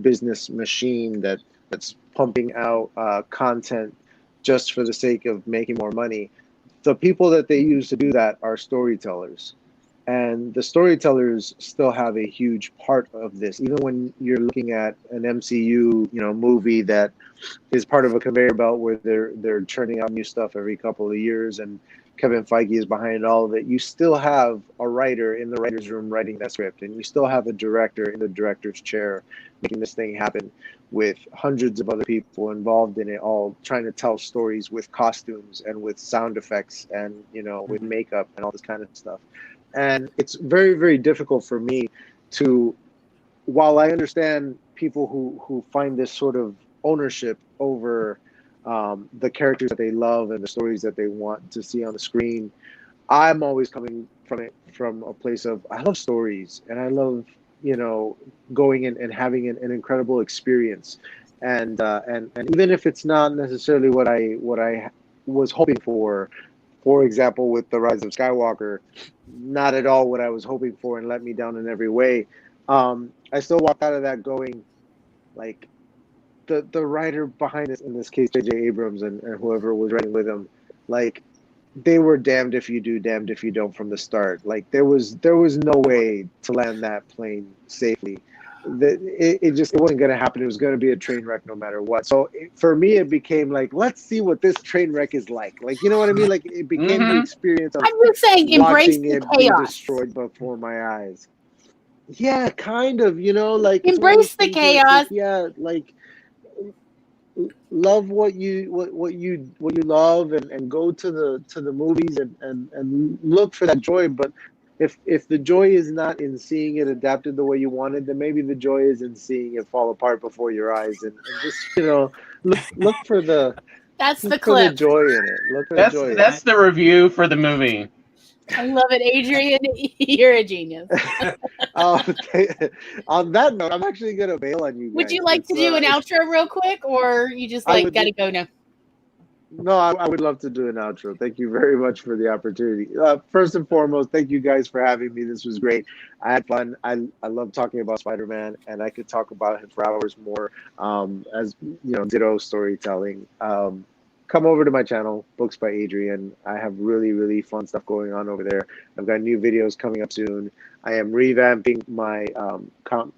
B: business machine that's pumping out content just for the sake of making more money, the people that they use to do that are storytellers. And the storytellers still have a huge part of this. Even when you're looking at an MCU, you know, movie that is part of a conveyor belt where they're churning out new stuff every couple of years, and Kevin Feige is behind all of it, you still have a writer in the writer's room writing that script, and you still have a director in the director's chair making this thing happen, with hundreds of other people involved in it, all trying to tell stories with costumes and with sound effects and, you know, with makeup and all this kind of stuff. And it's very, very difficult for me to, while I understand people who find this sort of ownership over the characters that they love and the stories that they want to see on the screen, I'm always coming from it from a place of, I love stories and I love, you know, going in and having an incredible experience. And even if it's not necessarily what I was hoping for example, with The Rise of Skywalker, not at all what I was hoping for and let me down in every way. I still walked out of that going, like, the writer behind this, in this case, J.J. Abrams and whoever was writing with him, like, they were damned if you do, damned if you don't from the start. Like, there was no way to land that plane safely. It wasn't going to happen. It was going to be a train wreck no matter what. So for me, it became like, let's see what this train wreck is like. Like, you know what I mean? Like, it became the experience of
A: I'm just saying, embrace
B: watching
A: the
B: it be
A: chaos.
B: destroyed before my eyes. Yeah, kind of. You know, like,
A: Embrace the chaos.
B: Yeah, like, love what you love, and go to the movies and look for that joy. But if the joy is not in seeing it adapted the way you wanted, then maybe the joy is in seeing it fall apart before your eyes, and just, you know, look for the
A: that's the
B: for
A: clip.
B: the joy in it. Look for the joy.
D: That's the review for the movie.
A: I love it, Adrian. You're a genius.
B: On that note, I'm actually gonna bail on you guys.
A: Would you like to do an outro real quick, or you just like gotta go now?
B: No, I would love to do an outro. Thank you very much for the opportunity. First and foremost, thank you guys for having me. This was great. I had fun. I love talking about Spider-Man, and I could talk about him for hours more. As you know, ditto storytelling. Come over to my channel, Books by Adrian. I have really, really fun stuff going on over there. I've got new videos coming up soon. I am revamping my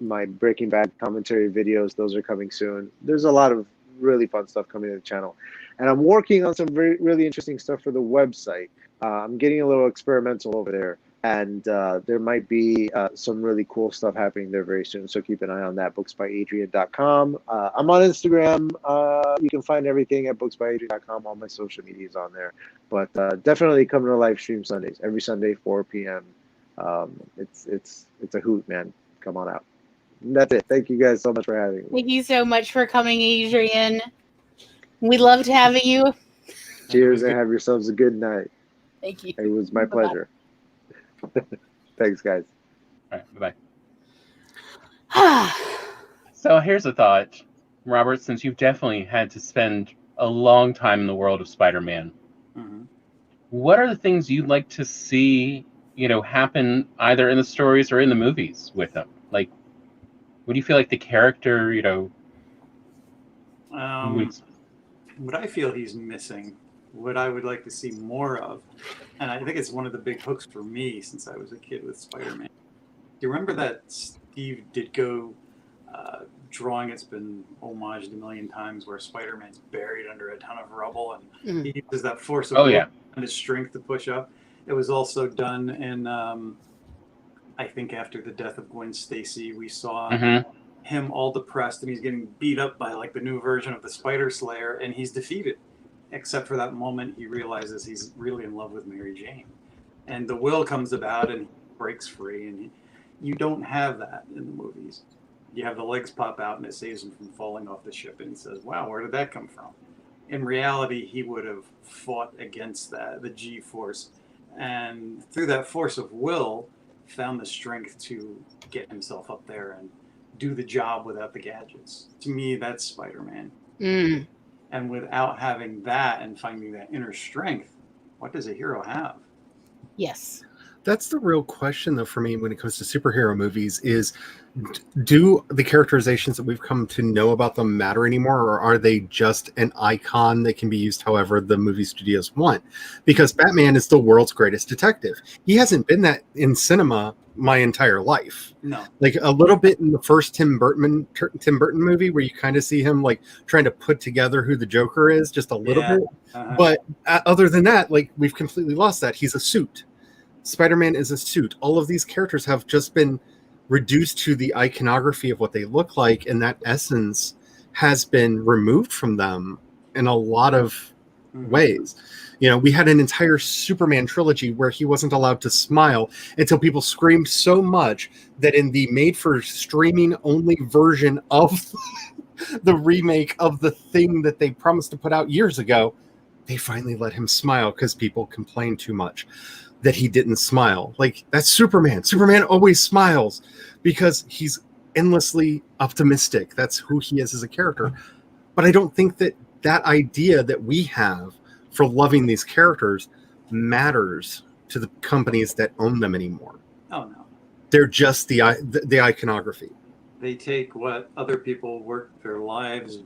B: my Breaking Bad commentary videos. Those are coming soon. There's a lot of really fun stuff coming to the channel. And I'm working on some really interesting stuff for the website. I'm getting a little experimental over there. And there might be some really cool stuff happening there very soon. So keep an eye on that, booksbyadrian.com. I'm on Instagram. You can find everything at booksbyadrian.com. All my social media is on there. But definitely come to live stream Sundays. Every Sunday, 4 p.m. It's a hoot, man. Come on out. And that's it. Thank you guys so much for having me.
A: Thank you so much for coming, Adrian. We loved having you.
B: Cheers, and have yourselves a good night.
A: Thank you.
B: It was my pleasure. Thanks, guys.
D: All right, bye-bye. So here's a thought, Robert, since you've definitely had to spend a long time in the world of Spider-Man, what are the things you'd like to see, you know, happen either in the stories or in the movies with him? Like, what do you feel like the character, you know,
C: what I feel he's missing, what I would like to see more of, and I think it's one of the big hooks for me since I was a kid with Spider-Man. Do you remember that Steve Ditko drawing. It's been homaged a million times, where Spider-Man's buried under a ton of rubble, and he uses that force of will and his strength to push up. It was also done in, I think, after the death of Gwen Stacy, we saw him all depressed, and he's getting beat up by like the new version of the Spider Slayer, and he's defeated, except for that moment he realizes he's really in love with Mary Jane, and the will comes about, and he breaks free, and you don't have that in the movies. You have the legs pop out and it saves him from falling off the ship, and he says, wow, where did that come from? In reality, he would have fought against that, the G-force, and through that force of will, found the strength to get himself up there and do the job without the gadgets. To me, that's Spider-Man. And without having that and finding that inner strength, what does a hero have?
A: Yes.
E: That's the real question, though, for me when it comes to superhero movies is, do the characterizations that we've come to know about them matter anymore, or are they just an icon that can be used however the movie studios want? Because Batman is the world's greatest detective. He hasn't been that in cinema my entire life.
C: No.
E: Like a little bit in the first Tim Burton movie, where you kind of see him like trying to put together who the Joker is, just a little bit. But other than that, like, we've completely lost that. He's a suit. Spider-Man is a suit. All of these characters have just been reduced to the iconography of what they look like, and that essence has been removed from them in a lot of ways. You know, we had an entire Superman trilogy where he wasn't allowed to smile until people screamed so much that in the made-for-streaming-only version of the remake of the thing that they promised to put out years ago, they finally let him smile because people complained too much that he didn't smile. Like, that's Superman. Superman always smiles because he's endlessly optimistic. That's who he is as a character. But I don't think that that idea that we have for loving these characters matters to the companies that own them anymore.
C: Oh, no.
E: They're just the iconography.
C: They take what other people worked their lives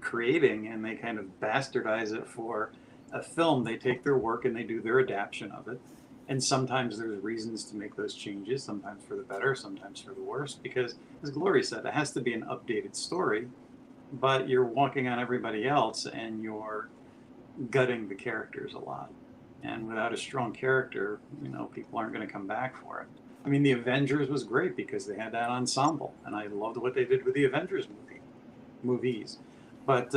C: creating and they kind of bastardize it for a film. They take their work and they do their adaptation of it. And sometimes there's reasons to make those changes, sometimes for the better, sometimes for the worse, because, as Gloria said, it has to be an updated story, but you're walking on everybody else and you're gutting the characters a lot. And without a strong character, you know, people aren't going to come back for it. I mean, the Avengers was great because they had that ensemble, and I loved what they did with the Avengers movies. But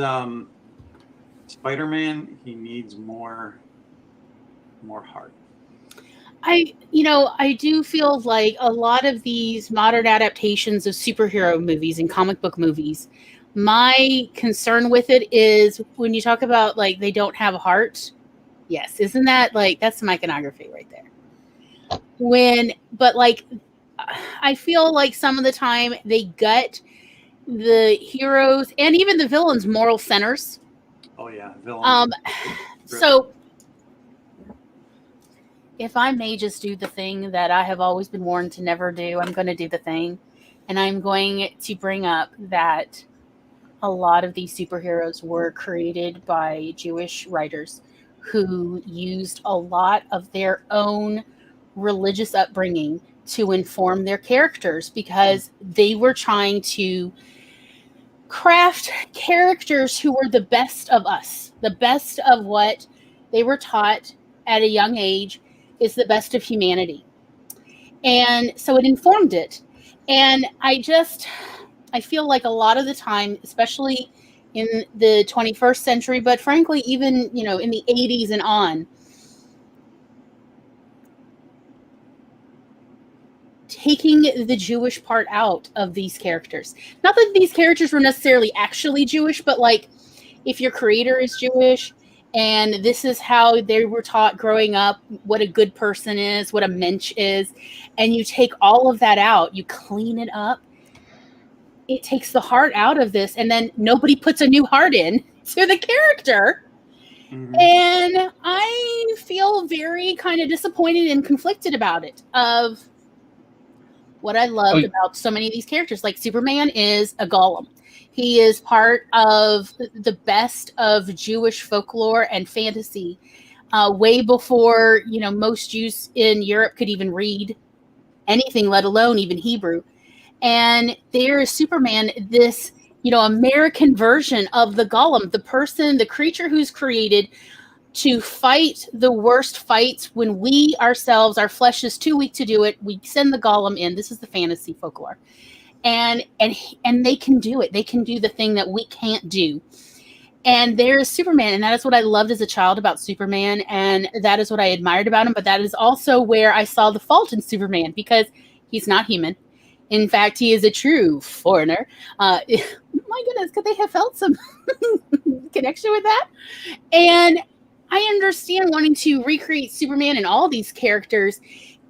C: Spider-Man, he needs more heart.
A: I do feel like a lot of these modern adaptations of superhero movies and comic book movies, my concern with it is when you talk about, like, they don't have a heart. Yes. Isn't that, like, that's some iconography right there. But like, I feel like some of the time they gut the heroes and even the villains' moral centers.
C: Oh yeah. Villains.
A: So if I may just do the thing that I have always been warned to never do, I'm going to do the thing. And I'm going to bring up that a lot of these superheroes were created by Jewish writers who used a lot of their own religious upbringing to inform their characters, because they were trying to craft characters who were the best of us, the best of what they were taught at a young age is the best of humanity. And so it informed it. And I feel like a lot of the time, especially in the 21st century, but frankly, even, in the 80s and on, taking the Jewish part out of these characters. Not that these characters were necessarily actually Jewish, but like, if your creator is Jewish, and this is how they were taught growing up, what a good person is, what a mensch is, and you take all of that out, you clean it up, it takes the heart out of this, and then nobody puts a new heart in to the character. Mm-hmm. And I feel very kind of disappointed and conflicted about it, of what I loved about so many of these characters. Like, Superman is a golem. He is part of the best of Jewish folklore and fantasy, way before, most Jews in Europe could even read anything, let alone even Hebrew. And there is Superman, this, American version of the Golem, the creature who's created to fight the worst fights when we ourselves, our flesh is too weak to do it. We send the Golem in. This is the fantasy folklore. And they can do it. They can do the thing that we can't do. And there's Superman, and that is what I loved as a child about Superman, and that is what I admired about him, but that is also where I saw the fault in Superman, because he's not human. In fact, he is a true foreigner. My goodness, could they have felt some connection with that? And I understand wanting to recreate Superman and all these characters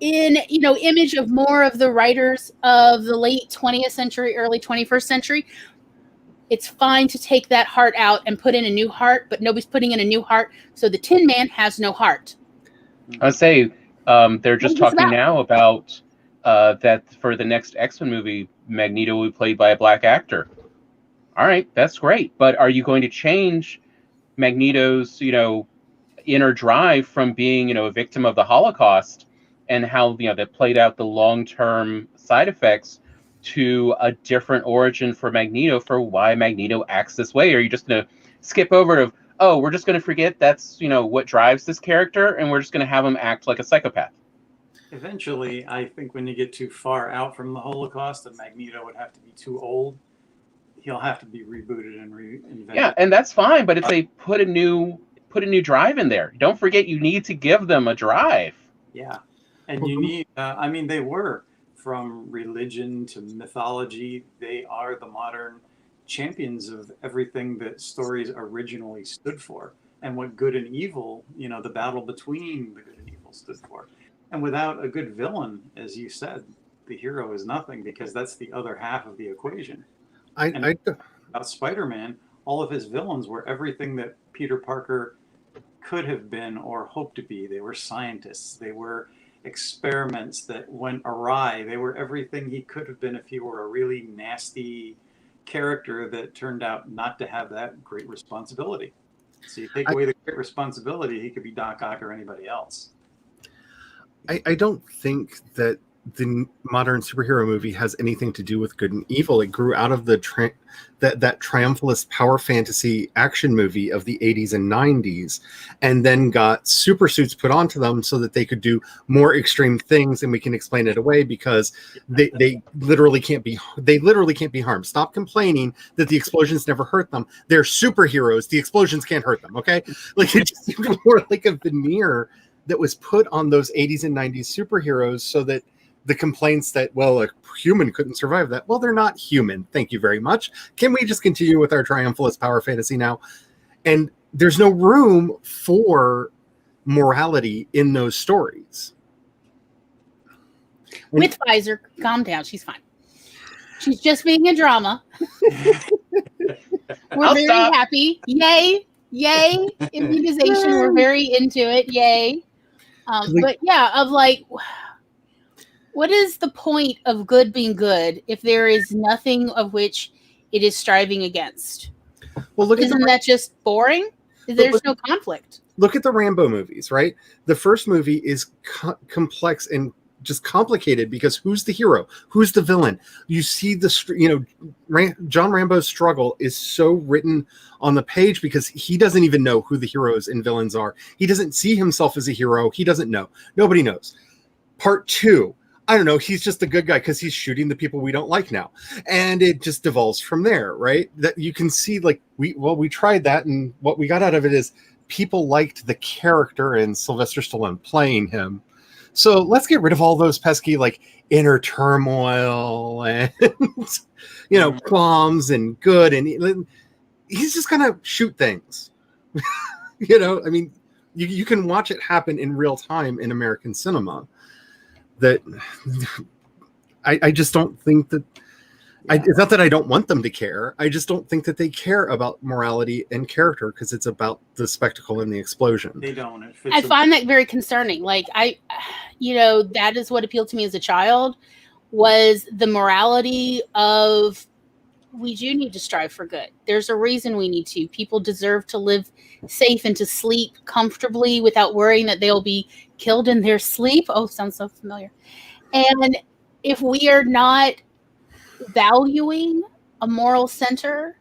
A: in, image of more of the writers of the late 20th century, early 21st century. It's fine to take that heart out and put in a new heart, but nobody's putting in a new heart. So the Tin Man has no heart.
D: I'd say they're just talking now about that for the next X-Men movie, Magneto will be played by a black actor. All right, that's great. But are you going to change Magneto's, inner drive from being, a victim of the Holocaust and how, that played out the long-term side effects to a different origin for Magneto for why Magneto acts this way? Or are you just going to skip over to, we're just going to forget that's, what drives this character, and we're just going to have him act like a psychopath?
C: Eventually, I think when you get too far out from the Holocaust, and Magneto would have to be too old, he'll have to be rebooted and reinvented. Yeah,
D: and that's fine, but if they put a new drive in there, don't forget you need to give them a drive.
C: Yeah, and you need, they were. From religion to mythology, they are the modern champions of everything that stories originally stood for, and what good and evil, the battle between the good and evil stood for. And without a good villain, as you said, the hero is nothing, because that's the other half of the equation. About Spider-Man, all of his villains were everything that Peter Parker could have been or hoped to be. They were scientists. They were experiments that went awry. They were everything he could have been if he were a really nasty character that turned out not to have that great responsibility. So you take away the great responsibility, he could be Doc Ock or anybody else.
E: I don't think that the modern superhero movie has anything to do with good and evil. It grew out of that triumphalist power fantasy action movie of the 80s and 90s, and then got super suits put onto them so that they could do more extreme things, and we can explain it away because they literally can't be harmed. Stop complaining that the explosions never hurt them. They're superheroes. The explosions can't hurt them, okay? Like, it just seemed more like a veneer that was put on those 80s and 90s superheroes so that the complaints that, well, a human couldn't survive that. Well, they're not human. Thank you very much. Can we just continue with our triumphalist power fantasy now? And there's no room for morality in those stories.
A: With Pfizer, calm down. She's fine. She's just being a drama. We're very happy. Yay. Immunization. We're very into it. Yay. But yeah, what is the point of good being good if there is nothing of which it is striving against? Well, isn't that just boring? There's no conflict.
E: Look at the Rambo movies, right? The first movie is complex and just complicated because who's the hero? Who's the villain? You see John Rambo's struggle is so written on the page because he doesn't even know who the heroes and villains are. He doesn't see himself as a hero. He doesn't know. Nobody knows. Part 2, I don't know, he's just a good guy because he's shooting the people we don't like now. And it just devolves from there, right? That you can see, like, we tried that, and what we got out of it is people liked the character and Sylvester Stallone playing him. So let's get rid of all those pesky, like, inner turmoil and, qualms and good. And he's just going to shoot things. You can watch it happen in real time in American cinema. That I just don't think that it's not that I don't want them to care. I just don't think that they care about morality and character because it's about the spectacle and the explosion.
C: They don't.
A: I find that very concerning. Like, that is what appealed to me as a child, was the morality of, we do need to strive for good. There's a reason we need to. People deserve to live safe and to sleep comfortably without worrying that they'll be killed in their sleep. Oh, sounds so familiar. And if we are not valuing a moral center,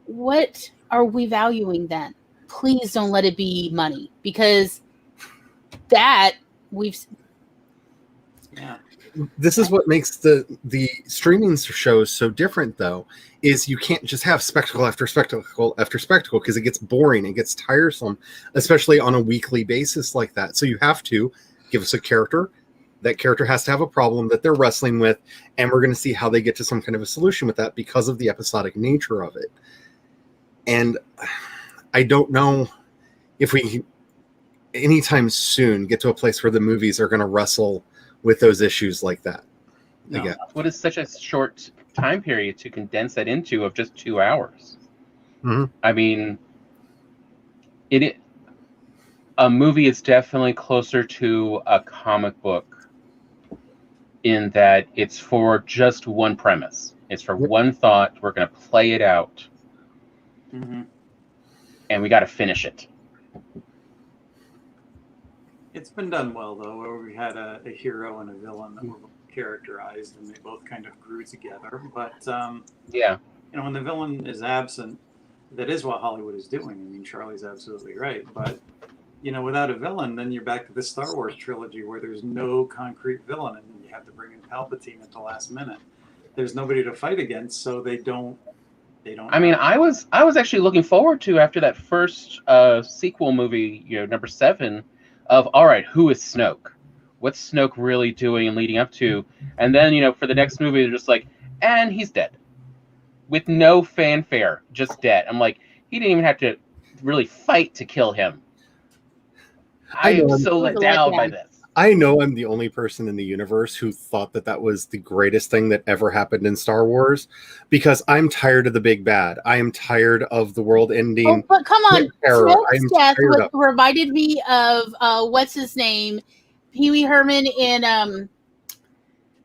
A: what are we valuing then? Please don't let it be money, because that we've.
C: Yeah.
E: This is what makes the streaming shows so different, though, is you can't just have spectacle after spectacle after spectacle, because it gets boring, it gets tiresome, especially on a weekly basis like that. So you have to give us a character. That character has to have a problem that they're wrestling with, and we're going to see how they get to some kind of a solution with that because of the episodic nature of it. And I don't know if we anytime soon get to a place where the movies are going to wrestle with those issues like that.
C: No.
E: Again.
D: What is such a short time period to condense that into of just 2 hours?
E: Mm-hmm.
D: I mean, a movie is definitely closer to a comic book in that it's for just one premise. It's for one thought. We're going to play it out.
C: Mm-hmm.
D: And we got to finish it.
C: It's been done well, though, where we had a hero and a villain that were both characterized, and they both kind of grew together. But,
D: yeah,
C: when the villain is absent, that is what Hollywood is doing. I mean, Charlie's absolutely right. But, without a villain, then you're back to the Star Wars trilogy where there's no concrete villain, and you have to bring in Palpatine at the last minute. There's nobody to fight against, so they don't. I
D: mean, I was actually looking forward to, after that first sequel movie, number 7, of, all right, who is Snoke? What's Snoke really doing and leading up to? And then, for the next movie, they're just like, and he's dead. With no fanfare, just dead. I'm like, he didn't even have to really fight to kill him. I am so let down by this.
E: I know I'm the only person in the universe who thought that was the greatest thing that ever happened in Star Wars, because I'm tired of the big bad. I am tired of the world ending.
A: Oh, but come on, Snoke's death reminded me of what's his name, Pee Wee Herman in Buffy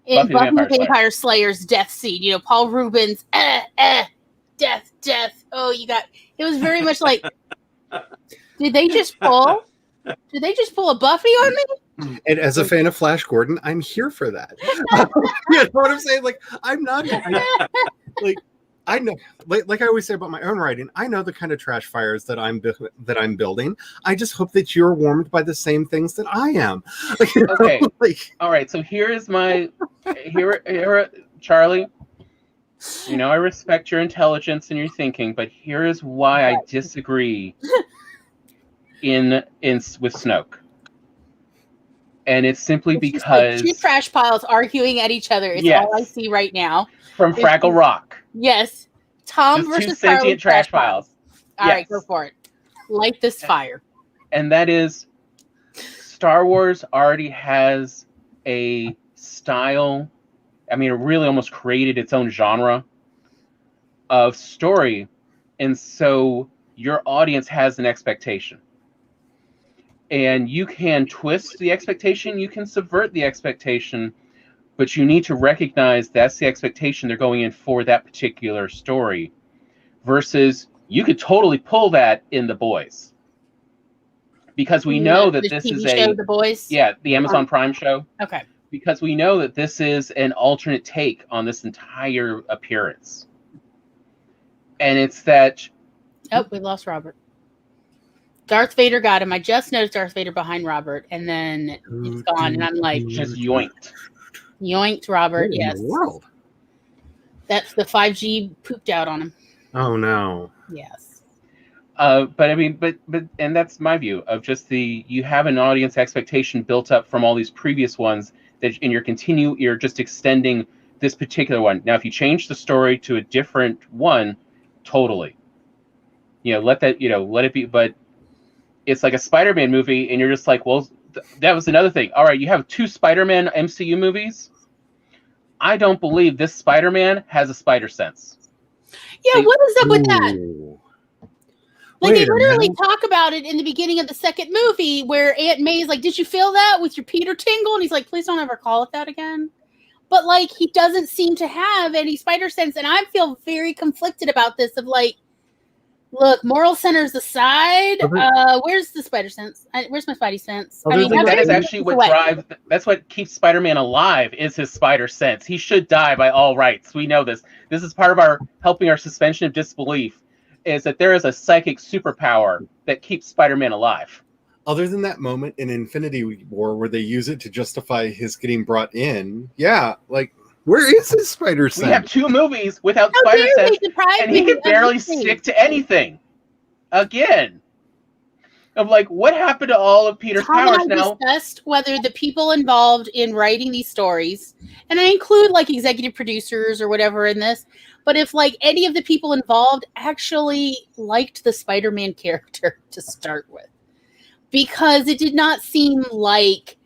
A: the Vampire Slayer's death scene. Paul Rubens, death. Oh, it was very much like, did they just pull a Buffy on me?
E: And as a fan of Flash Gordon, I'm here for that. You know what I'm saying? Like, I'm not I know, like I always say about my own writing, I know the kind of trash fires that I'm building. I just hope that you're warmed by the same things that I am.
D: Okay. All right. So here is my Charlie. I respect your intelligence and your thinking, but here is why I disagree with Snoke. And it's simply because
A: two trash piles arguing at each other is all I see right now.
D: From Fraggle Rock.
A: Yes. Tom
D: just
A: versus
D: two sentient trash piles.
A: All right, go for it. Light this fire.
D: And that is, Star Wars already has a style. I mean, it really almost created its own genre of story. And so your audience has an expectation. And you can twist the expectation, you can subvert the expectation, but you need to recognize that's the expectation they're going in for that particular story. Versus, you could totally pull that in The Boys. Because we know that this is
A: The Boys?
D: Yeah, the Amazon Prime show.
A: Okay.
D: Because we know that this is an alternate take on this entire appearance. And it's that...
A: Oh, we lost Robert. Darth Vader got him. I just noticed Darth Vader behind Robert, and then it's gone, and I'm like...
D: Just yoinked.
A: Yoinked, Robert,
E: what
A: yes.
E: In the world?
A: That's the 5G pooped out on him.
E: Oh, no.
A: Yes.
D: But I mean, but and that's my view of just you have an audience expectation built up from all these previous ones that, and you're just extending this particular one. Now, if you change the story to a different one, totally. Let it be, but it's like a Spider-Man movie, and you're just like, well, that was another thing. All right, you have 2 Spider-Man MCU movies. I don't believe this Spider-Man has a spider sense.
A: Yeah, what is up with that? Like, they literally talk about it in the beginning of the second movie where Aunt May's like, did you feel that with your Peter tingle? And he's like, please don't ever call it that again. But, like, he doesn't seem to have any spider sense, and I feel very conflicted about this of, like, Look, moral centers aside, where's the spider sense? Where's my Spidey sense?
D: I mean, that is actually what drives. That's what keeps Spider-Man alive. Is his spider sense. He should die by all rights. We know this. This is part of our helping our suspension of disbelief. Is that there is a psychic superpower that keeps Spider-Man alive.
E: Other than that moment in Infinity War where they use it to justify his getting brought in, like, where is his spider sense?
D: We have 2 movies without spider sense, and he can barely stick to anything. Again, I'm like, what happened to all of Peter's powers now?
A: Discussed whether the people involved in writing these stories, and I include like executive producers or whatever in this, but if like any of the people involved actually liked the Spider-Man character to start with. Because it did not seem like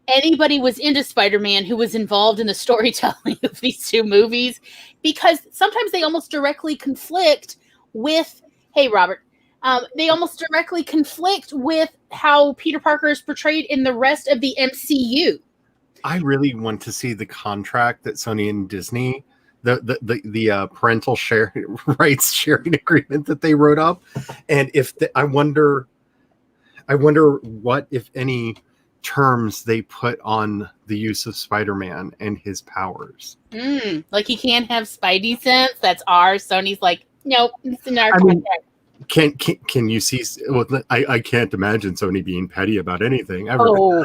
A: anybody was into Spider-Man who was involved in the storytelling of these 2 movies. Because sometimes they almost directly conflict with, hey, Robert, they almost directly conflict with how Peter Parker is portrayed in the rest of the MCU.
E: I really want to see the contract that Sony and Disney, the parental rights sharing agreement that they wrote up. And I wonder what, if any, terms they put on the use of Spider-Man and his powers.
A: Like he can't have Spidey sense. That's ours. Sony's like, nope, it's in our contract.
E: Can you see? Well, I can't imagine Sony being petty about anything ever.
A: Oh,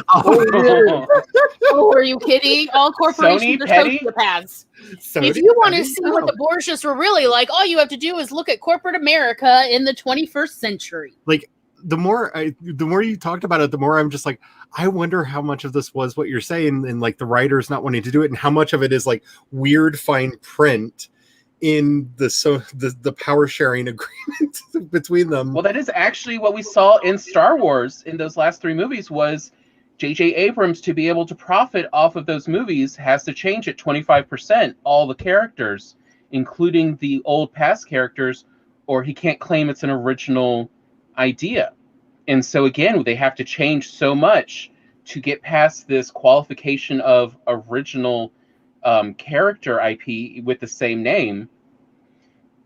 A: are you kidding? All corporations are sociopaths. If you want to see what the Borgias were really like, all you have to do is look at corporate America in the 21st century.
E: Like, the more you talked about it, the more I'm just like, I wonder how much of this was what you're saying, and like the writers not wanting to do it, and how much of it is like weird fine print in the power sharing agreement between them.
D: Well, that is actually what we saw in Star Wars in those last 3 movies. Was J.J. Abrams, to be able to profit off of those movies, has to change it 25% all the characters, including the old past characters, or he can't claim it's an original idea. And so again, they have to change so much to get past this qualification of original character IP with the same name.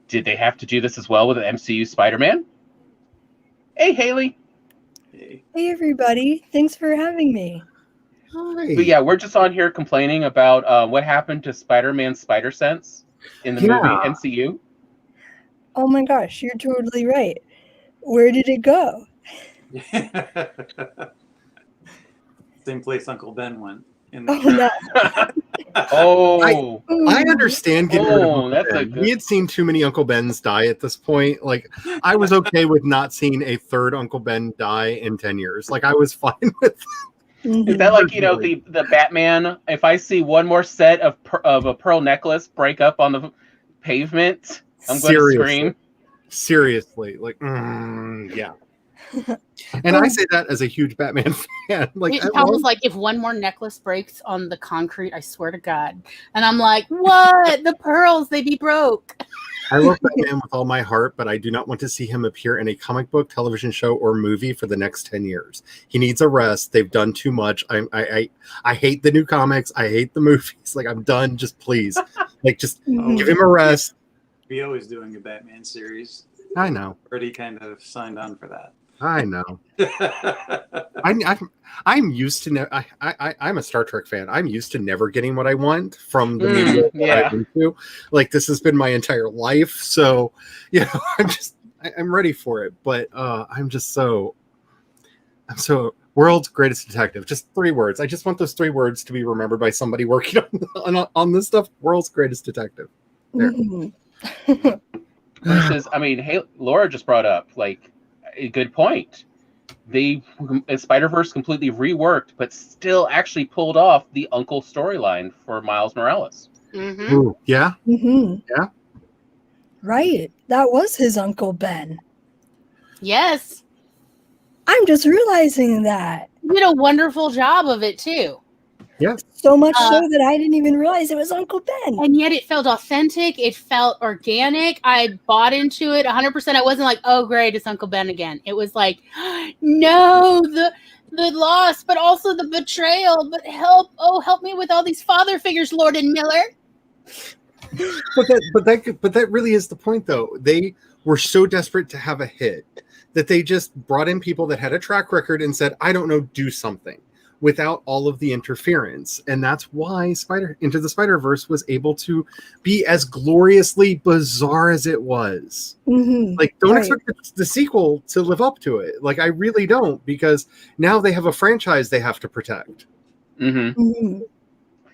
D: Did they have to do this as well with the MCU Spider-Man? Hey, Haley.
F: Hey, everybody. Thanks for having me.
E: Hi.
D: But yeah, we're just on here complaining about what happened to Spider-Man's spider sense in the movie MCU.
F: Oh my gosh, you're totally right. Where did it go?
C: Same place Uncle Ben went.
E: I understand getting rid of Uncle Ben. We had seen too many Uncle Bens die at this point. Like, I was okay with not seeing a 3rd Uncle Ben die in 10 years. Like, I was fine with
D: Is that like, the Batman? If I see one more set of a pearl necklace break up on the pavement, I'm going to scream.
E: Seriously, like, yeah. And I say that as a huge Batman fan. Like,
A: Tom was like, if one more necklace breaks on the concrete, I swear to God. And I'm like, what? The pearls, they be broke.
E: I love Batman with all my heart, but I do not want to see him appear in a comic book, television show, or movie for the next 10 years. He needs a rest. They've done too much. I hate the new comics. I hate the movies. Like, I'm done. Just please. Like, just give him a rest.
C: Vio is doing a Batman series.
E: I know.
C: Already kind of signed on for that.
E: I know. I'm used to I'm a Star Trek fan. I'm used to never getting what I want from the media that I'm into. Like, this has been my entire life, so I'm ready for it. But I'm so world's greatest detective. Just 3 words. I just want those 3 words to be remembered by somebody working on this stuff. World's greatest detective. There.
D: Versus, I mean, hey, Laura just brought up like a good point. They Spider-Verse completely reworked, but still actually pulled off the uncle storyline for Miles Morales.
A: Mm-hmm.
E: Ooh, yeah.
F: Mm-hmm.
E: Yeah.
F: Right. That was his Uncle Ben.
A: Yes.
F: I'm just realizing that.
A: You did a wonderful job of it, too.
E: Yeah.
F: So much so that I didn't even realize it was Uncle Ben.
A: And yet it felt authentic. It felt organic. I bought into it 100%. I wasn't like, oh, great, it's Uncle Ben again. It was like, no, the loss, but also the betrayal. But help me with all these father figures, Lord and Miller.
E: But that really is the point, though. They were so desperate to have a hit that they just brought in people that had a track record and said, I don't know, do something, without all of the interference. And that's why Into the Spider-Verse was able to be as gloriously bizarre as it was. Like, don't expect the sequel to live up to it. Like, I really don't, because now they have a franchise they have to protect.
D: And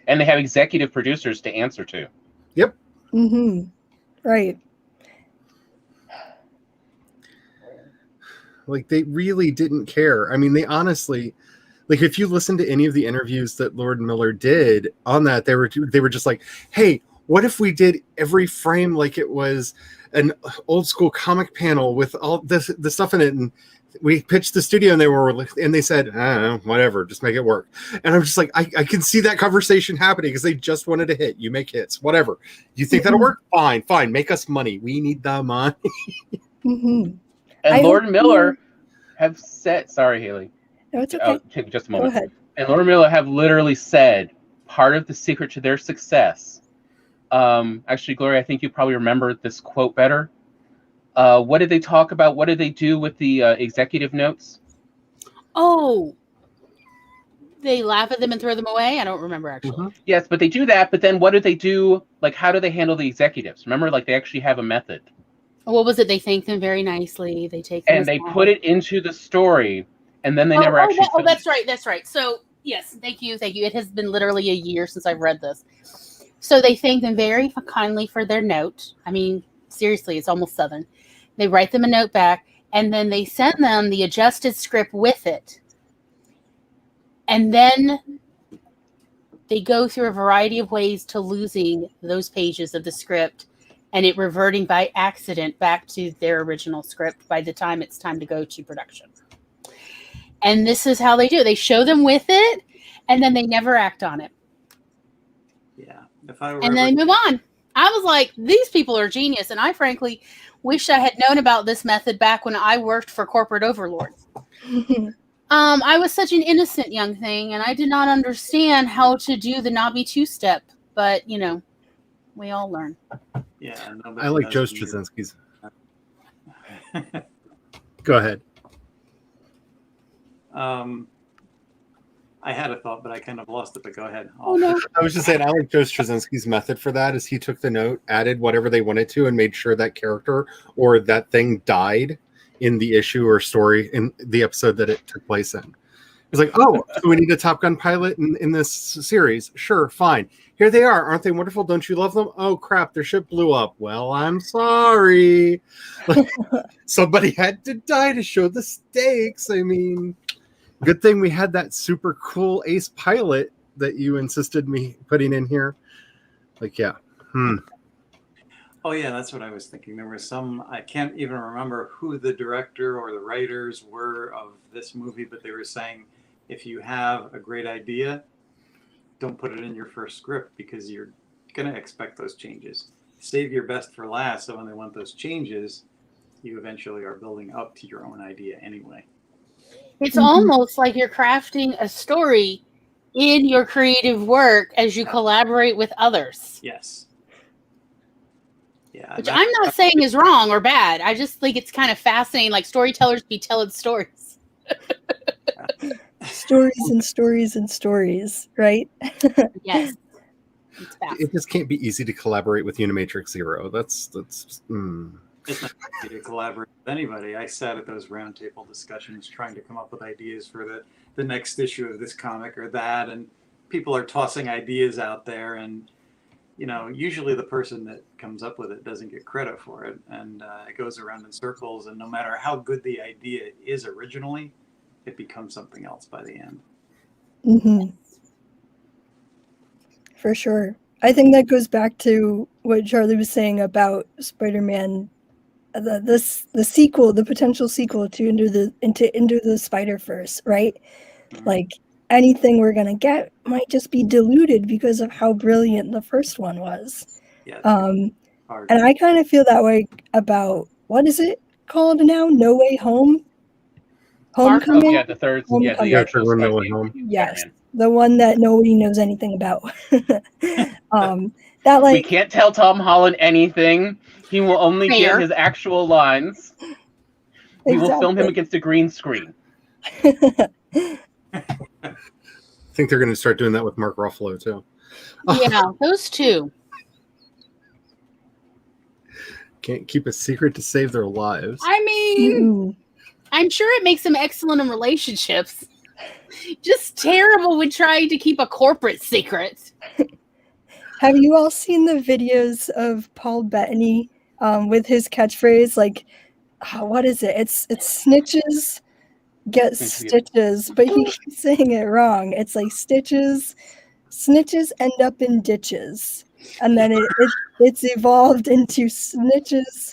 D: they have executive producers to answer to.
E: Yep.
F: Right.
E: Like, they really didn't care. I mean, they honestly, like, if you listen to any of the interviews that Lord and Miller did on that, they were just like, hey, what if we did every frame like it was an old school comic panel with all the stuff in it? And we pitched the studio and they said, I don't know, whatever, just make it work. And I'm just like, I can see that conversation happening because they just wanted to hit. You make hits, whatever. You think that'll work? Fine. Make us money. We need the money.
D: And Lord and Miller have said, sorry, Haley.
F: No, it's okay.
D: Take just a moment.
F: Go ahead.
D: And Lord and Miller have literally said part of the secret to their success. Actually, Gloria, I think you probably remember this quote better. What did they talk about? What did they do with the executive notes?
A: Oh, they laugh at them and throw them away? I don't remember, actually.
D: Yes, but they do that. But then what do they do? Like, how do they handle the executives? Remember, like, they actually have a method.
A: What was it? They thank them very nicely. They take them
D: and they put it into the story, and then they never actually.
A: That's right. That's right. So yes, thank you. It has been literally a year since I've read this. So they thank them very kindly for their note. I mean, seriously, it's almost Southern. They write them a note back, and then they send them the adjusted script with it, and then they go through a variety of ways to losing those pages of the script. And it reverting by accident back to their original script by the time it's time to go to production. And this is how they do. They show them with it, and then they never act on it.
C: Yeah.
A: And then they move on. I was like, these people are genius. And I frankly wish I had known about this method back when I worked for corporate overlords. I was such an innocent young thing, and I did not understand how to do the knobby two-step. But, you know, we all learn.
C: Yeah,
E: I like Joe Straczynski's. Go ahead.
C: I had a thought, but I kind of lost it. But go ahead.
A: Oh, no.
E: I was just saying, I like Joe Straczynski's method for that. Is he took the note, added whatever they wanted to, and made sure that character or that thing died in the issue or story in the episode that it took place in. It's like, oh, so we need a Top Gun pilot in this series. Sure, fine. Here they are. Aren't they wonderful? Don't you love them? Oh, crap. Their ship blew up. Well, I'm sorry. Like, somebody had to die to show the stakes. I mean, good thing we had that super cool ace pilot that you insisted me putting in here. Like, yeah.
C: Oh, yeah, that's what I was thinking. There was I can't even remember who the director or the writers were of this movie, but they were saying, if you have a great idea, don't put it in your first script because you're going to expect those changes. Save your best for last, so when they want those changes, you eventually are building up to your own idea anyway.
A: It's almost like you're crafting a story in your creative work as you collaborate with others.
C: Yes. Yeah.
A: Which I'm not saying is wrong or bad. I just think it's kind of fascinating. Like, storytellers be telling stories.
F: Stories and stories and stories, right?
A: Yes.
E: It just can't be easy to collaborate with Unimatrix Zero. That's
C: It's not easy to collaborate with anybody. I sat at those roundtable discussions trying to come up with ideas for the next issue of this comic or that, and people are tossing ideas out there, and you know, usually the person that comes up with it doesn't get credit for it, and it goes around in circles, and no matter how good the idea is originally, it becomes something else by the end.
F: For sure. I think that goes back to what Charlie was saying about Spider-Man, the sequel, the potential sequel to Into the Spider-Verse, right? Like, anything we're gonna get might just be diluted because of how brilliant the first one was.
C: Yeah.
F: And I kind of feel that way about, what is it called now? No Way Home? Homecoming?
D: Oh, yeah, the third.
F: Homecoming.
D: Yeah, the actual
E: No Way Home.
F: Yes. the one that nobody knows anything about. That
D: We
F: like
D: can't tell Tom Holland anything. He will only get
A: Fair.
D: his actual lines. We will film him against a green screen.
E: I think they're going to start doing that with Mark Ruffalo too.
A: Yeah, those two.
E: Can't keep a secret to save their lives.
A: I mean, I'm sure it makes them excellent in relationships. Just terrible when trying to keep a corporate secret.
F: Have you all seen the videos of Paul Bettany with his catchphrase? Like, what is it? It's snitches get stitches, but he keeps saying it wrong. It's like snitches end up in ditches, and then it's evolved into snitches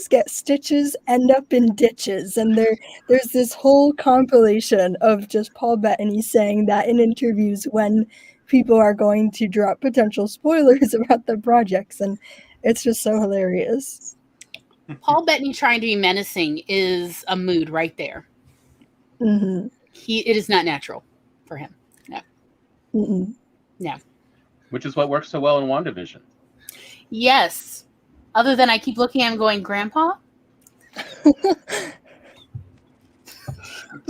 F: get stitches end up in ditches, and there's this whole compilation of just Paul Bettany saying that in interviews when people are going to drop potential spoilers about the projects, and it's just so hilarious.
A: Paul Bettany trying to be menacing is a mood right there.
F: Mm-hmm.
A: It is not natural for him. No.
F: Mm-mm.
A: No.
D: Which is what works so well in WandaVision.
A: Yes. Other than I keep looking at him going, Grandpa?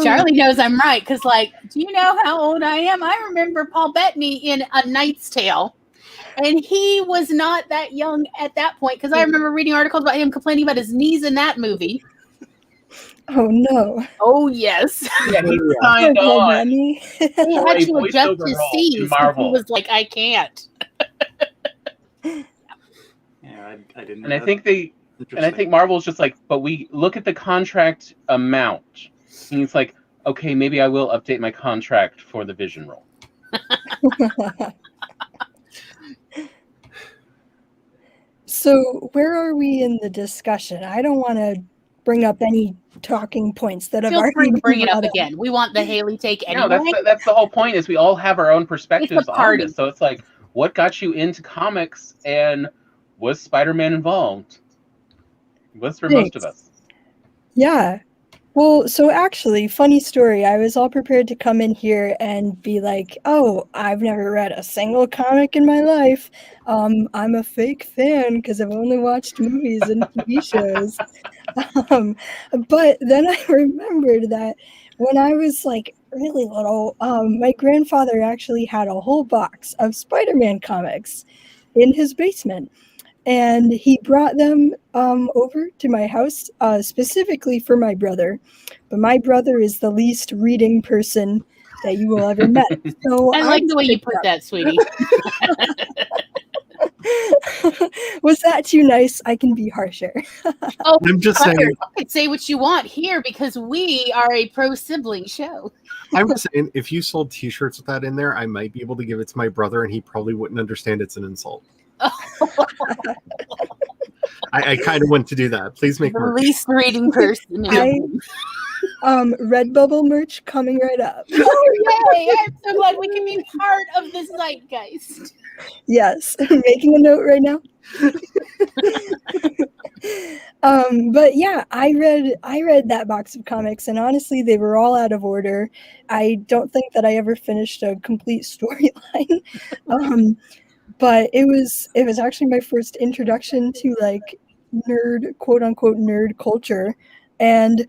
A: Charlie knows I'm right, because, like, do you know how old I am? I remember Paul Bettany in A Knight's Tale, and he was not that young at that point, because I remember reading articles about him complaining about his knees in that movie.
F: Oh, no.
A: Oh, yes.
D: Yeah, he signed on.
A: He had to adjust his C's. He was like, I can't.
C: Yeah, I didn't.
D: And I think Marvel's just like, but we look at the contract amount. And it's like, okay, maybe I will update my contract for the Vision role.
F: So where are we in the discussion? I don't want to bring up any talking points that have
A: Feel
F: already
A: free to
F: been
A: bring it up
F: brought
A: again. We want the Haley take anyway.
D: No, that's the whole point, is we all have our own perspectives on this. So it's like, what got you into comics, and was Spider-Man involved? Was for most of us.
F: Yeah. Well, so actually, funny story. I was all prepared to come in here and be like, oh, I've never read a single comic in my life. I'm a fake fan because I've only watched movies and TV shows. But then I remembered that when I was like really little, my grandfather actually had a whole box of Spider-Man comics in his basement. And he brought them over to my house specifically for my brother. But my brother is the least reading person that you will ever met. So
A: I like the way you put that, sweetie.
F: Was that too nice? I can be harsher.
A: Oh,
E: I'm just saying.
A: You can say what you want here because we are a pro-sibling show.
E: I'm just saying, if you sold T-shirts with that in there, I might be able to give it to my brother, and he probably wouldn't understand it's an insult. I kind of want to do that. Please make
A: the
E: merch.
A: least reading person.
F: Redbubble merch coming right up.
A: Oh, yay! I'm so glad we can be part of this zeitgeist.
F: Yes, making a note right now. But yeah, I read that box of comics, and honestly, they were all out of order. I don't think that I ever finished a complete storyline. But it was actually my first introduction to like nerd, quote unquote nerd culture, and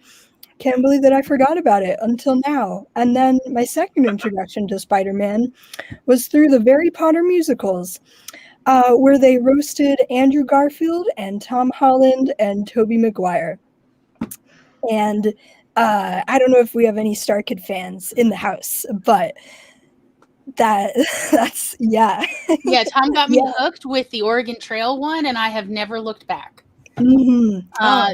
F: can't believe that I forgot about it until now. And then my second introduction to Spider-Man was through the Harry Potter musicals, where they roasted Andrew Garfield and Tom Holland and Tobey Maguire. And I don't know if we have any Star Kid fans in the house, but that's yeah.
A: Yeah, Tom got me hooked with the Oregon Trail one, and I have never looked back.
F: Mm-hmm.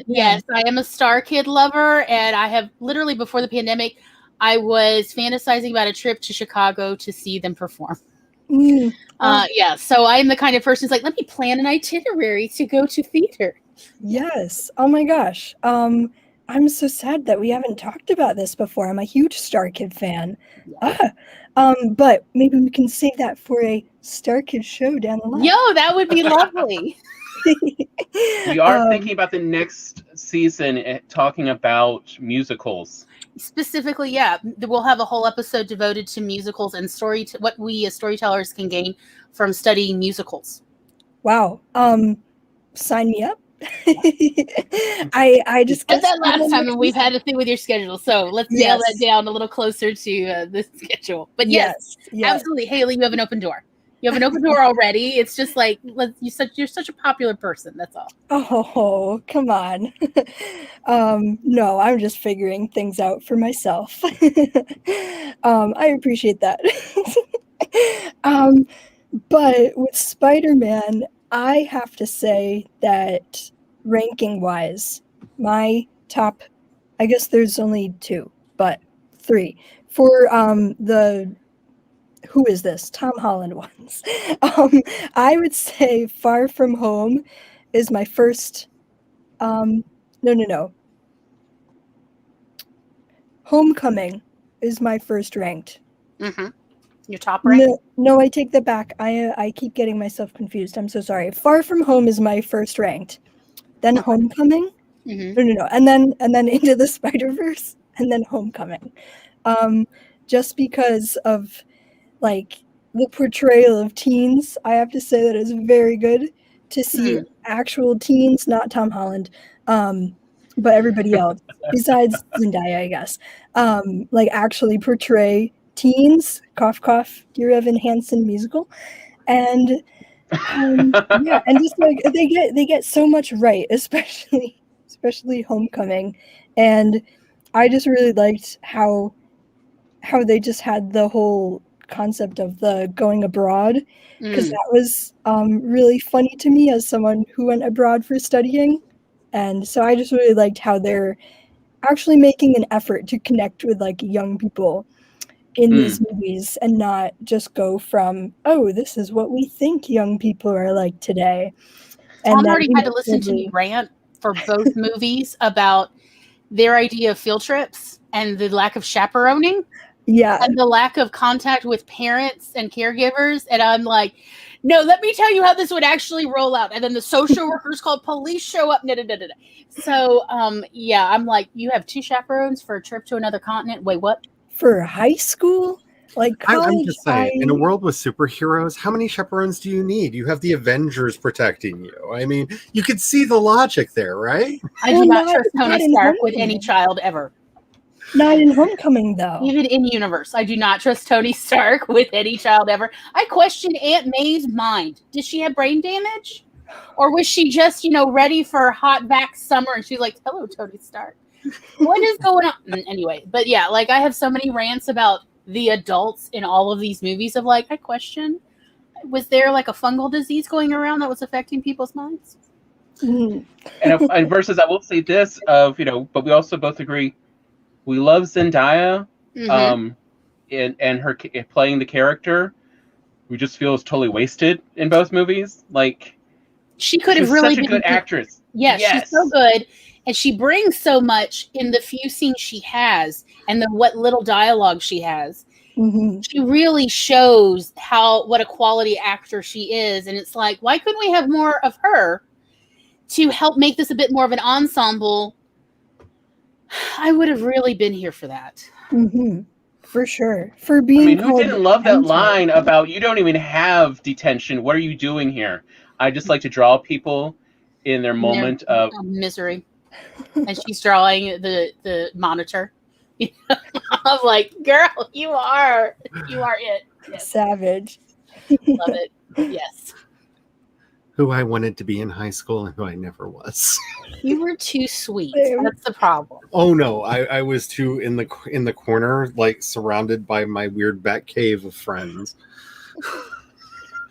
A: Yes, I am a Star Kid lover, and I have literally before the pandemic, I was fantasizing about a trip to Chicago to see them perform. Yeah, so I am the kind of person who's like, let me plan an itinerary to go to theater.
F: Yes. Oh my gosh. I'm so sad that we haven't talked about this before. I'm a huge Star Kid fan. But maybe we can save that for a Star Kid show down the line.
A: Yo, that would be lovely.
D: We are thinking about the next season talking about musicals.
A: Specifically, yeah, we'll have a whole episode devoted to musicals and what we as storytellers can gain from studying musicals.
F: Wow. Sign me up. I just
A: said that last time, and we've had to thing with your schedule. So let's nail that down a little closer to the schedule. But yes, absolutely, Haley, you have an open door. You have an open door already. It's just like you're such a popular person. That's all.
F: Oh, come on. No, I'm just figuring things out for myself. I appreciate that. But with Spider-Man, I have to say that ranking wise, my top, I guess there's only 2, but 3 for the who is this Tom Holland ones. I would say Far From Home is my first. No. Homecoming is my first ranked.
A: Mm-hmm. Your top rank?
F: No, I take that back. I keep getting myself confused. I'm so sorry. Far From Home is my first ranked. Then Homecoming.
A: Mm-hmm.
F: No. And then Into the Spider-Verse, and then Homecoming. Just because of like the portrayal of teens, I have to say that it's very good to see actual teens, not Tom Holland, but everybody else besides Zendaya, I guess, like actually portray teens. Cough, cough. Dear Evan Hansen musical, and yeah, and just like they get so much right, especially Homecoming, and I just really liked how they just had the whole concept of the going abroad, because that was really funny to me as someone who went abroad for studying. And so I just really liked how they're actually making an effort to connect with like young people in these movies and not just go from, oh, this is what we think young people are like today. And
A: Tom already had to listen to me rant for both movies about their idea of field trips and the lack of chaperoning.
F: Yeah.
A: And the lack of contact with parents and caregivers. And I'm like, no, let me tell you how this would actually roll out. And then the social workers called, police show up. So, yeah, I'm like, you have 2 chaperones for a trip to another continent. Wait, what?
F: For high school? Like college?
E: I'm just saying, in a world with superheroes, how many chaperones do you need? You have the Avengers protecting you. I mean, you could see the logic there, right?
A: I do not trust Tony Stark with any child ever.
F: Not in Homecoming, though.
A: Even in universe, I do not trust Tony Stark with any child ever. I question Aunt May's mind. Did she have brain damage? Or was she just, ready for hot back summer? And she's like, hello, Tony Stark. What is going on? Anyway, but yeah, like I have so many rants about the adults in all of these movies of like, I question, was there like a fungal disease going around that was affecting people's minds?
F: Mm.
D: And versus, I will say this but we also both agree, we love Zendaya, and her playing the character. We just feel is totally wasted in both movies. Like
A: she could have really
D: been such a good actress.
A: Yes, she's so good, and she brings so much in the few scenes she has, and what little dialogue she has.
F: Mm-hmm.
A: She really shows what a quality actor she is, and it's like, why couldn't we have more of her to help make this a bit more of an ensemble? I would have really been here for that.
F: Mm-hmm. For sure. For being
D: who didn't love that line about, you don't even have detention. What are you doing here? I just like to draw people in their moment of
A: misery. And she's drawing the monitor. I'm like, girl, you are it. Yes.
F: Savage.
A: Love it. Yes.
E: Who I wanted to be in high school and who I never was.
A: You were too sweet. That's the problem.
E: Oh no, I was too in the corner, like surrounded by my weird bat cave of friends.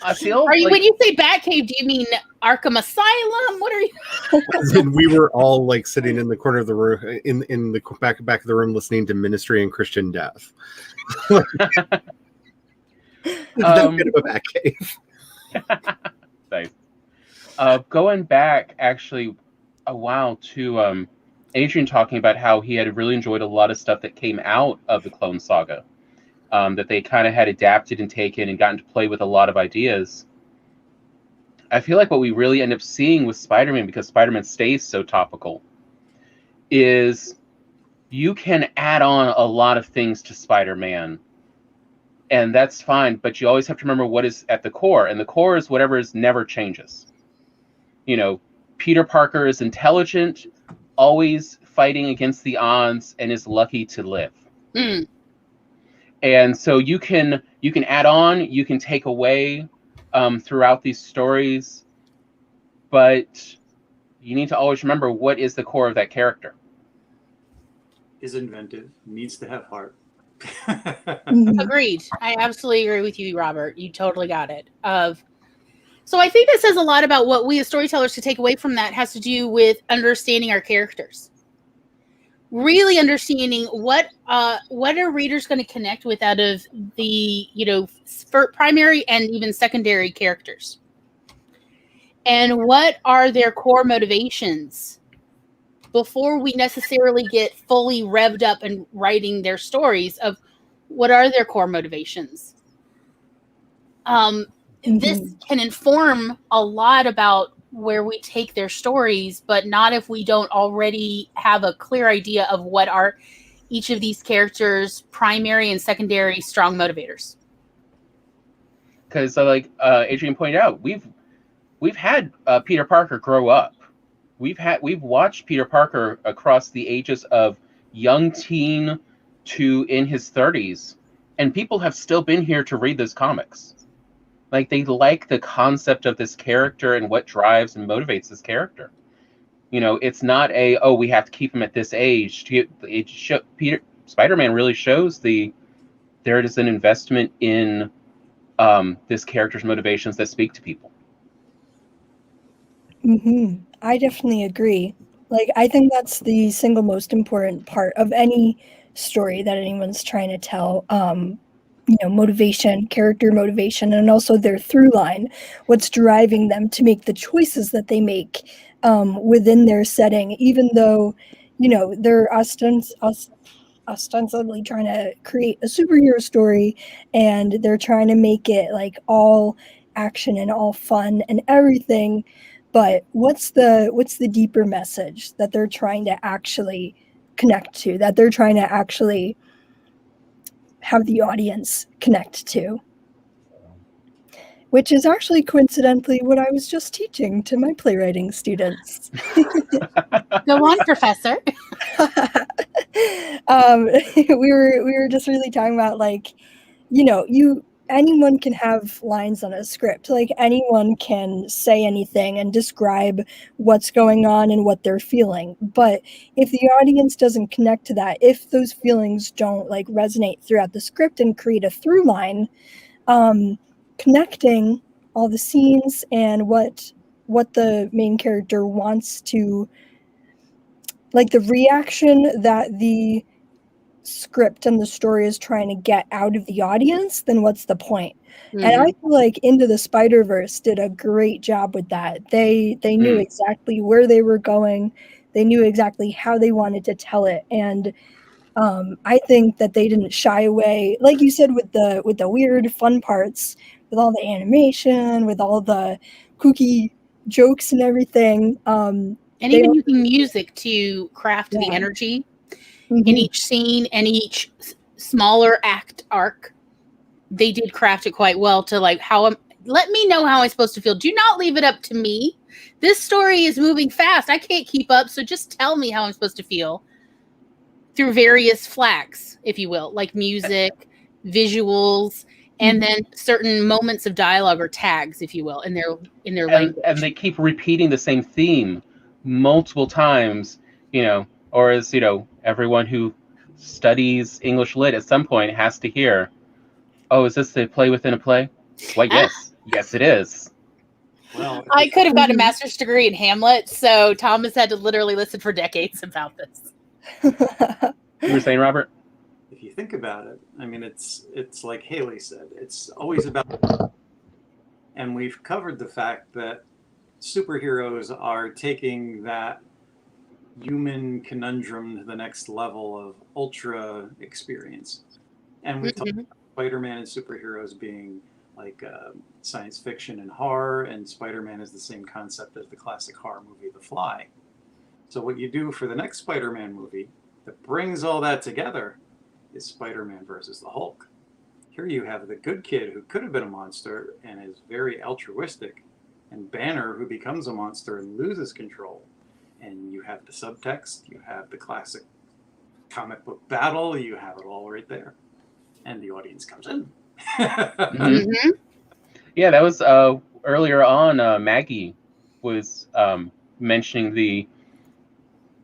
D: I feel.
A: Are you when you say bat cave? Do you mean Arkham Asylum? What are you?
E: And we were all like sitting in the corner of the room, in the back of the room, listening to Ministry and Christian Death. That bit of a bat cave.
D: Nice. Going back actually a while to Adrian talking about how he had really enjoyed a lot of stuff that came out of the Clone Saga, that they kind of had adapted and taken and gotten to play with a lot of ideas. I feel like what we really end up seeing with Spider-Man, because Spider-Man stays so topical, is you can add on a lot of things to Spider-Man, and that's fine, but you always have to remember what is at the core, and the core is whatever is never changes. You know, Peter Parker is intelligent, always fighting against the odds, and is lucky to live.
A: Mm.
D: And so you can add on, you can take away throughout these stories, but you need to always remember what is the core of that character.
C: Is inventive, needs to have heart.
A: Agreed. I absolutely agree with you, Robert. You totally got it. So I think that says a lot about what we as storytellers should take away from that. Has to do with understanding our characters, really understanding what are readers going to connect with out of the primary and even secondary characters, and what are their core motivations before we necessarily get fully revved up and writing their stories of what are their core motivations. This can inform a lot about where we take their stories, but not if we don't already have a clear idea of what are each of these characters' primary and secondary strong motivators.
D: Because like Adrian pointed out, we've had Peter Parker grow up. We've watched Peter Parker across the ages of young teen to in his 30s, and people have still been here to read those comics. Like, they like the concept of this character and what drives and motivates this character. You know, it's not we have to keep him at this age. Spider-Man really shows there is an investment in this character's motivations that speak to people.
F: I definitely agree. Like, I think that's the single most important part of any story that anyone's trying to tell. Motivation, character motivation, and also their through line, what's driving them to make the choices that they make within their setting, even though, they're ostensibly trying to create a superhero story, and they're trying to make it like all action and all fun and everything. But what's the deeper message that they're trying to actually connect to, that they're trying to actually have the audience connect to? Which is actually coincidentally what I was just teaching to my playwriting students.
A: Go on, Professor.
F: We were just really talking about, like, anyone can have lines on a script. Like, anyone can say anything and describe what's going on and what they're feeling. But if the audience doesn't connect to that, if those feelings don't like resonate throughout the script and create a through line, connecting all the scenes and what the main character wants to, like, the reaction that the script and the story is trying to get out of the audience, then what's the point? And I feel like Into the Spider-Verse did a great job with that. They knew exactly where they were going. They knew exactly how they wanted to tell it. And I think that they didn't shy away, like you said, with the weird fun parts, with all the animation, with all the kooky jokes and everything.
A: And even using music to craft the energy in each scene and each smaller arc. They did craft it quite well to, like, let me know how I'm supposed to feel. Do not leave it up to me. This story is moving fast. I can't keep up, so just tell me how I'm supposed to feel through various flags, if you will, like music, visuals, and then certain moments of dialogue or tags, if you will, in their language.
D: And they keep repeating the same theme multiple times, or as everyone who studies English lit at some point has to hear, oh, is this a play within a play? Why, yes. Yes, it is.
C: Well,
A: I could have got a master's degree in Hamlet, so Thomas had to literally listen for decades about this.
D: You were saying, Robert?
C: If you think about it, I mean, it's like Haley said, it's always about, and we've covered the fact that superheroes are taking that human conundrum to the next level of ultra experience. And we talked about Spider-Man and superheroes being like science fiction and horror, and Spider-Man is the same concept as the classic horror movie The Fly. So what you do for the next Spider-Man movie that brings all that together is Spider-Man versus the Hulk. Here you have the good kid who could have been a monster and is very altruistic, and Banner who becomes a monster and loses control. And you have the subtext, you have the classic comic book battle, you have it all right there. And the audience comes in.
A: Mm-hmm.
D: Yeah, that was earlier on. Maggie was mentioning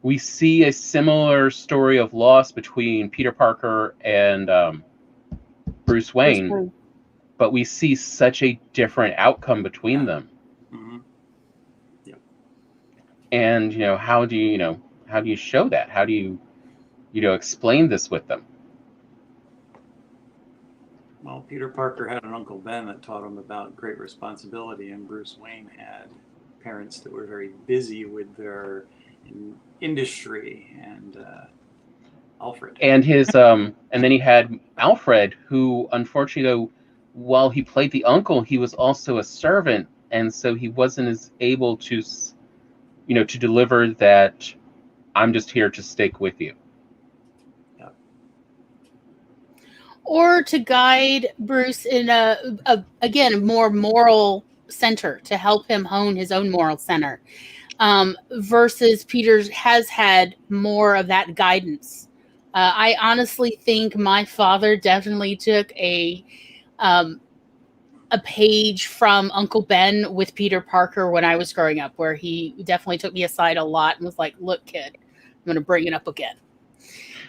D: we see a similar story of loss between Peter Parker and Bruce Wayne, but we see such a different outcome between them.
C: Mm-hmm. Yep.
D: And how do you show that? How do you explain this with them?
C: Well, Peter Parker had an Uncle Ben that taught him about great responsibility, and Bruce Wayne had parents that were very busy with their industry, and Alfred.
D: And his and then he had Alfred, who unfortunately, while he played the uncle, he was also a servant, and so he wasn't as able to, to deliver that. I'm just here to stick with you.
A: Or to guide Bruce in a more moral center, to help him hone his own moral center, versus Peter has had more of that guidance. I honestly think my father definitely took a page from Uncle Ben with Peter Parker when I was growing up, where he definitely took me aside a lot and was like, "Look, kid, I'm going to bring it up again."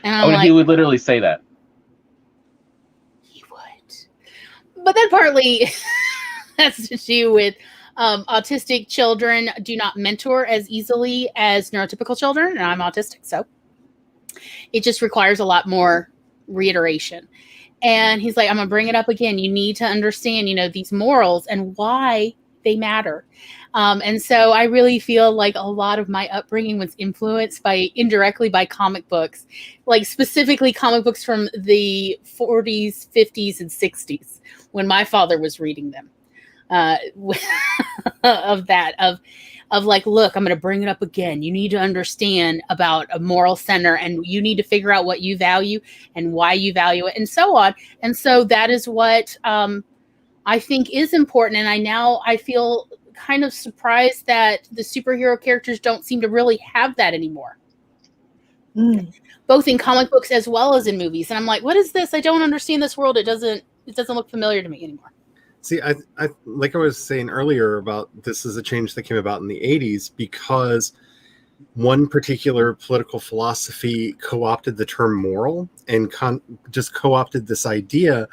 A: And I'm like,
D: he would literally say that.
A: But that partly has to do with autistic children do not mentor as easily as neurotypical children, and I'm autistic, so it just requires a lot more reiteration. And he's like, I'm going to bring it up again. You need to understand, these morals and why they matter. And so I really feel like a lot of my upbringing was influenced indirectly by comic books, like specifically comic books from the 40s, 50s, and 60s when my father was reading them. Of like, look, I'm going to bring it up again. You need to understand about a moral center, and you need to figure out what you value and why you value it, and so on. And so that is what I think is important. And I feel kind of surprised that the superhero characters don't seem to really have that anymore. Both in comic books as well as in movies. And I'm like, what is this? I don't understand this world. It doesn't look familiar to me anymore.
E: See, I like I was saying earlier about this is a change that came about in the 80s because one particular political philosophy co-opted the term moral and just co-opted this idea.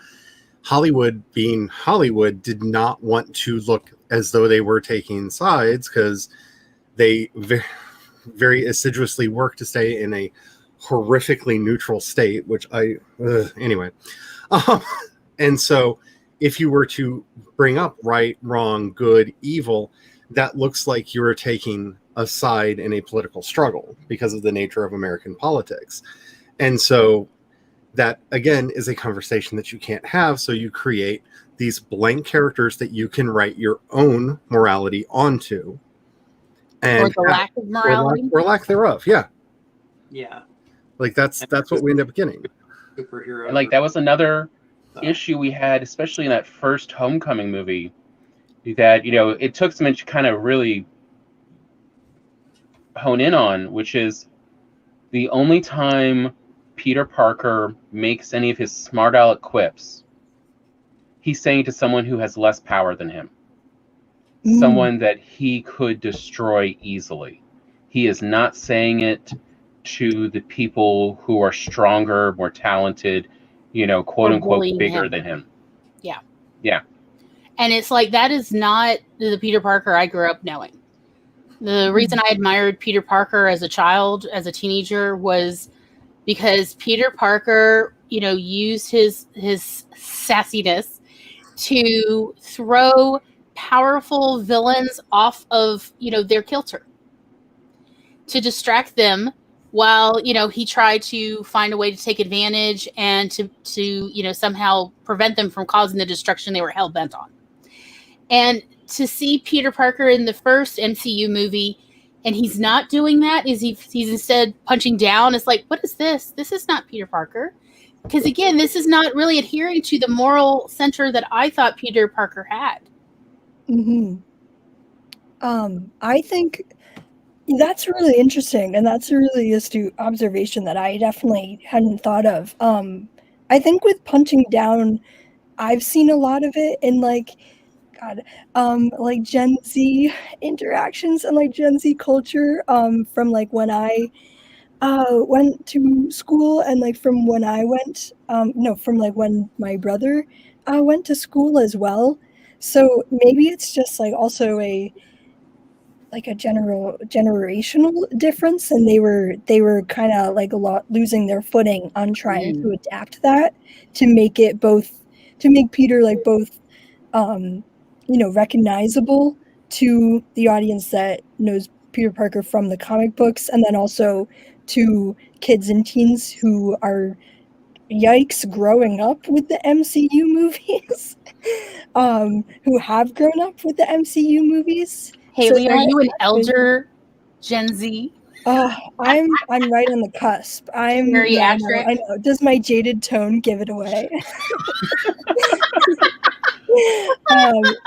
E: Hollywood, being Hollywood, did not want to look as though they were taking sides because they very assiduously work to stay in a horrifically neutral state, which anyway. And so if you were to bring up right, wrong, good, evil, that looks like you're taking a side in a political struggle because of the nature of American politics. And so that, again, is a conversation that you can't have. So you create these blank characters that you can write your own morality onto.
A: And or the lack of morality.
E: Or lack thereof, yeah.
C: Yeah.
E: Like that's what we end up getting.
C: Superhero.
D: And like that was another issue we had, especially in that first Homecoming movie, that it took some to kind of really hone in on, which is the only time Peter Parker makes any of his smart aleck quips, he's saying to someone who has less power than him, someone that he could destroy easily. He is not saying it to the people who are stronger, more talented, quote unquote, bigger than him.
A: Yeah.
D: Yeah.
A: And it's like, that is not the Peter Parker I grew up knowing. The reason I admired Peter Parker as a child, as a teenager, was because Peter Parker, used his sassiness to throw powerful villains off of, their kilter, to distract them while, he tried to find a way to take advantage and to somehow prevent them from causing the destruction they were hell bent on. And to see Peter Parker in the first MCU movie, and he's not doing that. He's instead punching down. It's like, what is this? This is not Peter Parker. Because again, this is not really adhering to the moral center that I thought Peter Parker had.
F: Mm-hmm. I think that's really interesting, and that's a really astute observation that I definitely hadn't thought of. I think with punching down, I've seen a lot of it in like Gen Z interactions and like Gen Z culture from like when I went to school and like from when I went from like when my brother went to school as well. So maybe it's just like also a generational difference, and they were kind of like a lot losing their footing on trying to adapt that to make Peter like both recognizable to the audience that knows Peter Parker from the comic books, and then also to kids and teens who are growing up with the MCU movies, who have grown up with the MCU movies.
A: Haley, so are you an elder Gen Z?
F: I'm right on the cusp. I'm
A: geriatric.
F: I know. Does my jaded tone give it away?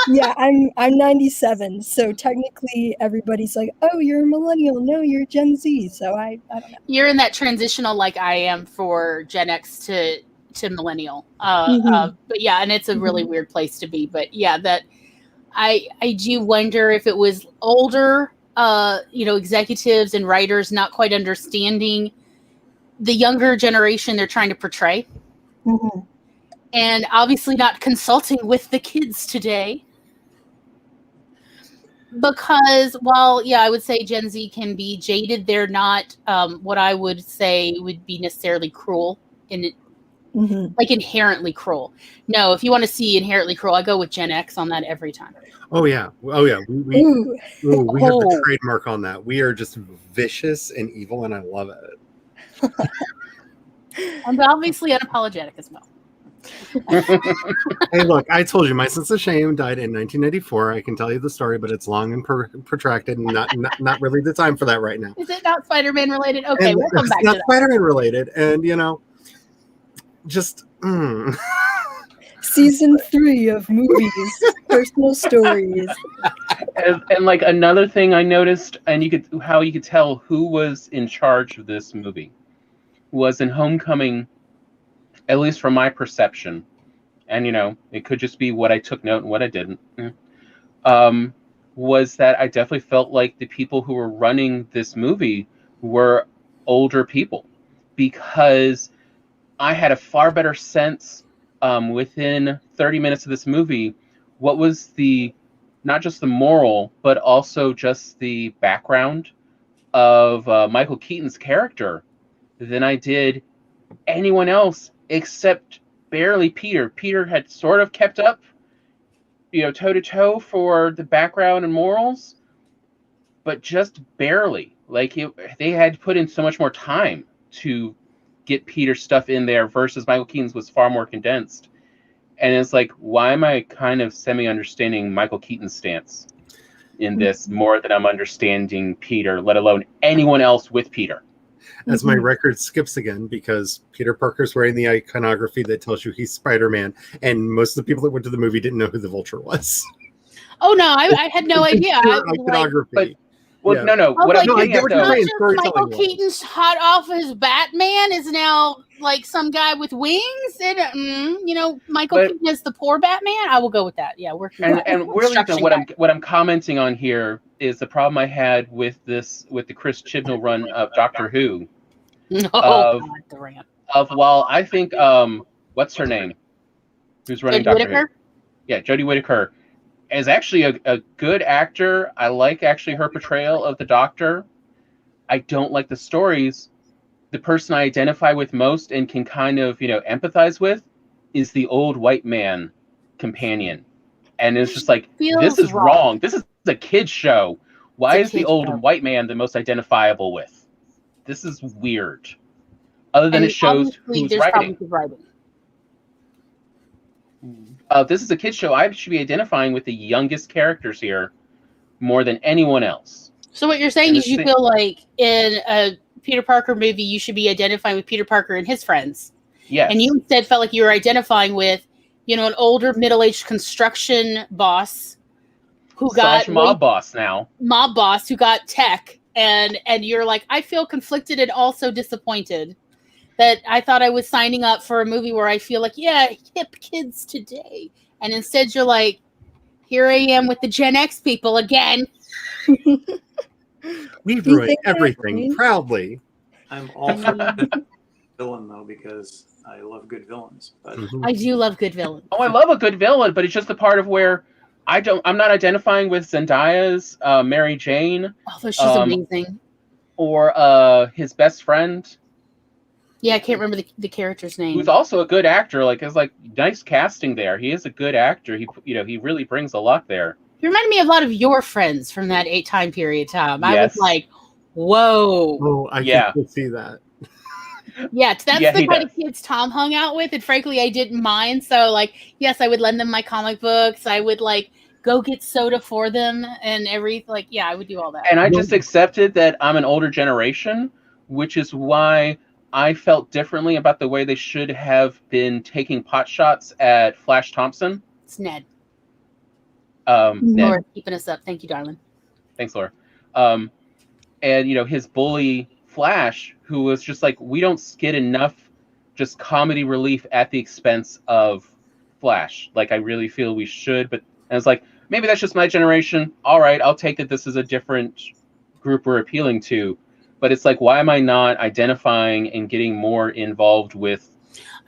F: Yeah, I'm 97, so technically everybody's like, "Oh, you're a millennial." No, you're Gen Z. So I don't know.
A: You're in that transitional like I am for Gen X to millennial. But yeah, and it's a really weird place to be. But yeah, that I do wonder if it was older, executives and writers not quite understanding the younger generation they're trying to portray.
F: Mm-hmm.
A: And obviously not consulting with the kids today. Because while, yeah, I would say Gen Z can be jaded, they're not what I would say would be necessarily cruel, like inherently cruel. No, if you want to see inherently cruel, I go with Gen X on that every time.
E: Oh, yeah. We have the trademark on that. We are just vicious and evil, and I love it.
A: I'm obviously unapologetic as well.
E: Hey, look, I told you my sense of shame died in 1994. I can tell you the story, but it's long and protracted, and not really the time for that right now.
A: Is it not Spider-Man related? Okay, we'll come back to that.
E: It's not Spider-Man related, and just
F: Season 3 of movies, personal stories.
D: And like another thing I noticed, and you could tell who was in charge of this movie was in Homecoming. At least from my perception, and it could just be what I took note and what I didn't, was that I definitely felt like the people who were running this movie were older people, because I had a far better sense within 30 minutes of this movie what was not just the moral, but also just the background of Michael Keaton's character than I did anyone else, except barely Peter. Peter had sort of kept up, toe-to-toe for the background and morals, but just barely. Like, they had put in so much more time to get Peter's stuff in there versus Michael Keaton's was far more condensed. And it's like, why am I kind of semi-understanding Michael Keaton's stance in this more than I'm understanding Peter, let alone anyone else with Peter?
E: As my record skips again, because Peter Parker's wearing the iconography that tells you he's Spider-Man, and most of the people that went to the movie didn't know who the Vulture was.
A: Oh no, I had no idea.
E: Iconography.
D: No. What I'm getting at, though,
A: Michael Keaton's hot off his Batman is now like some guy with wings, and Michael Keaton is the poor Batman. I will go with that. Yeah,
D: and really, what I'm commenting on here is the problem I had with the Chris Chibnall run of Doctor Who. While I think what's her name? Who's running Doctor Who? Yeah, Jodie Whittaker is actually a good actor. I like actually her portrayal of the Doctor. I don't like the stories. The person I identify with most and can kind of empathize with is the old white man companion. And it's just like, this is wrong. This is a kid's show. Why is the old white man the most identifiable with? This is weird. Other than it shows who's writing. This is a kid's show. I should be identifying with the youngest characters here more than anyone else.
A: So what you're saying is you feel like in a Peter Parker movie, you should be identifying with Peter Parker and his friends.
D: Yes.
A: And you instead felt like you were identifying with, you know, an older middle-aged construction boss who got
D: mob boss now.
A: Mob boss who got tech, and you're like, I feel conflicted and also disappointed that I thought I was signing up for a movie where I feel like, yeah, hip kids today. And instead you're like, here I am with the Gen X people again.
E: We've ruined everything proudly.
C: I'm all for the villain though, because I love good villains. But
A: I do love good villains.
D: Oh, I love a good villain, but it's just the part of where I'm not identifying with Zendaya's Mary Jane.
A: Although she's amazing.
D: Or his best friend.
A: Yeah, I can't remember the character's name.
D: Who's also a good actor. Like, it's like nice casting there. He is a good actor. He really brings a lot there.
A: He reminded me of a lot of your friends from that time period, Tom. I was like, whoa.
E: Oh, I can see that.
A: Yeah, that's the kind of kids Tom hung out with, and frankly, I didn't mind. So, like, yes, I would lend them my comic books. I would, like, go get soda for them and everything. Like, yeah, I would do all that.
D: And I just accepted that I'm an older generation, which is why I felt differently about the way they should have been taking pot shots at Flash Thompson.
A: It's Ned.
D: Ned.
A: Laura, keeping us up. Thank you, darling.
D: Thanks, Laura. And, you know, his bully Flash, who was just like, we don't get enough just comedy relief at the expense of Flash. Like, I really feel we should. But and it's like, maybe that's just my generation. All right, I'll take that this is a different group we're appealing to. But it's like, why am I not identifying and getting more involved with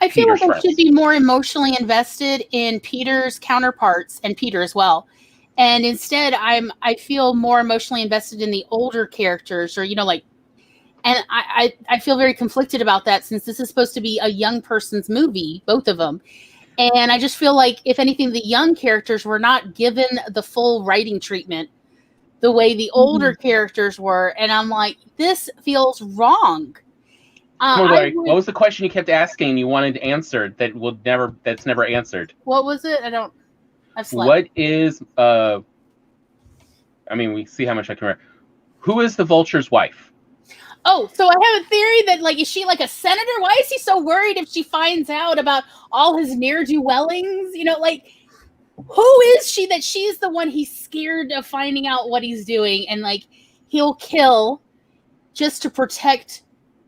A: I feel
D: Peter's
A: like I
D: friends?
A: should be more emotionally invested in Peter's counterparts and Peter as well. And instead, I feel more emotionally invested in the older characters, or, you know, like, and I feel very conflicted about that, since this is supposed to be a young person's movie, both of them. And I just feel like, if anything, the young characters were not given the full writing treatment the way the older characters were. And I'm like, this feels wrong.
D: What was the question you kept asking you wanted answered that's never answered?
A: What was it? I've slept.
D: What is I mean, we see how much I can remember. Who is the Vulture's wife?
A: Oh, so I have a theory that, like, is she like a senator? Why is he so worried if she finds out about all his ne'er-do-wellings? You know, like, who is she that she's the one he's scared of finding out what he's doing, and, like, he'll kill just to protect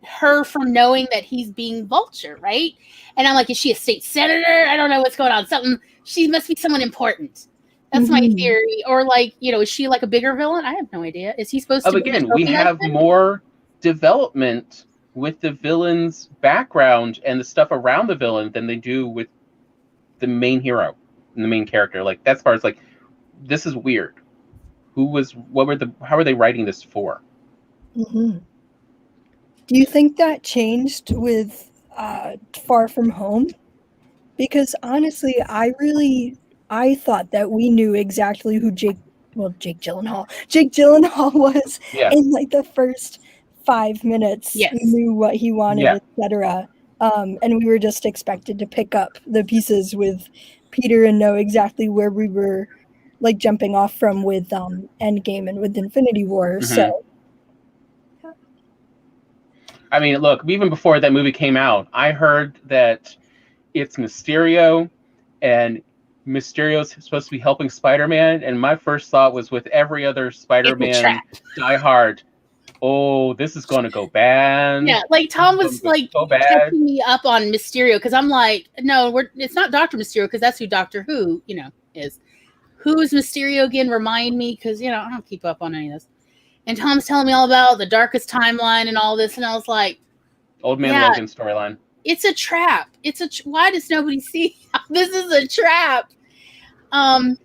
A: her from knowing that he's being Vulture, right? And I'm like, is she a state senator? I don't know what's going on. She must be someone important. That's my theory. Or, like, you know, is she like a bigger villain? I have no idea. Is he supposed to be?
D: Again, we have more development with the villain's background and the stuff around the villain than they do with the main hero and the main character. Like, that's part. It's like, this is weird. How are they writing this for?
F: Do you think that changed with Far From Home? Because honestly, I thought that we knew exactly who Jake Gyllenhaal was in, like, the first 5 minutes.
A: Yes.
F: We knew what he wanted, etc. And we were just expected to pick up the pieces with Peter and know exactly where we were, like, jumping off from with Endgame and with Infinity War. So,
D: I mean, look, even before that movie came out, I heard that it's Mysterio, and Mysterio's supposed to be helping Spider-Man, and my first thought was, with every other Spider-Man diehard, oh, this is going to go bad.
A: Yeah, like, Tom was like catching me up on Mysterio, because I'm like, no, it's not Dr. Mysterio, because that's who Doctor Who, you know, is. Who's Mysterio again? Remind me, because, you know, I don't keep up on any of this. And Tom's telling me all about the darkest timeline and all this, and I was like,
D: Old Man Logan storyline.
A: It's a trap. Why does nobody see? This is a trap. And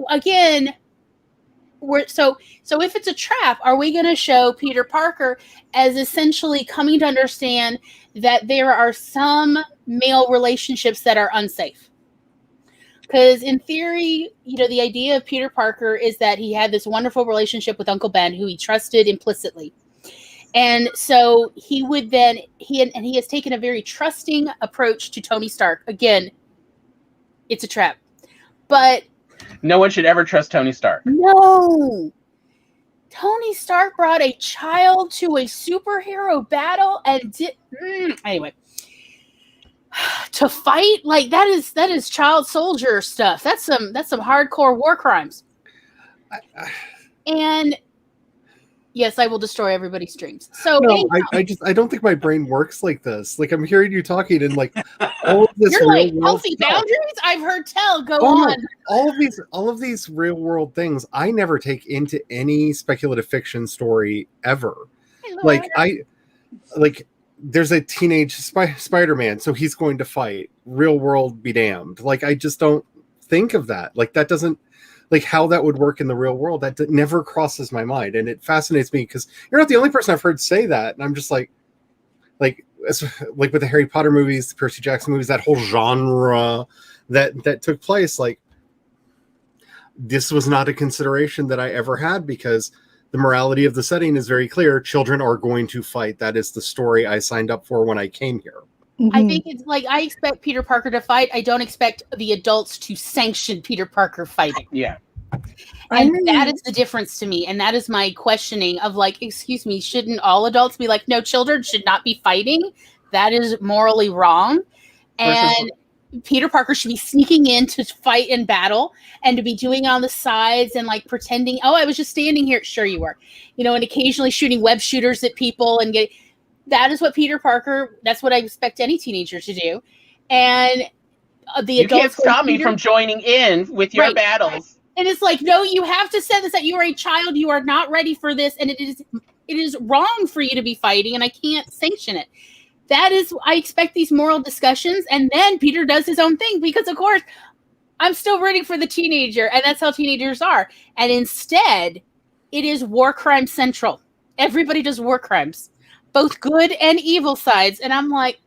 A: again, so if it's a trap, are we going to show Peter Parker as essentially coming to understand that there are some male relationships that are unsafe? Because in theory, you know, the idea of Peter Parker is that he had this wonderful relationship with Uncle Ben, who he trusted implicitly. And so he has taken a very trusting approach to Tony Stark. Again, it's a trap. But
D: no one should ever trust Tony Stark.
A: No. Tony Stark brought a child to a superhero battle and anyway, to fight like that is child soldier stuff. That's some hardcore war crimes. And yes, I will destroy everybody's dreams. So
E: no, I don't think my brain works like this. Like I'm hearing you talking and like all of this
A: you're
E: real
A: like
E: world
A: healthy
E: stuff.
A: boundaries. I've heard tell go
E: Oh,
A: on.
E: No. All of these real world things I never take into any speculative fiction story ever. Like there's a teenage Spider-Man, so he's going to fight. Real world be damned. Like I just don't think of that. Like that doesn't like how that would work in the real world. That never crosses my mind, and it fascinates me because you're not the only person I've heard say that, and I'm just like with the Harry Potter movies, the Percy Jackson movies, that whole genre that took place. Like this was not a consideration that I ever had because the morality of the setting is very clear. Children are going to fight. That is the story I signed up for when I came here.
A: I think it's like I expect Peter Parker to fight. I don't expect the adults to sanction Peter Parker fighting.
D: Yeah.
A: And that is the difference to me. And that is my questioning of like, excuse me, shouldn't all adults be like, no, children should not be fighting? That is morally wrong. And Peter Parker should be sneaking in to fight in battle and to be doing it on the sides and like pretending, oh, I was just standing here. Sure you were. And occasionally shooting web shooters at people and that is what Peter Parker, that's what I expect any teenager to do. And the adults
D: can't stop me from joining in with your battles.
A: And it's like, no, you have to set this that you are a child. You are not ready for this. And it is wrong for you to be fighting. And I can't sanction it. That is, I expect these moral discussions. And then Peter does his own thing because, of course, I'm still rooting for the teenager. And that's how teenagers are. And instead, it is war crime central. Everybody does war crimes, both good and evil sides. And I'm like,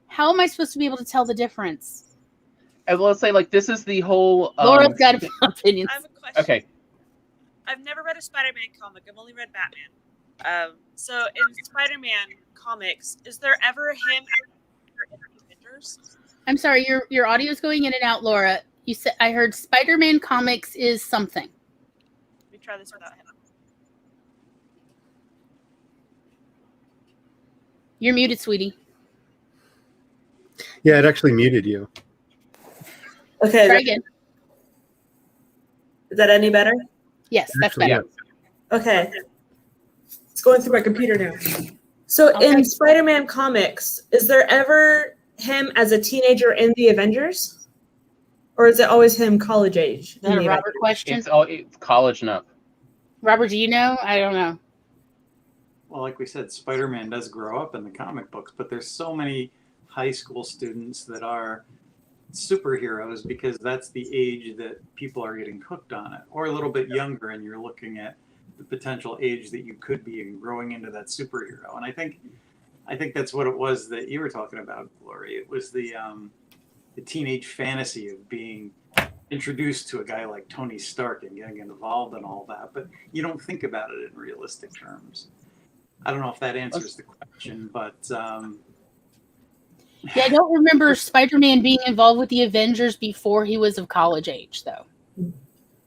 A: how am I supposed to be able to tell the difference?
D: I will say, like, this is the whole...
A: Laura's got opinions.
G: I have a question.
D: Okay.
G: I've never read a Spider-Man comic. I've only read Batman. So in Spider-Man comics, is there ever him in the Avengers?
A: I'm sorry, your audio is going in and out, Laura. You said I heard Spider-Man comics is something.
G: Let me try this without him.
A: You're muted, sweetie.
E: Yeah, it actually muted you.
G: Okay.
A: Try again.
G: Is that any better?
A: Yes, that's better.
G: Okay. It's going through my computer now. So in Spider-Man comics, is there ever him as a teenager in the Avengers? Or is it always him college age?
A: Is that a Robert question?
D: It's college and up.
A: Robert, do you know? I don't know.
C: Well, like we said, Spider-Man does grow up in the comic books, but there's so many high school students that are superheroes because that's the age that people are getting hooked on it, or a little bit younger, and you're looking at the potential age that you could be in growing into that superhero. And I think that's what it was that you were talking about, Glory. It was the teenage fantasy of being introduced to a guy like Tony Stark and getting involved in all that, but you don't think about it in realistic terms. I don't know if that answers the question, but
A: yeah, I don't remember Spider-Man being involved with the Avengers before he was of college age, though.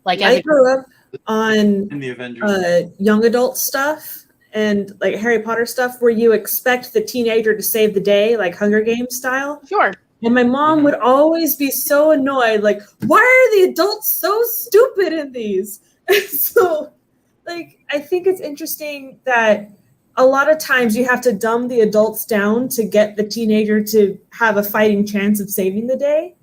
A: Like
G: I grew up on
C: in the Avengers,
G: young adult stuff and like Harry Potter stuff where you expect the teenager to save the day, like Hunger Games style.
A: Sure.
G: And my mom would always be so annoyed, like, why are the adults so stupid in these? So, like, I think it's interesting that a lot of times you have to dumb the adults down to get the teenager to have a fighting chance of saving the day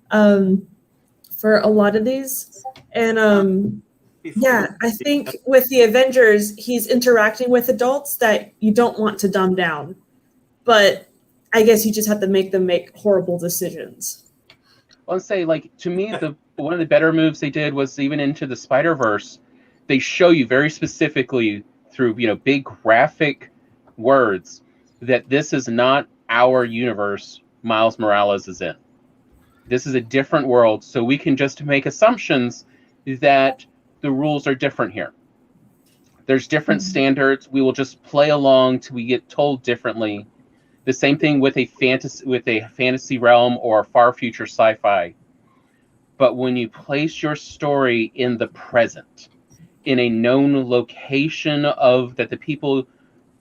G: for a lot of these. And yeah, I think with the Avengers, he's interacting with adults that you don't want to dumb down. But I guess you just have to make them make horrible decisions.
D: I'll say, like, to me, one of the better moves they did was even into the Spider-Verse, they show you very specifically through, big graphic words that this is not our universe Miles Morales is in. This is a different world, so we can just make assumptions that the rules are different here. There's different standards. We will just play along till we get told differently. The same thing with a fantasy realm or far future sci-fi. But when you place your story in the present, in a known location of that the people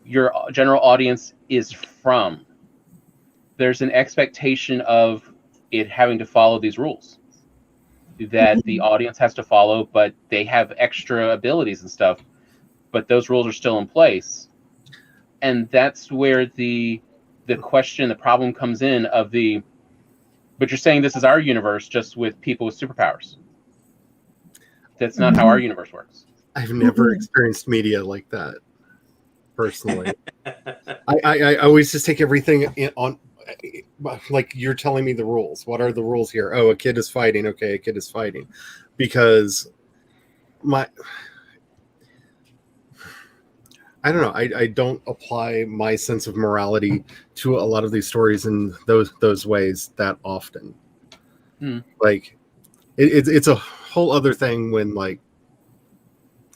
D: your general audience is from. There's an expectation of it having to follow these rules that the audience has to follow, but they have extra abilities and stuff, but those rules are still in place. And that's where the question, the problem comes in of the, but you're saying this is our universe just with people with superpowers. That's not how our universe works.
E: I've never experienced media like that, personally. I always just take everything on, like you're telling me the rules. What are the rules here? Oh, a kid is fighting. Okay, a kid is fighting. Because I don't know. I don't apply my sense of morality to a lot of these stories in those ways that often. Like, it's a whole other thing when, like,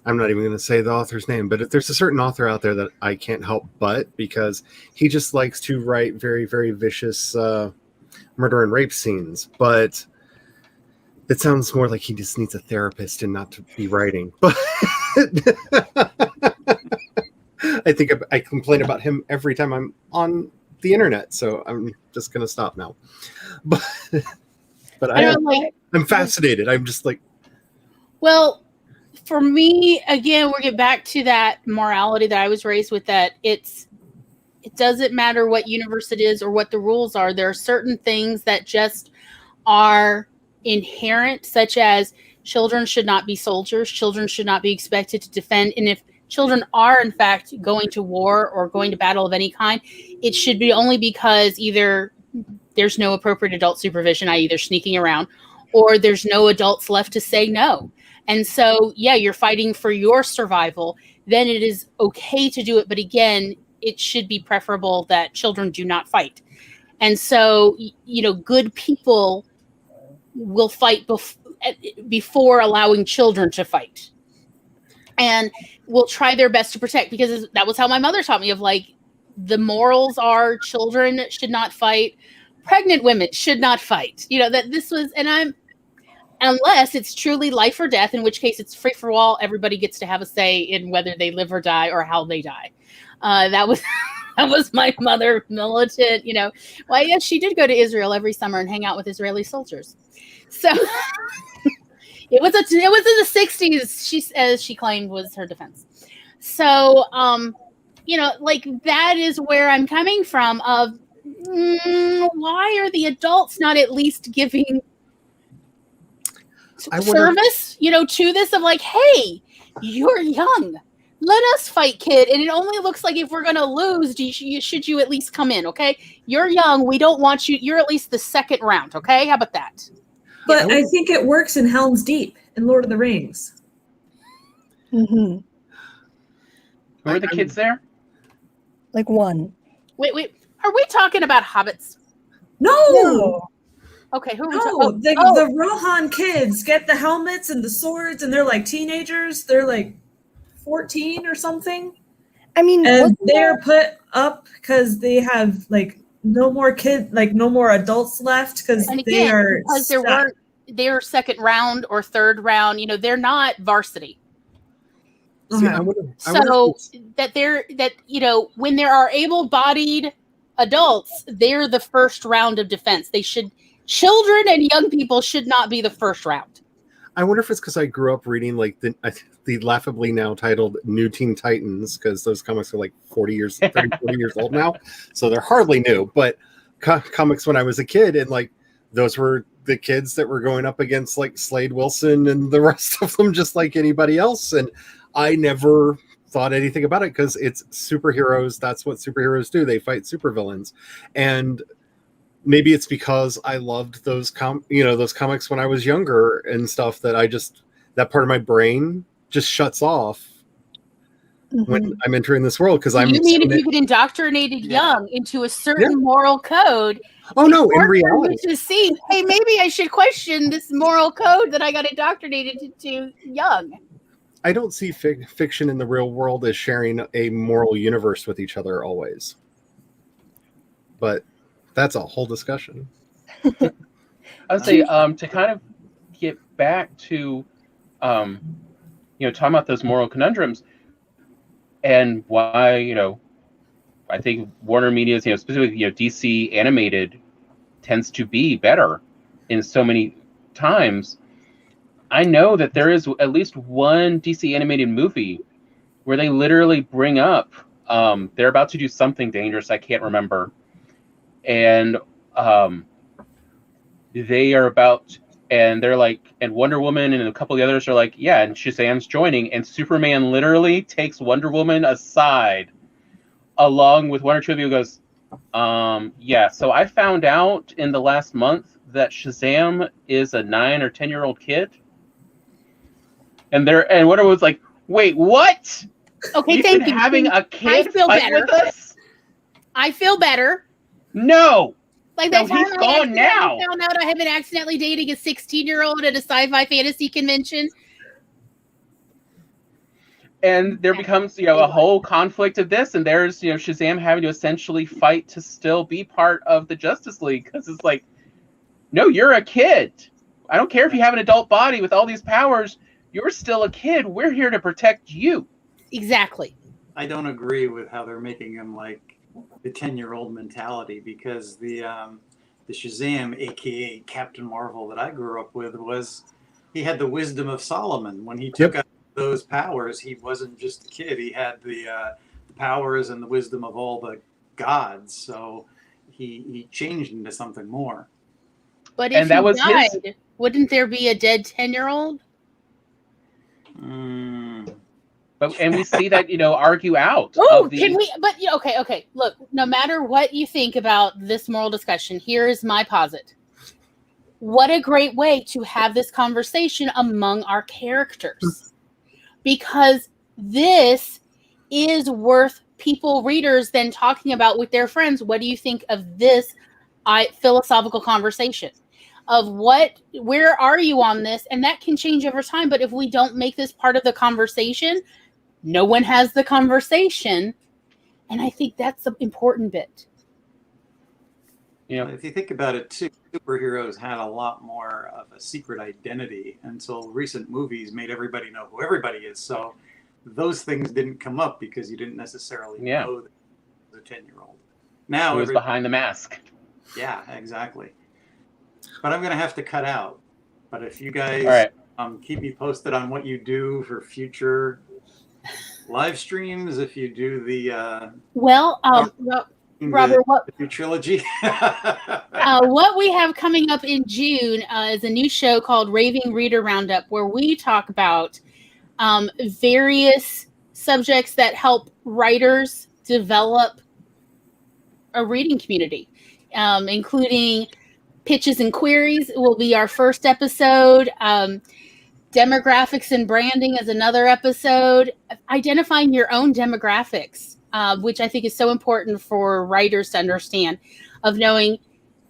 E: I'm not even going to say the author's name, but if there's a certain author out there that I can't help but, because he just likes to write very, very vicious murder and rape scenes, but it sounds more like he just needs a therapist and not to be writing. But I think I complain about him every time I'm on the internet, so I'm just going to stop now. But I'm fascinated. I'm just like,
A: well, for me, again, we're getting back to that morality that I was raised with, that it doesn't matter what universe it is or what the rules are. There are certain things that just are inherent, such as children should not be soldiers. Children should not be expected to defend. And if children are, in fact, going to war or going to battle of any kind, it should be only because either there's no appropriate adult supervision, i.e. they're sneaking around, or there's no adults left to say no. And so, yeah, you're fighting for your survival, then it is okay to do it. But again, it should be preferable that children do not fight. And so, good people will fight before allowing children to fight. And will try their best to protect, because that was how my mother taught me, of like, the morals are children should not fight, pregnant women should not fight. That this was, and unless it's truly life or death, in which case it's free for all. Everybody gets to have a say in whether they live or die or how they die. That was my mother, militant. Well, yes, she did go to Israel every summer and hang out with Israeli soldiers. So it was in the 60s. As she claimed, was her defense. So like, that is where I'm coming from. Of why are the adults not at least giving service, to this, of like, hey, you're young, let us fight, kid. And it only looks like if we're going to lose, should you at least come in, okay? You're young, we don't want you, you're at least the second round, okay? How about that?
G: But I think it works in Helm's Deep in Lord of the Rings.
D: Who are the kids there?
F: One.
A: Wait, are we talking about hobbits?
G: No.
A: Okay, who are we
G: talking? The Rohan kids get the helmets and the swords, and they're like teenagers. They're like 14 or something.
F: I mean,
G: and they're put up because they have like no more adults left, because
A: they're second round or third round. They're not varsity.
E: See,
A: when there are able-bodied adults, they're the first round of defense. Children and young people should not be the first round.
E: I wonder if it's because I grew up reading like the laughably now titled New Teen Titans, because those comics are like 40 years old now, so they're hardly new. But comics when I was a kid, and like those were the kids that were going up against like Slade Wilson and the rest of them, just like anybody else. And I never thought anything about it because it's superheroes. That's what superheroes do. They fight supervillains. And maybe it's because I loved those comics when I was younger and stuff, that that part of my brain just shuts off when I'm entering this world. Because if
A: you get indoctrinated young into a certain moral code.
E: Oh no, in reality,
A: to see, hey, maybe I should question this moral code that I got indoctrinated into young.
E: I don't see fiction in the real world as sharing a moral universe with each other always. But that's a whole discussion.
D: I would say to kind of get back to talking about those moral conundrums and why, I think Warner Media's, specifically, DC animated tends to be better in so many times. I know that there is at least one DC animated movie where they literally bring up, they're about to do something dangerous, I can't remember. And they are about, and they're like, and Wonder Woman and a couple of the others are like, yeah, and Shazam's joining, and Superman literally takes Wonder Woman aside, along with one or two of you, goes, yeah, so I found out in the last month that Shazam is a 9 or 10-year-old kid. And Wonder Woman's like, wait, what?
A: Okay, thank you.
D: Having a kid fight with us?
A: I feel better.
D: No.
A: Like that time
D: he's gone now.
A: I found out I have been accidentally dating a 16-year-old at a sci-fi fantasy convention.
D: And there becomes, a whole conflict of this, and there's, Shazam having to essentially fight to still be part of the Justice League, because it's like, no, you're a kid. I don't care if you have an adult body with all these powers. You're still a kid. We're here to protect you.
A: Exactly.
C: I don't agree with how they're making him like the 10-year-old mentality, because the Shazam, aka Captain Marvel, that I grew up with, he had the wisdom of Solomon. When he took out those powers, he wasn't just a kid. He had the powers and the wisdom of all the gods. So he changed into something more.
A: But if he died, wouldn't there be a dead 10-year-old?
D: And we see that, argue out.
A: Oh, can we? But okay. Look, no matter what you think about this moral discussion, here is my posit. What a great way to have this conversation among our characters, because this is worth readers then talking about with their friends. What do you think of this philosophical conversation? Of where are you on this? And that can change over time. But if we don't make this part of the conversation, no one has the conversation. And I think that's the important bit.
C: If you think about it too, superheroes had a lot more of a secret identity until recent movies made everybody know who everybody is. So those things didn't come up because you didn't necessarily know that it was a 10-year-old. Now
D: it was behind the mask.
C: Yeah, exactly. But I'm going to have to cut out. But if you guys keep me posted on what you do for future live streams, if you do the
A: Robert, what
C: the new trilogy?
A: what we have coming up in June is a new show called Raving Reader Roundup, where we talk about various subjects that help writers develop a reading community, including pitches and queries will be our first episode. Demographics and branding is another episode. Identifying your own demographics, which I think is so important for writers to understand, of knowing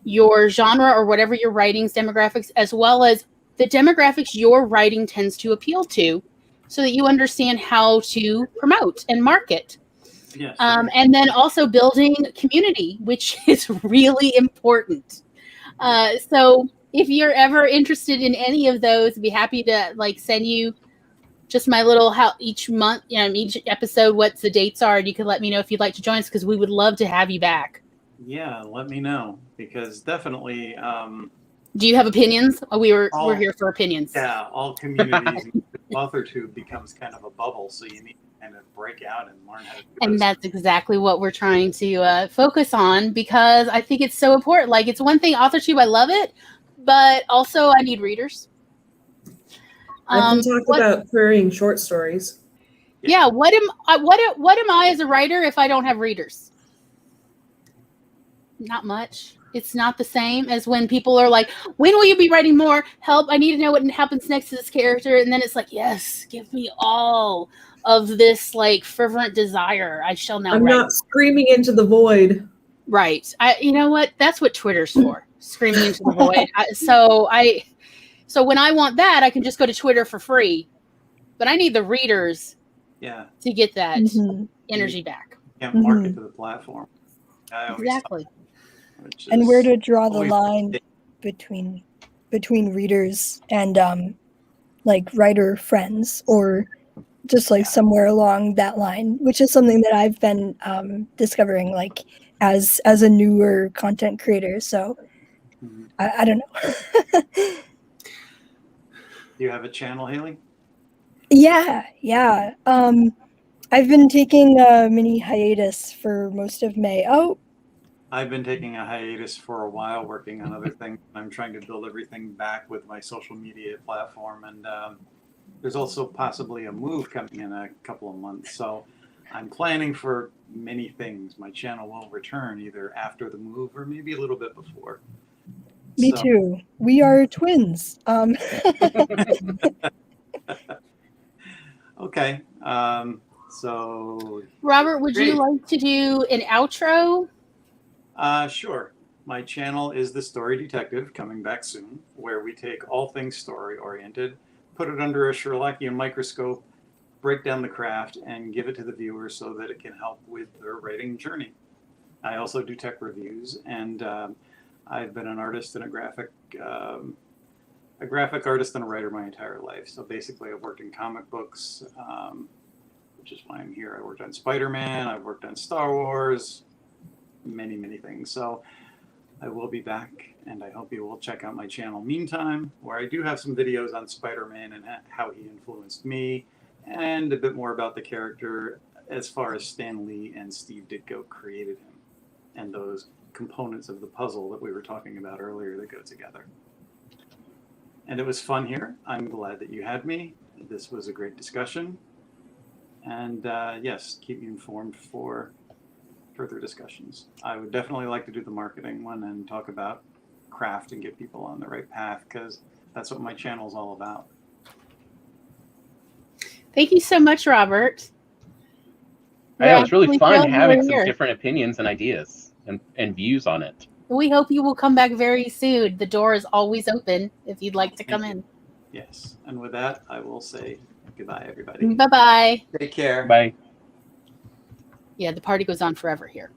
A: your genre or whatever your writing's demographics, as well as the demographics your writing tends to appeal to, so that you understand how to promote and market.
C: Yes.
A: And then also building community, which is really important. So if you're ever interested in any of those, I'd be happy to send you just my little each month, each episode, what the dates are, and you can let me know if you'd like to join us, because we would love to have you back.
C: Yeah, let me know, because definitely.
A: Do you have opinions? We're here for opinions.
C: Yeah, all communities. AuthorTube becomes kind of a bubble, so you need to kind of break out and learn how to do
A: And that's exactly what we're trying to focus on, because I think it's so important. It's one thing, AuthorTube, I love it, but also I need readers.
G: I can talk about querying short stories.
A: Yeah, what am I as a writer if I don't have readers? Not much. It's not the same as when people are like, when will you be writing more? Help, I need to know what happens next to this character. And then it's like, yes, give me all of this fervent desire. I shall now
G: I'm
A: write.
G: not screaming into the void.
A: Right. You know what? That's what Twitter's for. Screaming into the void. So when I want that, I can just go to Twitter for free. But I need the readers to get that energy back.
C: Can't market to the platform.
A: Exactly.
F: And where to draw the line between readers and writer friends, or just like somewhere along that line, which is something that I've been discovering like as a newer content creator. So I don't know.
C: Do you have a channel, Haley?
F: Yeah. I've been taking a mini hiatus for most of May. Oh,
C: I've been taking a hiatus for a while, working on other things. I'm trying to build everything back with my social media platform, and there's also possibly a move coming in a couple of months. So I'm planning for many things. My channel will return either after the move or maybe a little bit before.
F: Me too. We are twins.
C: Okay. So
A: Robert, would you like to do an outro?
C: Sure. My channel is The Story Detective, coming back soon, where we take all things story-oriented, put it under a Sherlockian microscope, break down the craft, and give it to the viewer so that it can help with their writing journey. I also do tech reviews, and I've been an artist and a graphic artist and a writer my entire life. So basically, I've worked in comic books, which is why I'm here. I worked on Spider-Man. I've worked on Star Wars. Many things. So I will be back, and I hope you will check out my channel meantime, where I do have some videos on Spider-Man and how he influenced me, and a bit more about the character as far as Stan Lee and Steve Ditko created him, and those components of the puzzle that we were talking about earlier that go together. And it was fun here. I'm glad that you had me. This was a great discussion. And yes, keep me informed for further discussions. I would definitely like to do the marketing one and talk about craft and get people on the right path, because that's what my channel is all about.
A: Thank you so much, Robert.
D: Yeah, it was really fun having some different opinions and ideas and views on it.
A: We hope you will come back very soon. The door is always open if you'd like to come in.
C: Yes. And with that, I will say goodbye, everybody.
A: Bye-bye.
C: Take care.
D: Bye.
A: Yeah, the party goes on forever here.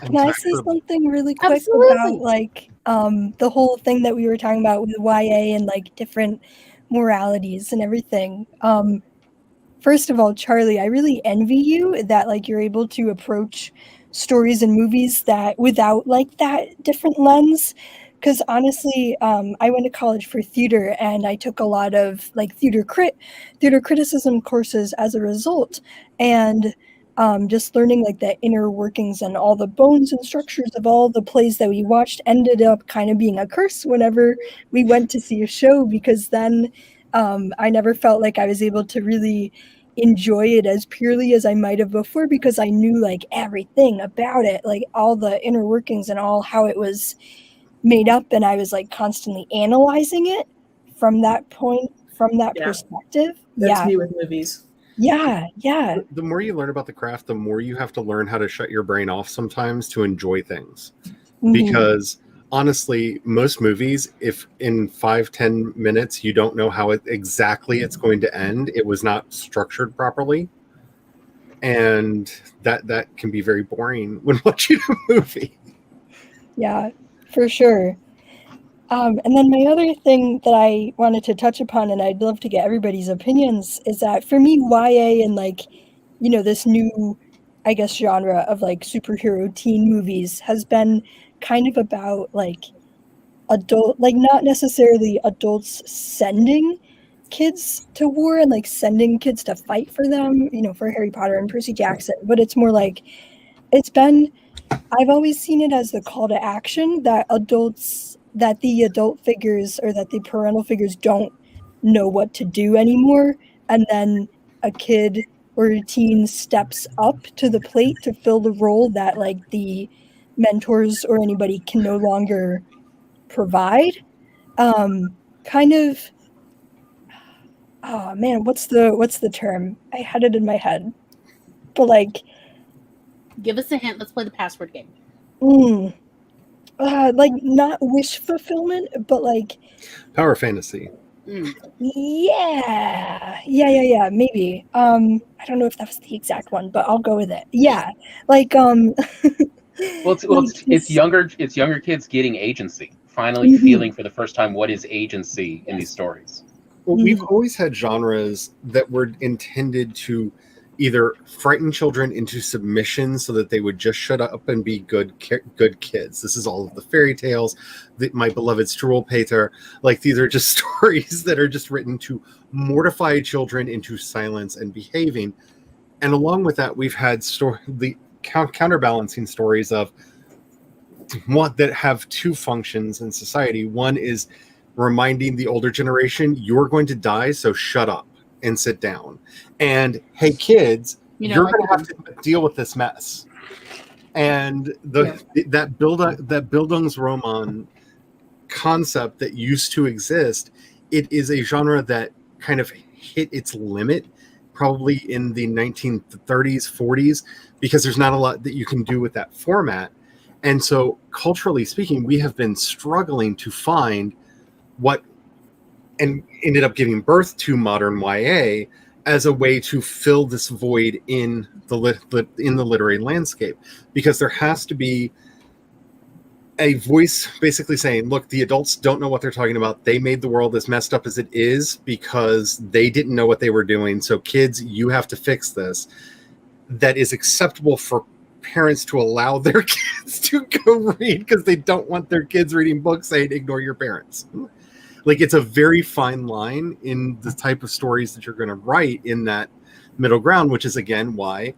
F: Can I say something really quick about like the whole thing that we were talking about with YA and like different moralities and everything? First of all, Charlie, I really envy you that like you're able to approach stories and movies that without like that different lens. Because honestly, I went to college for theater, and I took a lot of like theater criticism courses as a result, and just learning like the inner workings and all the bones and structures of all the plays that we watched ended up kind of being a curse whenever we went to see a show, because then I never felt like I was able to really enjoy it as purely as I might have before, because I knew like everything about it, like all the inner workings and all how it was made up, and I was like constantly analyzing it from that point, from that perspective.
G: That's me with movies.
F: Yeah.
E: The more you learn about the craft, the more you have to learn how to shut your brain off sometimes to enjoy things. Mm-hmm. Because honestly, most movies, if in 5-10 minutes you don't know how exactly it's going to end, it was not structured properly, and that can be very boring when watching a movie.
F: Yeah, for sure. And then my other thing that I wanted to touch upon, and I'd love to get everybody's opinions, is that for me, YA and like, you know, this new, I guess, genre of like superhero teen movies has been kind of about like adult, like not necessarily adults sending kids to war and like sending kids to fight for them, you know, for Harry Potter and Percy Jackson, but it's more like I've always seen it as the call to action that the adult figures or that the parental figures don't know what to do anymore, and then a kid or a teen steps up to the plate to fill the role that like the mentors or anybody can no longer provide. Kind of, oh man, what's the term? I had it in my head, but like,
A: give us a hint. Let's play the password game.
F: Like not wish fulfillment, but like
E: power fantasy.
F: Yeah, maybe. I don't know if that was the exact one, but I'll go with it. Yeah, like
D: it's younger kids getting agency, finally feeling for the first time what is agency in these stories.
E: Well, we've always had genres that were intended to either frighten children into submission so that they would just shut up and be good kids. This is all of the fairy tales, My Beloved Struwwelpeter. Like, these are just stories that are just written to mortify children into silence and behaving. And along with that, we've had the counterbalancing stories of what that have two functions in society. One is reminding the older generation, you're going to die, so shut up and sit down. And hey, kids, you're going to have to deal with this mess. And that Bildungsroman concept that used to exist, it is a genre that kind of hit its limit probably in the 1930s, 40s, because there's not a lot that you can do with that format. And so, culturally speaking, we have been struggling to find what, and ended up giving birth to modern YA as a way to fill this void in the literary landscape, because there has to be a voice basically saying, look, the adults don't know what they're talking about. They made the world as messed up as it is because they didn't know what they were doing. So kids, you have to fix this. That is acceptable for parents to allow their kids to go read because they don't want their kids reading books saying ignore your parents. Like, it's a very fine line in the type of stories that you're going to write in that middle ground, which is, again, why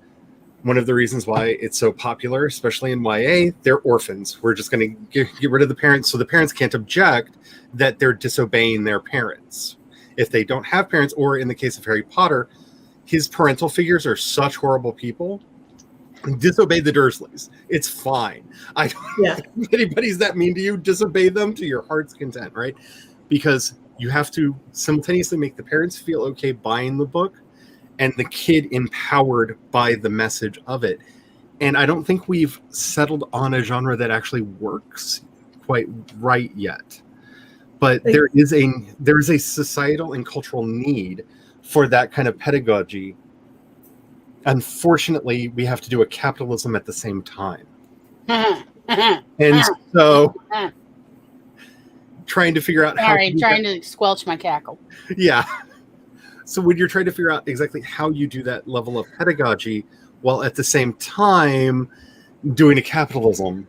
E: one of the reasons why it's so popular, especially in YA, they're orphans. We're just going to get rid of the parents so the parents can't object that they're disobeying their parents. If they don't have parents, or in the case of Harry Potter, his parental figures are such horrible people. Disobey the Dursleys. It's fine. I don't think anybody's that mean to you. Disobey them to your heart's content, right? Because you have to simultaneously make the parents feel okay buying the book and the kid empowered by the message of it. And I don't think we've settled on a genre that actually works quite right yet. But there is a societal and cultural need for that kind of pedagogy. Unfortunately, we have to do a capitalism at the same time. And so trying to figure out
A: trying to squelch my cackle.
E: Yeah. So when you're trying to figure out exactly how you do that level of pedagogy while at the same time doing a capitalism,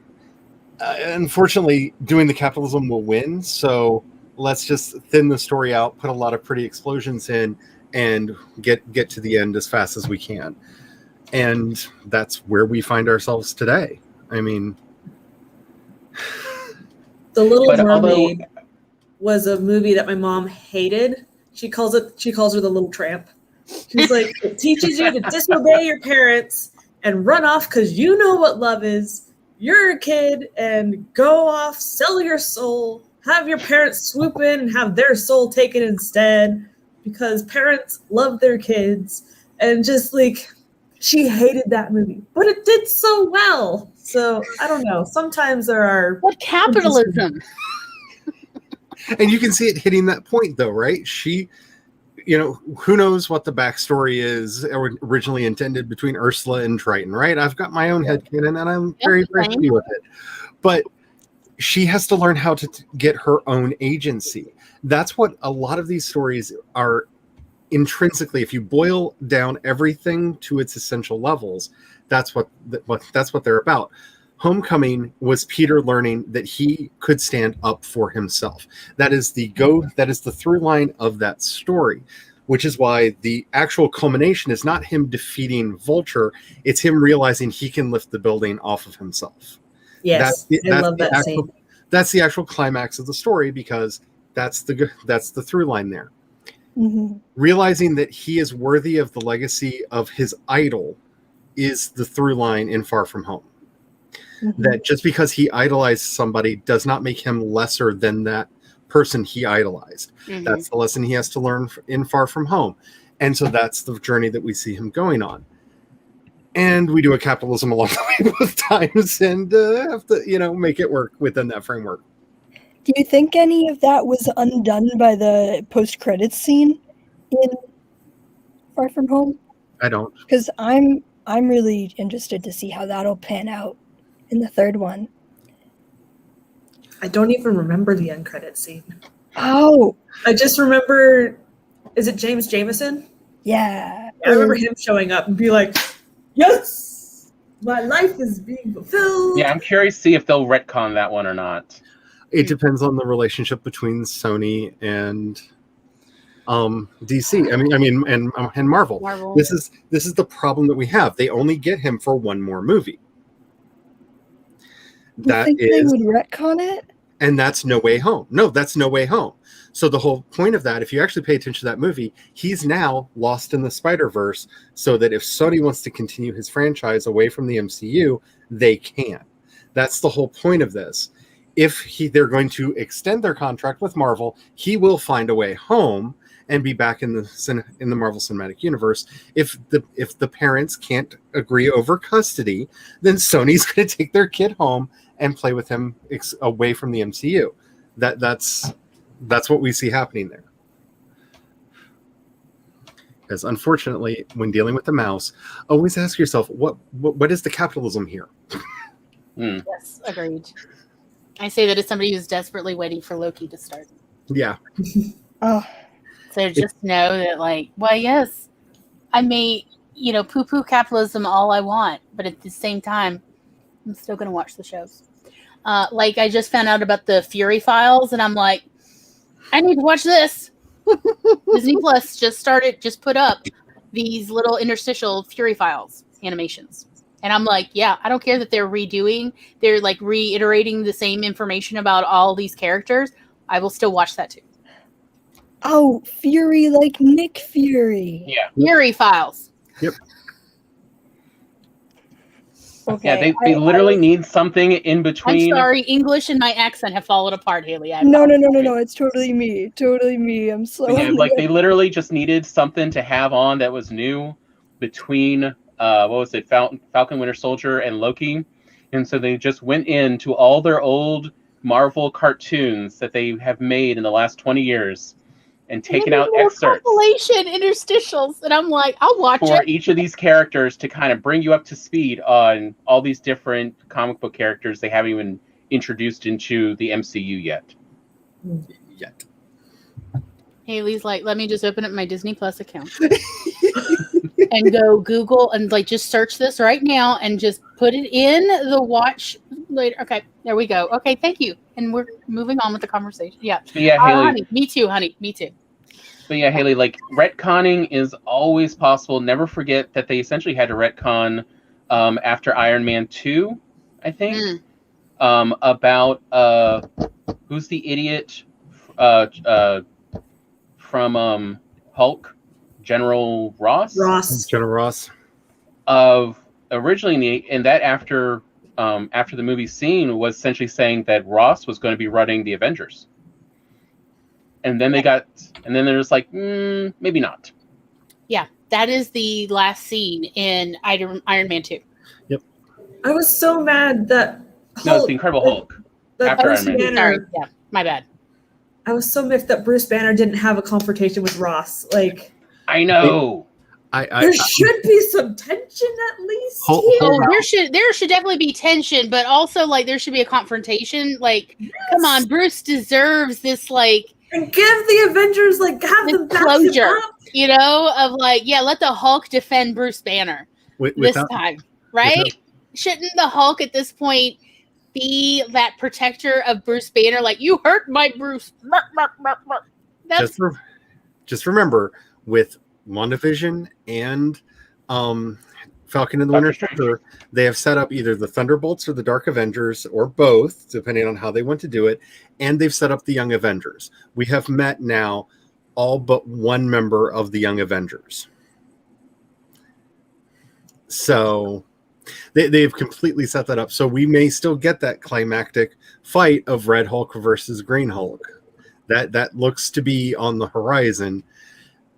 E: unfortunately, doing the capitalism will win. So let's just thin the story out, put a lot of pretty explosions in, and get to the end as fast as we can. And that's where we find ourselves today. I mean,
G: The Little Mermaid was a movie that my mom hated. She calls her the Little Tramp. She's like, it teaches you to disobey your parents and run off because you know what love is. You're a kid and go off, sell your soul, have your parents swoop in and have their soul taken instead because parents love their kids. And just like, she hated that movie, but it did so well. So I don't know. Sometimes there are
A: what capitalism.
E: And you can see it hitting that point, though, right? She, who knows what the backstory is originally intended between Ursula and Triton, right? I've got my own headcanon, and I'm very, very happy with it. But she has to learn how to get her own agency. That's what a lot of these stories are intrinsically. If you boil down everything to its essential levels, that's what they're about. Homecoming was Peter learning that he could stand up for himself. That is the through line of that story, which is why the actual culmination is not him defeating Vulture. It's him realizing he can lift the building off of himself.
G: Yes, I love that scene.
E: That's the actual climax of the story, because that's the through line there.
F: Mm-hmm.
E: Realizing that he is worthy of the legacy of his idol is the through line in Far From Home. Mm-hmm. That just because he idolized somebody does not make him lesser than that person he idolized. Mm-hmm. That's the lesson he has to learn in Far From Home. And so that's the journey that we see him going on. And we do a capitalism along the way both times and have to, make it work within that framework.
F: Do you think any of that was undone by the post-credits scene in Far From Home?
E: I don't.
F: Because I'm really interested to see how that'll pan out in the third one.
G: I don't even remember the end credit scene.
F: Oh.
G: I just remember Is it James Jameson?
F: Yeah.
G: I remember him showing up and be like, yes, my life is being fulfilled.
D: Yeah, I'm curious to see if they'll retcon that one or not.
E: It depends on the relationship between Sony and DC. And Marvel. This is the problem that we have. They only get him for one more movie.
F: You think they would retcon it?
E: And that's No Way Home. No, that's No Way Home. So the whole point of that, if you actually pay attention to that movie, he's now lost in the Spider-Verse, so that if Sony wants to continue his franchise away from the MCU, they can. That's the whole point of this. If they're going to extend their contract with Marvel, he will find a way home and be back in the Marvel Cinematic Universe. If the parents can't agree over custody, then Sony's going to take their kid home and play with him away from the MCU. That's what we see happening there. Because unfortunately, when dealing with the mouse, always ask yourself, what is the capitalism here?
A: Yes, agreed. I say that as somebody who's desperately waiting for Loki to start.
E: Yeah.
F: Oh.
A: So just know that, like, well, yes, I may, poo-poo capitalism all I want, but at the same time, I'm still going to watch the shows. Like, I just found out about the Fury Files, and I'm like, I need to watch this. Disney Plus just put up these little interstitial Fury Files animations. And I'm like, yeah, I don't care that they're like reiterating the same information about all these characters. I will still watch that too.
F: Oh, Fury like Nick Fury.
D: Yeah.
A: Fury Files.
E: Yep.
F: Okay.
D: Yeah, they literally need something in between.
A: I'm sorry, English and my accent have fallen apart, Haley.
F: No. It's totally me. Totally me. I'm so.
D: Yeah, like they literally just needed something to have on that was new between what was it, Falcon Winter Soldier and Loki, and so they just went into all their old Marvel cartoons that they have made in the last 20 years and taken out excerpts,
A: compilation interstitials, and I'm like, I'll watch
D: for
A: it.
D: each of these characters to kind of bring you up to speed on all these different comic book characters they haven't even introduced into the MCU yet.
A: Haley's like, let me just open up my Disney Plus account and go Google and like just search this right now and just put it in the watch later. Okay, there we go. Okay, thank you. And we're moving on with the conversation. Yeah.
D: But yeah, Haley.
A: Honey, me too, honey. Me too.
D: But yeah, Haley, like retconning is always possible. Never forget that they essentially had to retcon after Iron Man 2, I think. About who's the idiot from Hulk, General Ross.
E: General Ross.
D: Of originally, and that after the movie scene was essentially saying that Ross was going to be running the Avengers, and then they're just like, maybe not.
A: Yeah, that is the last scene in Iron Man 2.
E: Yep.
G: I was so mad that
D: No, it's the Incredible Hulk after Iron Man.
A: Sorry, yeah, my bad.
G: I was so miffed that Bruce Banner didn't have a confrontation with Ross. Like,
D: I know.
G: There should be some tension at least.
A: There should definitely be tension, but also like there should be a confrontation. Like, come on, Bruce deserves this, like,
G: and give the Avengers have them
A: closure, of like, yeah, let the Hulk defend Bruce Banner this time, right? Shouldn't the Hulk at this point be that protector of Bruce Banner? Like, you hurt my Bruce.
E: Just remember, with WandaVision and Falcon and the Winter Soldier, they have set up either the Thunderbolts or the Dark Avengers, or both, depending on how they want to do it, and they've set up the Young Avengers. We have met now all but one member of the Young Avengers. So they've completely set that up. So we may still get that climactic fight of Red Hulk versus Green Hulk. That looks to be on the horizon.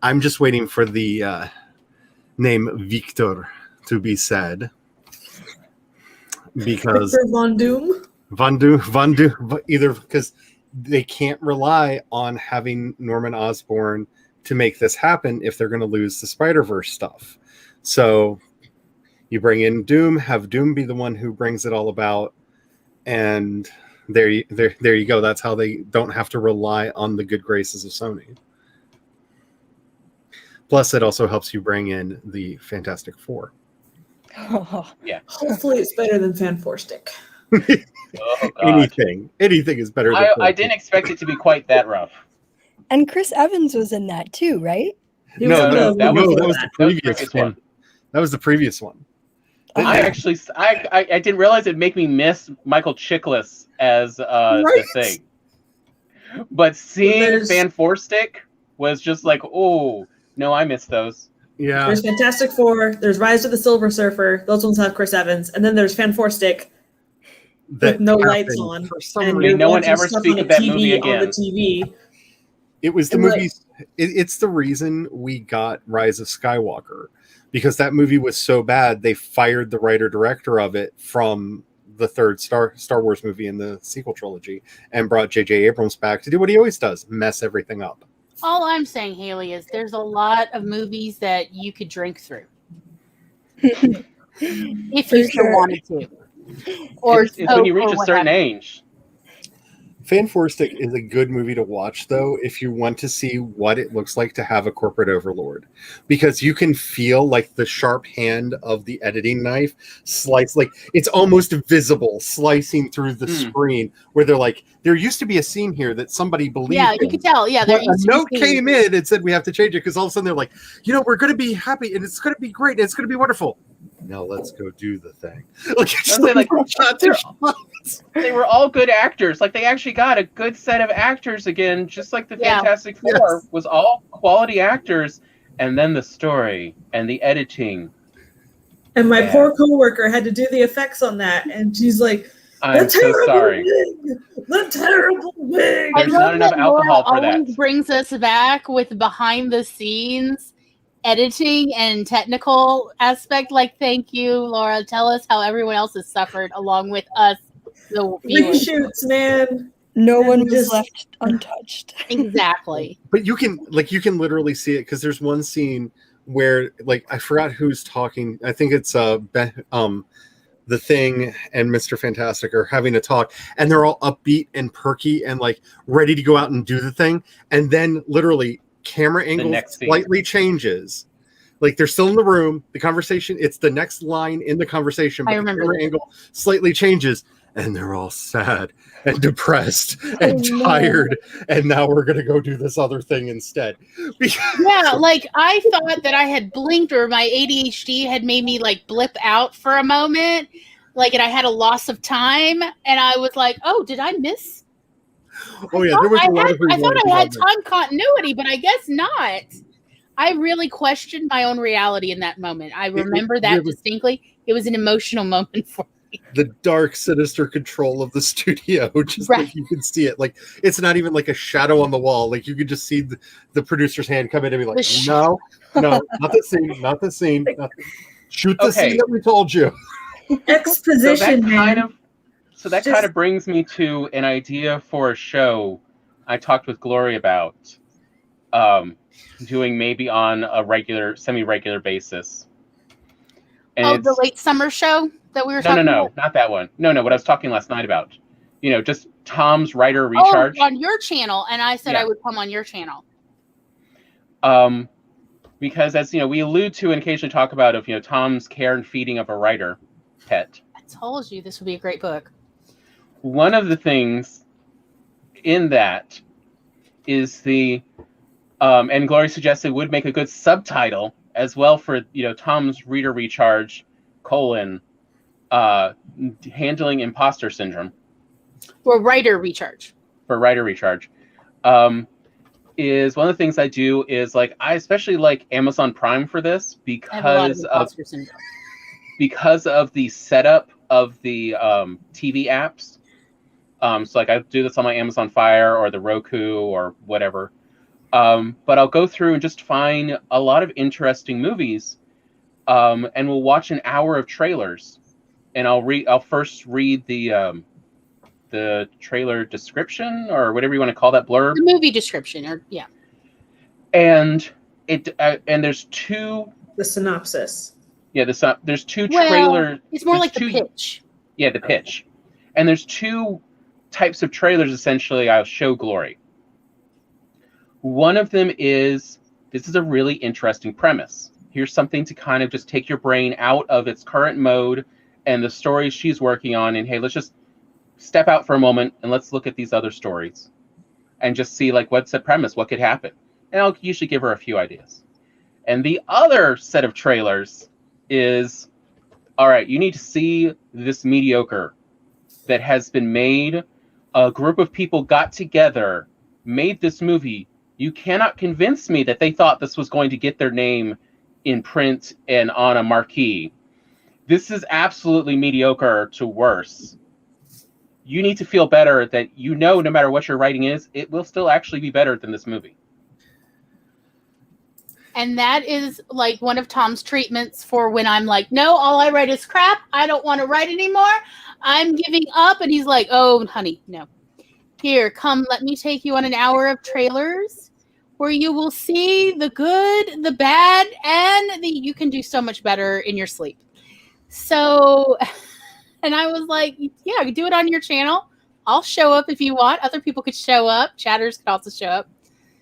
E: I'm just waiting for the name Victor to be said, because
G: Victor Von
E: Doom, either because they can't rely on having Norman Osborn to make this happen if they're going to lose the Spider-Verse stuff. So you bring in Doom, have Doom be the one who brings it all about, and there you go. That's how they don't have to rely on the good graces of Sony. Plus, it also helps you bring in the Fantastic Four.
D: Yeah.
G: Hopefully, it's better than Fan Four Stick.
D: Oh, God.
E: Anything is better than
D: I didn't expect it to be quite that rough.
F: And Chris Evans was in that too, right?
E: No, that was the previous
D: previous
E: one.
D: one.
E: That was the previous one.
D: I actually, I didn't realize it'd make me miss Michael Chiklis as the thing. But seeing Fan Four Stick was just like, oh, no, I missed those.
E: Yeah.
G: There's Fantastic Four. There's Rise of the Silver Surfer. Those ones have Chris Evans. And then there's Fan Four Stick with no lights on.
E: For some
G: and
E: reason,
D: no one ever speak of that movie again.
G: On the TV.
E: It was the
G: And,
E: movie. It's the reason we got Rise of Skywalker, because that movie was so bad they fired the writer-director of it from the third Star Wars movie in the sequel trilogy and brought J.J. Abrams back to do what he always does, mess everything up.
A: All I'm saying, Haley, is there's a lot of movies that you could drink through if you still wanted to. Or
D: it's when you reach a certain age.
E: Fan Four Stick is a good movie to watch, though, if you want to see what it looks like to have a corporate overlord, because you can feel like the sharp hand of the editing knife slice, like it's almost visible slicing through the screen, where they're like, there used to be a scene here that somebody believed
A: you
E: in.
A: could tell. Yeah,
E: a note came in and said we have to change it, because all of a sudden they're like, we're going to be happy and it's going to be great and it's going to be wonderful. Now let's go do the thing.
D: They were all good actors. Like, they actually got a good set of actors again, just like the Fantastic Four was all quality actors. And then the story and the editing.
G: And my poor coworker had to do the effects on that, and she's like,
D: I'm so sorry.
G: The terrible wig.
D: There's not enough alcohol for that.
A: Always brings us back with behind the scenes editing and technical aspect. Like, thank you, Laura. Tell us how everyone else has suffered along with us.
G: Reshoots, man.
F: No one was left untouched.
A: Exactly.
E: But you can literally see it, because there's one scene where, like, I forgot who's talking. I think it's the Thing and Mr. Fantastic are having a talk, and they're all upbeat and perky and like ready to go out and do the thing, and then literally camera angle slightly changes. Like, they're still in the room, the conversation, it's the next line in the conversation, but the camera angle slightly changes, and they're all sad and depressed and tired, and now we're gonna go do this other thing instead.
A: Yeah, like, I thought that I had blinked, or my ADHD had made me like blip out for a moment, like, and I had a loss of time, and I was like, oh, did I miss?
E: Oh yeah, there was a lot of
A: I thought I had time continuity, but I guess not. I really questioned my own reality in that moment. I remember that distinctly. It was an emotional moment for me.
E: The dark, sinister control of the studio, just like you can see it. Like, it's not even like a shadow on the wall. Like, you could just see the producer's hand come in and be like, no, not the scene, not the scene. Shoot the scene that we told you.
G: Exposition,
D: So that kind of brings me to an idea for a show I talked with Glory about doing maybe on a semi-regular basis. And
A: the late summer show that we were talking about?
D: No, not that one. No, what I was talking last night about. Just Tom's Writer Recharge.
A: Oh, on your channel, and I said I would come on your channel.
D: Because as we allude to and occasionally talk about Tom's care and feeding of a writer pet.
A: I told you this would be a great book.
D: One of the things in that is and Glory suggested would make a good subtitle as well for Tom's Reader Recharge : handling imposter syndrome.
A: For Writer Recharge.
D: Is one of the things I do is I especially like Amazon Prime for this because of the setup of the TV apps. So I do this on my Amazon Fire or the Roku or whatever. But I'll go through and just find a lot of interesting movies, and we'll watch an hour of trailers, and I'll first read the trailer description or whatever you want to call that blurb.
A: The movie description,
D: And there's two.
G: The synopsis.
D: Yeah, there's two trailers.
A: It's more like the pitch.
D: Yeah, the pitch, and there's two types of trailers essentially I'll show Glory. One of them is this is a really interesting premise. Here's something to kind of just take your brain out of its current mode and the stories she's working on, and hey, let's just step out for a moment and let's look at these other stories and just see, like, what's the premise, what could happen. And I'll usually give her a few ideas. And the other set of trailers is, all right, you need to see this mediocre that has been made. A group of people got together, made this movie. You cannot convince me that they thought this was going to get their name in print and on a marquee. This is absolutely mediocre to worse. You need to feel better that no matter what your writing is, it will still actually be better than this movie.
A: And that is like one of Tom's treatments for when I'm like, no, all I write is crap. I don't want to write anymore. I'm giving up. And he's like, oh, honey, no. Here, come, let me take you on an hour of trailers where you will see the good, the bad, and you can do so much better in your sleep. So, and I was like, yeah, do it on your channel. I'll show up if you want. Other people could show up. Chatters could also show up.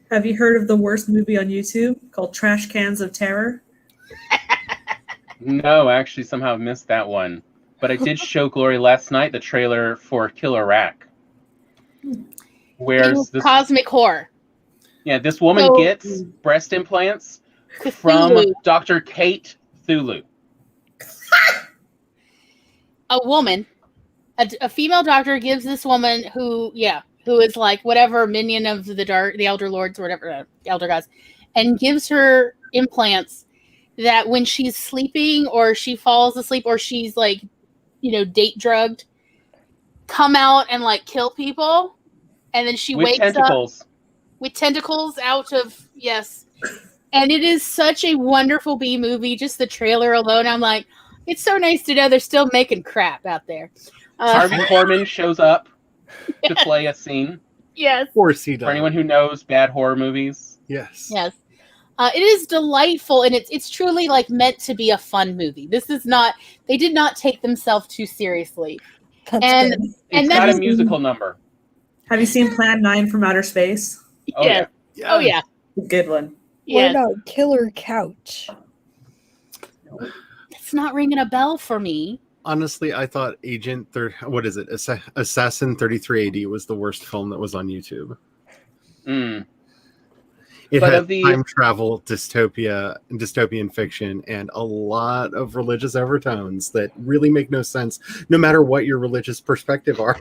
G: Have you heard of the worst movie on YouTube called Trash Cans of Terror?
D: No, I actually somehow missed that one. But I did show Glory last night the trailer for Killer Rack. Where's this
A: cosmic horror?
D: Yeah, this woman gets breast implants from Dr. Kate Thulu.
A: A woman, a female doctor gives this woman who is like whatever minion of the Elder Lords or whatever, Elder Gods, and gives her implants that when she's sleeping or she falls asleep or she's like, date drugged, come out and like kill people. And then she wakes up with tentacles out of, yes. And it is such a wonderful B movie. Just the trailer alone, I'm like, it's so nice to know they're still making crap out there.
D: Harvey Korman shows up to play a scene.
A: Yes.
E: Of course he does.
D: For anyone who knows bad horror movies.
E: Yes.
A: Yes. It is delightful, and it's truly like meant to be a fun movie. This is not, they did not take themselves too seriously.
D: It's got a musical number.
G: Have you seen Plan 9 from Outer Space?
D: Oh, yeah.
A: Oh, yeah.
G: Good one.
F: What about Killer Couch?
A: It's not ringing a bell for me.
E: Honestly, I thought Assassin 33AD was the worst film that was on YouTube. It had time travel, dystopian fiction, and a lot of religious overtones that really make no sense, no matter what your religious perspective are.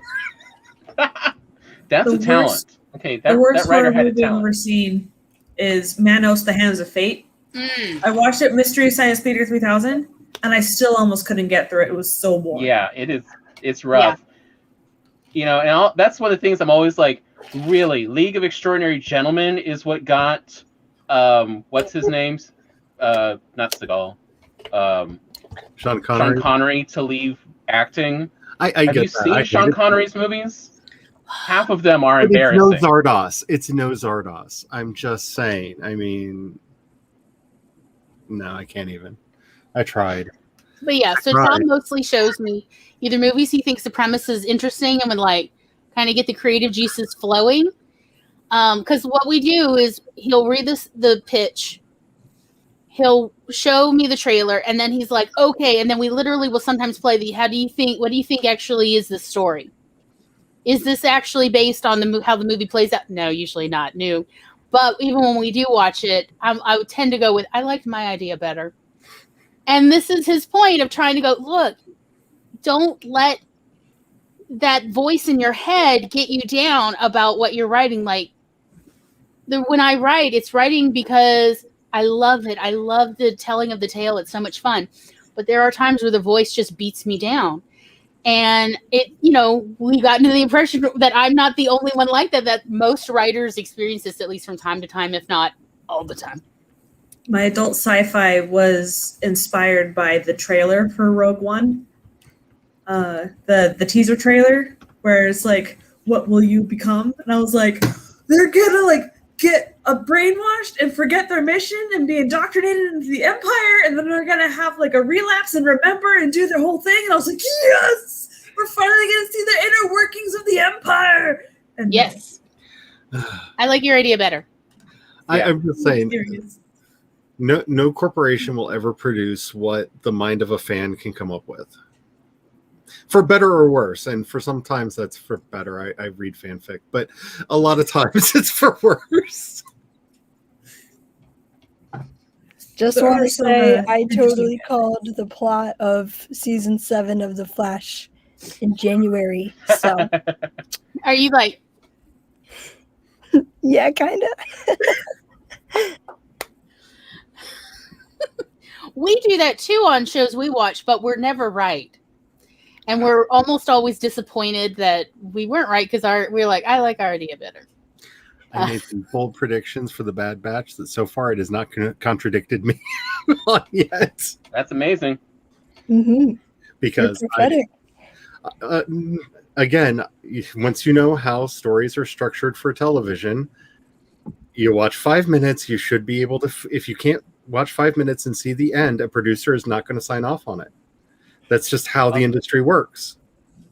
D: That's a talent. Okay,
G: the worst
D: that writer
G: horror
D: had a
G: movie I've
D: talent.
G: ever seen is Manos: The Hands of Fate. I watched it Mystery Science Theater 3000, and I still almost couldn't get through it. It was so boring.
D: Yeah, it is. It's rough. Yeah. And that's one of the things I'm always like, really, League of Extraordinary Gentlemen is what got, what's his name? Not Seagal.
E: Sean Connery
D: to leave acting.
E: I
D: Have you seen Sean Connery's movies? Half of them are embarrassing.
E: It's no Zardos. It's no Zardos. I'm just saying. I mean, no, I can't even. I tried.
A: But yeah, so Tom mostly shows me either movies he thinks the premise is interesting and would like kind of get the creative juices flowing. Because what we do is he'll read the pitch, he'll show me the trailer, and then he's like, okay, and then we literally will sometimes play what do you think actually is the story? Is this actually based on how the movie plays out? No, usually not. New. But even when we do watch it, I would tend to go with, I liked my idea better. And this is his point of trying to go, look, don't let that voice in your head get you down about what you're writing. Like, when I write, it's writing because I love it. I love the telling of the tale. It's so much fun. But there are times where the voice just beats me down. And we got into the impression that I'm not the only one like that most writers experience this at least from time to time, if not all the time.
G: My adult sci-fi was inspired by the trailer for Rogue One. The teaser trailer where it's like, what will you become? And I was like, they're gonna like get brainwashed and forget their mission and be indoctrinated into the Empire, and then they're gonna have like a relapse and remember and do their whole thing. And I was like, yes, we're finally gonna see the inner workings of the Empire. And
A: yes, I like your idea better.
E: I'm just saying, no corporation will ever produce what the mind of a fan can come up with. For better or worse, and for sometimes that's for better. I read fanfic, but a lot of times it's for worse.
F: Just want to say I totally called the plot of season 7 of The Flash in January. So
A: are you like?
F: Yeah, kind of.
A: We do that too on shows we watch, but we're never right. And we're almost always disappointed that we weren't right because we're like, I like our idea better.
E: I made some bold predictions for the Bad Batch that so far it has not contradicted me yet.
D: That's amazing.
F: Mm-hmm.
E: Because again, once you know how stories are structured for television, you watch 5 minutes, you should be able to, if you can't watch 5 minutes and see the end, a producer is not going to sign off on it. That's just how the industry works.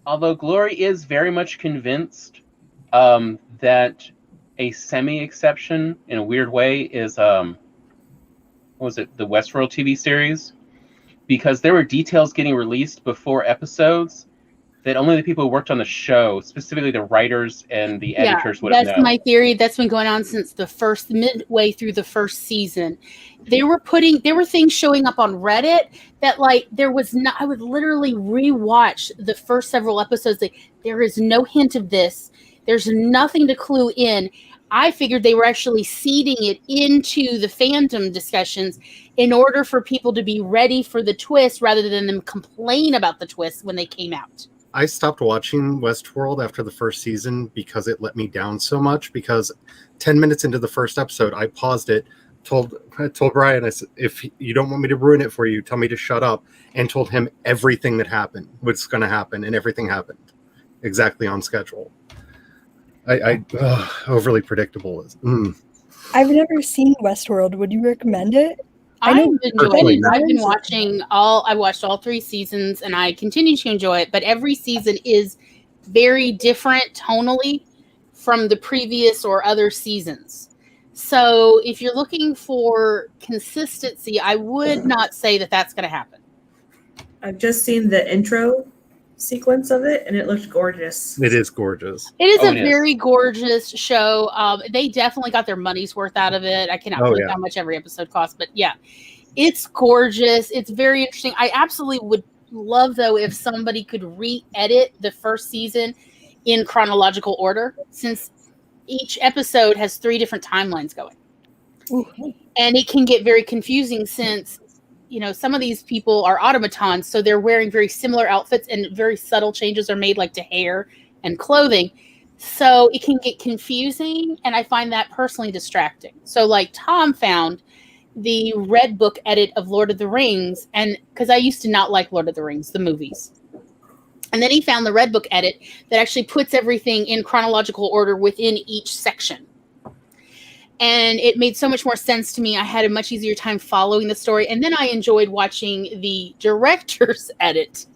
D: Although Glory is very much convinced that a semi-exception, in a weird way, is what was it, the Westworld TV series? Because there were details getting released before episodes that only the people who worked on the show, specifically the writers and the editors, would have known.
A: That's my theory. That's been going on since midway through the first season. There were things showing up on Reddit that I would literally rewatch the first several episodes. There is no hint of this. There's nothing to clue in. I figured they were actually seeding it into the fandom discussions in order for people to be ready for the twist rather than them complain about the twist when they came out.
E: I stopped watching Westworld after the first season because it let me down so much. Because 10 minutes into the first episode, I paused it, told Brian, I said, if you don't want me to ruin it for you, tell me to shut up, and told him everything that happened, what's going to happen, and everything happened exactly on schedule. Overly predictable.
F: I've never seen Westworld. Would you recommend it?
A: I've been watching I watched all 3 seasons and I continue to enjoy it, but every season is very different tonally from the previous or other seasons. So if you're looking for consistency, I would not say that that's going to happen.
G: I've just seen the intro sequence of it and it looked gorgeous.
E: It is gorgeous.
A: It is very gorgeous show. They definitely got their money's worth out of it. I cannot believe how much every episode costs, but yeah, it's gorgeous. It's very interesting. I absolutely would love, though, if somebody could re-edit the first season in chronological order, since each episode has 3 different timelines going. Ooh. And it can get very confusing since some of these people are automatons, so they're wearing very similar outfits and very subtle changes are made, like to hair and clothing. So it can get confusing, and I find that personally distracting. So like Tom found the Red Book edit of Lord of the Rings, and because I used to not like Lord of the Rings, the movies. And then he found the Red Book edit that actually puts everything in chronological order within each section. And it made so much more sense to me. I had a much easier time following the story. And then I enjoyed watching the director's edit,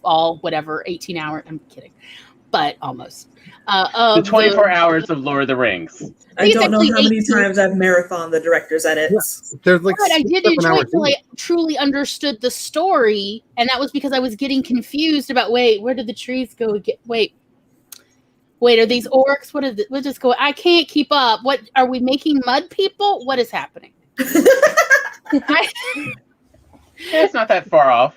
A: 18 hours. I'm kidding, but almost.
D: The 24 hours of Lord of the Rings.
G: I don't know how many times I've marathoned the director's edits.
E: Yeah, there's like
A: I did enjoy it until I truly understood the story. And that was because I was getting confused about, where did the trees go again? Wait, are these orcs? What is this going? I can't keep up. What are we making mud people? What is happening?
D: It's not that far off.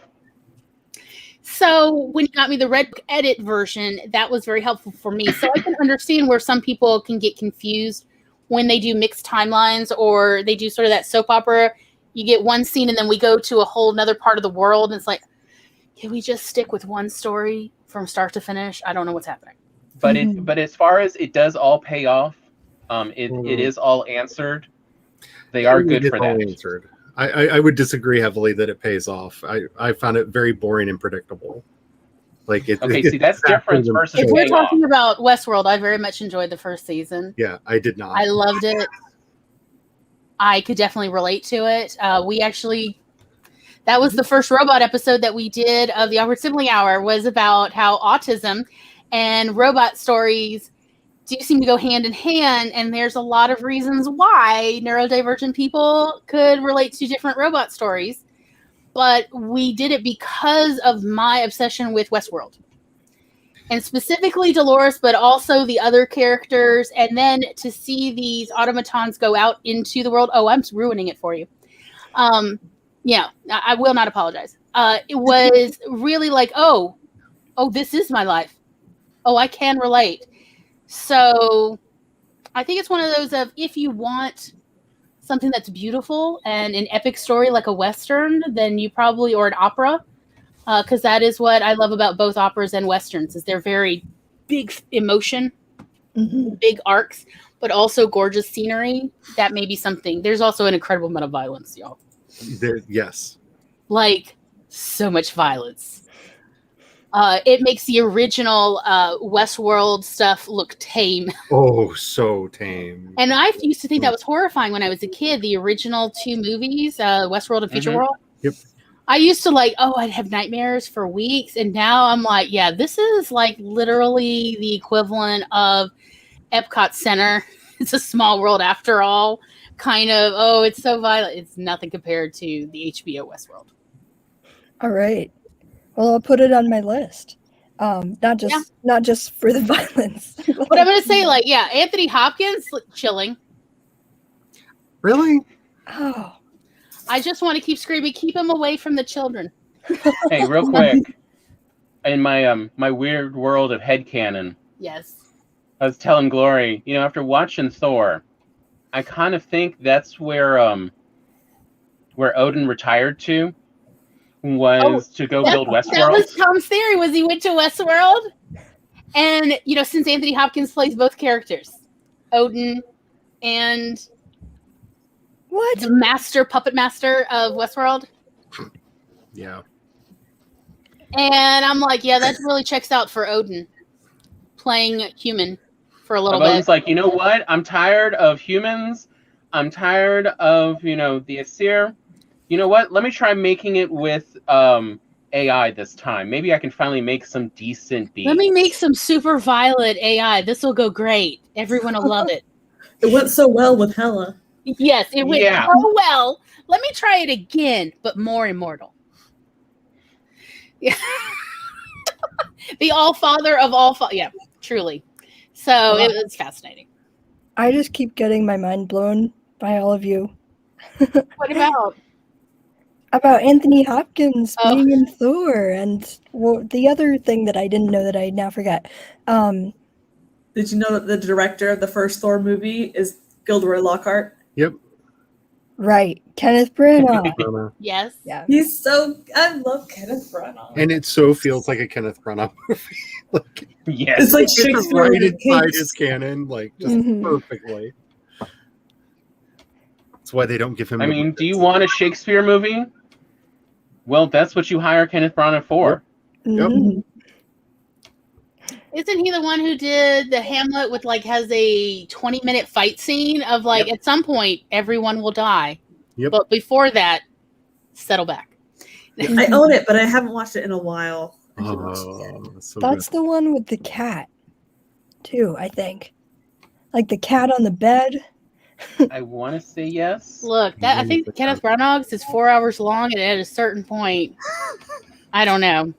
A: So when you got me the Red Book edit version, that was very helpful for me. So I can understand where some people can get confused when they do mixed timelines or they do sort of that soap opera. You get one scene and then we go to a whole nother part of the world. And it's like, can we just stick with one story from start to finish? I don't know what's happening.
D: But as far as it does all pay off, it is all answered. They are good for that.
E: Answered. I would disagree heavily that it pays off. I found it very boring and predictable.
D: See, that's different versus.
A: If we're talking about Westworld, I very much enjoyed the first season.
E: Yeah, I did not.
A: I loved it. I could definitely relate to it. That was the first robot episode that we did of the Awkward Sibling Hour, was about how autism and robot stories do seem to go hand in hand, and there's a lot of reasons why neurodivergent people could relate to different robot stories. But we did it because of my obsession with Westworld. And specifically Dolores, but also the other characters. And then to see these automatons go out into the world. Oh, I'm ruining it for you. Yeah, I will not apologize. It was really like, oh, this is my life. Oh, I can relate. So I think it's one of those of, if you want something that's beautiful and an epic story like a Western, then you probably, or an opera, because that is what I love about both operas and Westerns, is they're very big emotion, big arcs, but also gorgeous scenery. That may be something. There's also an incredible amount of violence, y'all.
E: Yes.
A: Like, so much violence. It makes the original Westworld stuff look tame.
E: Oh, so tame.
A: And I used to think that was horrifying when I was a kid. The original 2 movies, Westworld and Future World.
E: Yep.
A: I used to I'd have nightmares for weeks. And now I'm like, yeah, this is like literally the equivalent of Epcot Center. It's a small world after all. Kind of, it's so violent. It's nothing compared to the HBO Westworld.
F: All right. Well, I'll put it on my list. Not just for the violence.
A: But I'm going to say, Anthony Hopkins, chilling.
E: Really?
F: Oh.
A: I just want to keep screaming, keep him away from the children.
D: Hey, real quick. In my my weird world of headcanon,
A: Yes.
D: I was telling Glory, after watching Thor, I kind of think that's where Odin retired to. Was to go build Westworld.
A: That was Tom's theory, was he went to Westworld. And, since Anthony Hopkins plays both characters, Odin and the puppet master of Westworld.
E: Yeah.
A: And I'm like, yeah, that really checks out for Odin playing human for a little bit.
D: Odin's like, you know what? I'm tired of humans. I'm tired of, the Aesir. You know what? Let me try making it with AI this time. Maybe I can finally make some decent beats.
A: Let me make some super violent AI. This will go great. Everyone will love it.
G: It went so well with Hela.
A: Yes, it went so well. Let me try it again, but more immortal. Yeah. The all-father of all... yeah, truly. So it was fascinating.
F: I just keep getting my mind blown by all of you.
A: What about?
F: About Anthony Hopkins being in Thor, and the other thing that I didn't know that I now forgot.
G: Did you know that the director of the first Thor movie is Gilderoy Lockhart?
E: Yep.
F: Right, Kenneth Branagh.
A: Yes.
F: Yeah.
G: I love Kenneth Branagh.
E: And it so feels like a Kenneth Branagh movie.
D: Yes.
G: It's like
E: It's
G: Shakespeare
E: right
G: with
E: inside
G: kids.
E: his canon, just perfectly. That's why they don't give him.
D: I mean, do you want a Shakespeare movie? Well, that's what you hire Kenneth Branagh for.
E: Yep.
A: Isn't he the one who did the Hamlet with has a 20-minute fight scene of at some point everyone will die?
E: Yep.
A: But before that, settle back.
G: I own it, but I haven't watched it in a while.
F: That's the one with the cat, too, I think. Like the cat on the bed.
D: I want to say yes.
A: Look, I think Kenneth Branagh's is 4 hours long, and at a certain point, I don't know.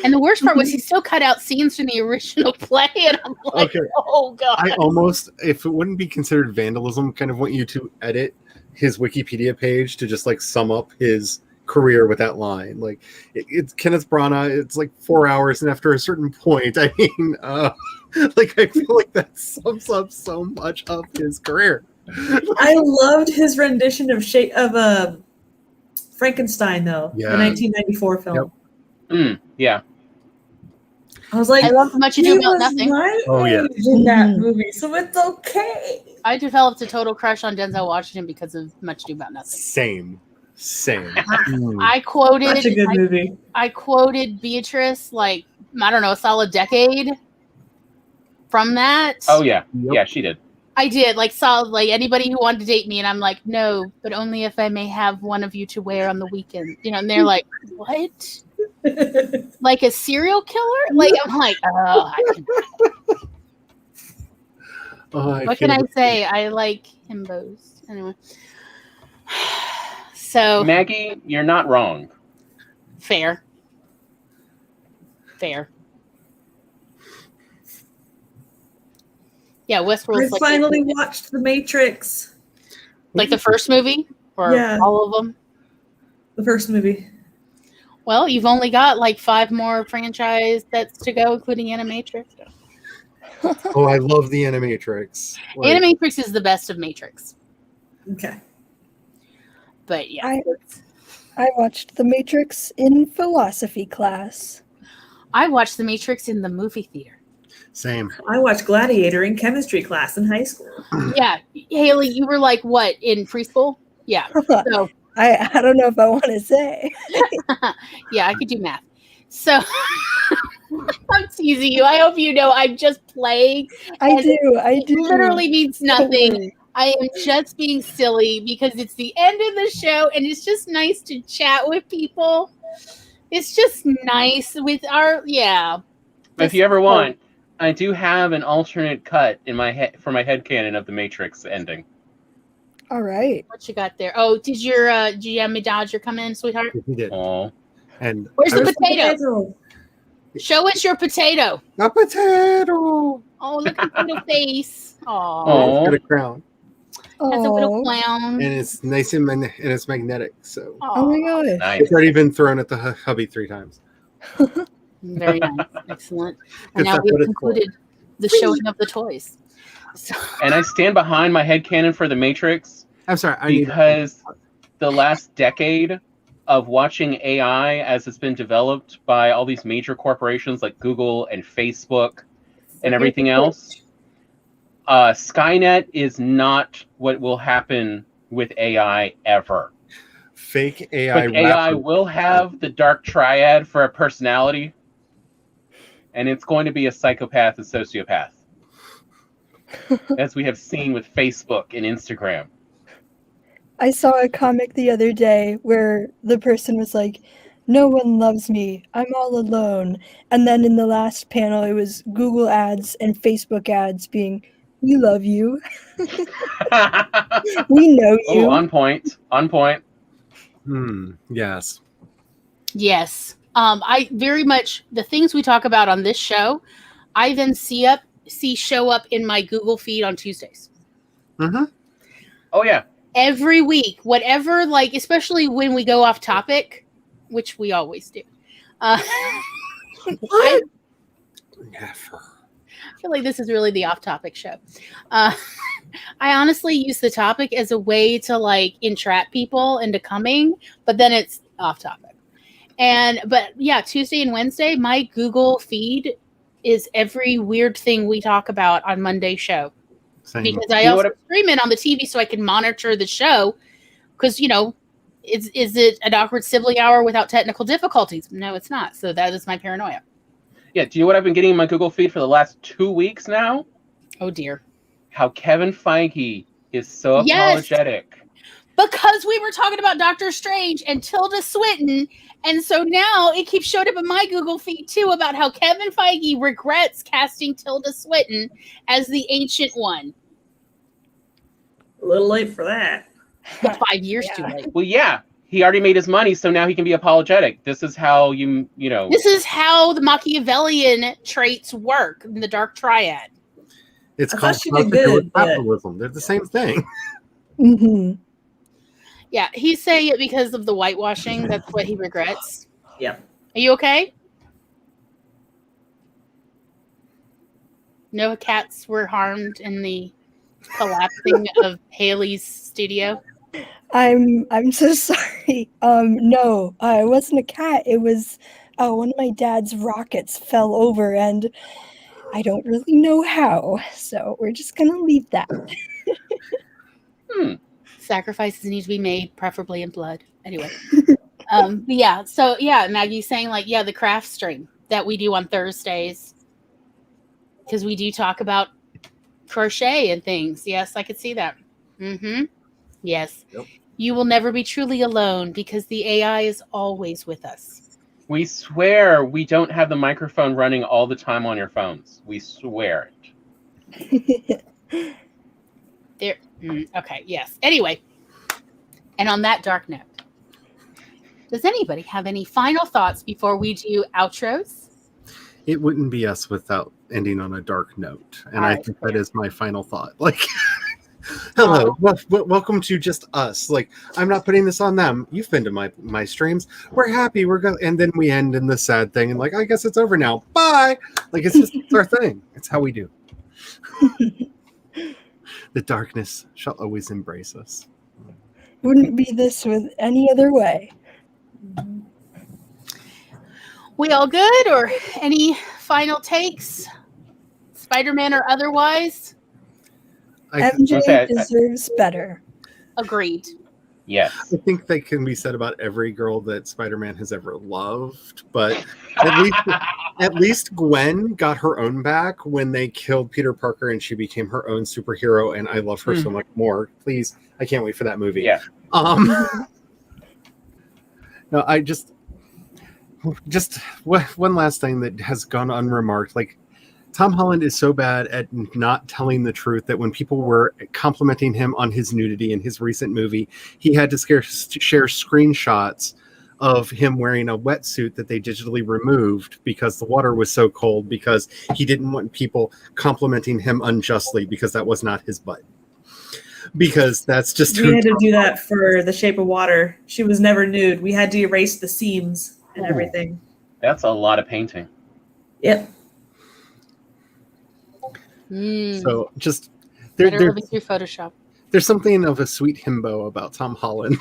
A: And the worst part was he still cut out scenes from the original play, and I'm like, oh god!
E: I almost, if it wouldn't be considered vandalism, kind of want you to edit his Wikipedia page to just sum up his career with that line. It's Kenneth Branagh. It's 4 hours, and after a certain point, I mean, I feel like that sums up so much of his career.
G: I loved his rendition of Frankenstein, though, the 1994 film.
E: Yep.
D: Yeah.
G: I was like,
A: I love Much Ado About Nothing.
E: Oh yeah,
G: in that movie, so it's okay.
A: I developed a total crush on Denzel Washington because of Much Ado About Nothing.
E: Same.
A: I quoted.
G: Such a good movie.
A: I quoted Beatrice a solid decade from that.
D: Oh yeah,
E: Yep.
D: Yeah, she did.
A: I did anybody who wanted to date me, and I'm like, no, but only if I may have one of you to wear on the weekend. And they're like, what? Like a serial killer? I'm like, oh. What can I say? I like himbos. Anyway. So
D: Maggie, you're not wrong.
A: Fair. Yeah, Westworld's
G: I finally watched The Matrix.
A: Like the first movie? Or all of them?
G: The first movie.
A: Well, you've only got like 5 more franchise that's to go, including Animatrix.
E: Oh, I love the Animatrix.
A: Animatrix is the best of Matrix.
G: Okay.
A: But yeah.
F: I watched The Matrix in philosophy class.
A: I watched The Matrix in the movie theater.
E: Same.
G: I watched Gladiator in chemistry class in high school.
A: Yeah. Haley, you were like what, in preschool? Yeah. So
F: I don't know if I want to say.
A: yeah, I could do math. So I'm teasing you. I hope you know I'm just playing.
F: I do.
A: It literally means nothing. I am just being silly because it's the end of the show and it's just nice to chat with people. It's just nice with our
D: If you ever want, I do have an alternate cut in my head for my headcanon of the Matrix ending.
F: All right.
A: What you got there? Oh, did you have me Dodger come in, sweetheart?
E: He did.
D: Oh.
E: And
A: where's the potato? Show us your potato.
E: A potato.
A: Oh, look at the little face.
E: Oh, it's got a crown.
A: Has a little clown.
E: And it's nice and it's magnetic. So.
F: Oh my god!
D: Nice.
E: It's already been thrown at the hubby 3 times.
A: Very nice, excellent. And now we've concluded the showing of the toys. So.
D: And I stand behind my headcanon for the Matrix.
E: I'm sorry,
D: because the last decade of watching AI as it's been developed by all these major corporations like Google and Facebook and everything else, Skynet is not what will happen with AI ever.
E: Fake AI.
D: But AI will have the dark triad for a personality, and it's going to be a psychopath and sociopath, as we have seen with Facebook and Instagram.
F: I saw a comic the other day where the person was like, "No one loves me. I'm all alone." And then in the last panel, it was Google ads and Facebook ads being, "We love you. We know you."
D: Oh, on point. On point.
E: Yes.
A: Yes. I very much, the things we talk about on this show, I then see show up in my Google feed on Tuesdays.
E: Mm-hmm.
D: Oh, yeah.
A: Every week, whatever, like, especially when we go off topic, which we always do.
E: What?
A: Never. I feel like this is really the off-topic show. I honestly use the topic as a way to, like, entrap people into coming, but then it's off-topic. But yeah, Tuesday and Wednesday, my Google feed is every weird thing we talk about on Monday's show. Same. Because I also stream it on the TV so I can monitor the show. Because, is it an awkward sibling hour without technical difficulties? No, it's not. So that is my paranoia.
D: Yeah, do you know what I've been getting in my Google feed for the last 2 weeks now?
A: Oh, dear.
D: How Kevin Feige is so apologetic.
A: Because we were talking about Doctor Strange and Tilda Swinton, and so now it keeps showing up in my Google feed too about how Kevin Feige regrets casting Tilda Swinton as the Ancient One.
G: A little late for that.
A: 5 years too late.
D: Well, yeah, he already made his money, so now he can be apologetic. This is how you know.
A: This is how the Machiavellian traits work in the Dark Triad.
E: It's called capitalism. They're the same thing.
F: Mm-hmm.
A: Yeah, he's saying it because of the whitewashing. That's what he regrets.
G: Yeah.
A: Are you okay? No cats were harmed in the collapsing of Haley's studio?
F: I'm so sorry. No, it wasn't a cat. It was one of my dad's rockets fell over, and I don't really know how. So we're just gonna leave that.
A: Sacrifices need to be made, preferably in blood. Anyway, yeah. So yeah, Maggie's saying like, yeah, the craft stream that we do on Thursdays, because we do talk about crochet and things. Yes, I could see that. Mm-hmm. Yes. Yep. You will never be truly alone because the AI is always with us.
D: We swear we don't have the microphone running all the time on your phones. We swear it.
A: There. Okay. Yes. Anyway, and on that dark note, does anybody have any final thoughts before we do outros?
E: It wouldn't be us without ending on a dark note, and
A: All
E: I
A: right,
E: think
A: fair.
E: that is my final thought. Like, hello, welcome to just us. Like, I'm not putting this on them. You've been to my streams. We're happy. We're going, and then we end in the sad thing, and like, I guess it's over now. Bye. Like, it's just it's our thing. It's how we do. The darkness shall always embrace us.
F: Wouldn't be this with any other way.
A: We all good, or any final takes, Spider-Man or otherwise?
F: MJ deserves better.
A: Agreed.
D: Yes.
E: I think that can be said about every girl that Spider-Man has ever loved, but at least Gwen got her own back when they killed Peter Parker and she became her own superhero, and I love her so much more. Please, I can't wait for that movie.
D: Yeah.
E: No, I just one last thing that has gone unremarked. Like, Tom Holland is so bad at not telling the truth that when people were complimenting him on his nudity in his recent movie, he had to share screenshots of him wearing a wetsuit that they digitally removed because the water was so cold, because he didn't want people complimenting him unjustly because that was not his butt. Because that's just
G: we had to do that for The Shape of Water. She was never nude. We had to erase the seams and everything.
D: That's a lot of painting.
G: Yep.
E: So just
A: Better living through Photoshop.
E: There's something of a sweet himbo about Tom Holland.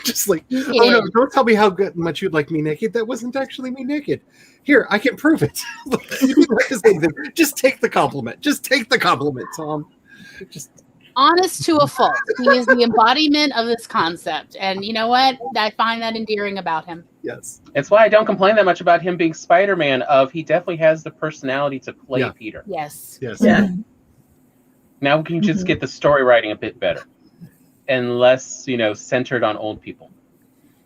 E: Just like, oh no, don't tell me how much you'd like me naked. That wasn't actually me naked. Here, I can prove it. Just take the compliment. Just take the compliment, Tom. Just
A: honest to a fault. He is the embodiment of this concept. And you know what? I find that endearing about him.
E: Yes.
D: It's why I don't complain that much about him being Spider-Man. He definitely has the personality to play Peter.
A: Yes.
E: Yes.
G: Yeah.
D: Now we can just get the story writing a bit better and less, centered on old people.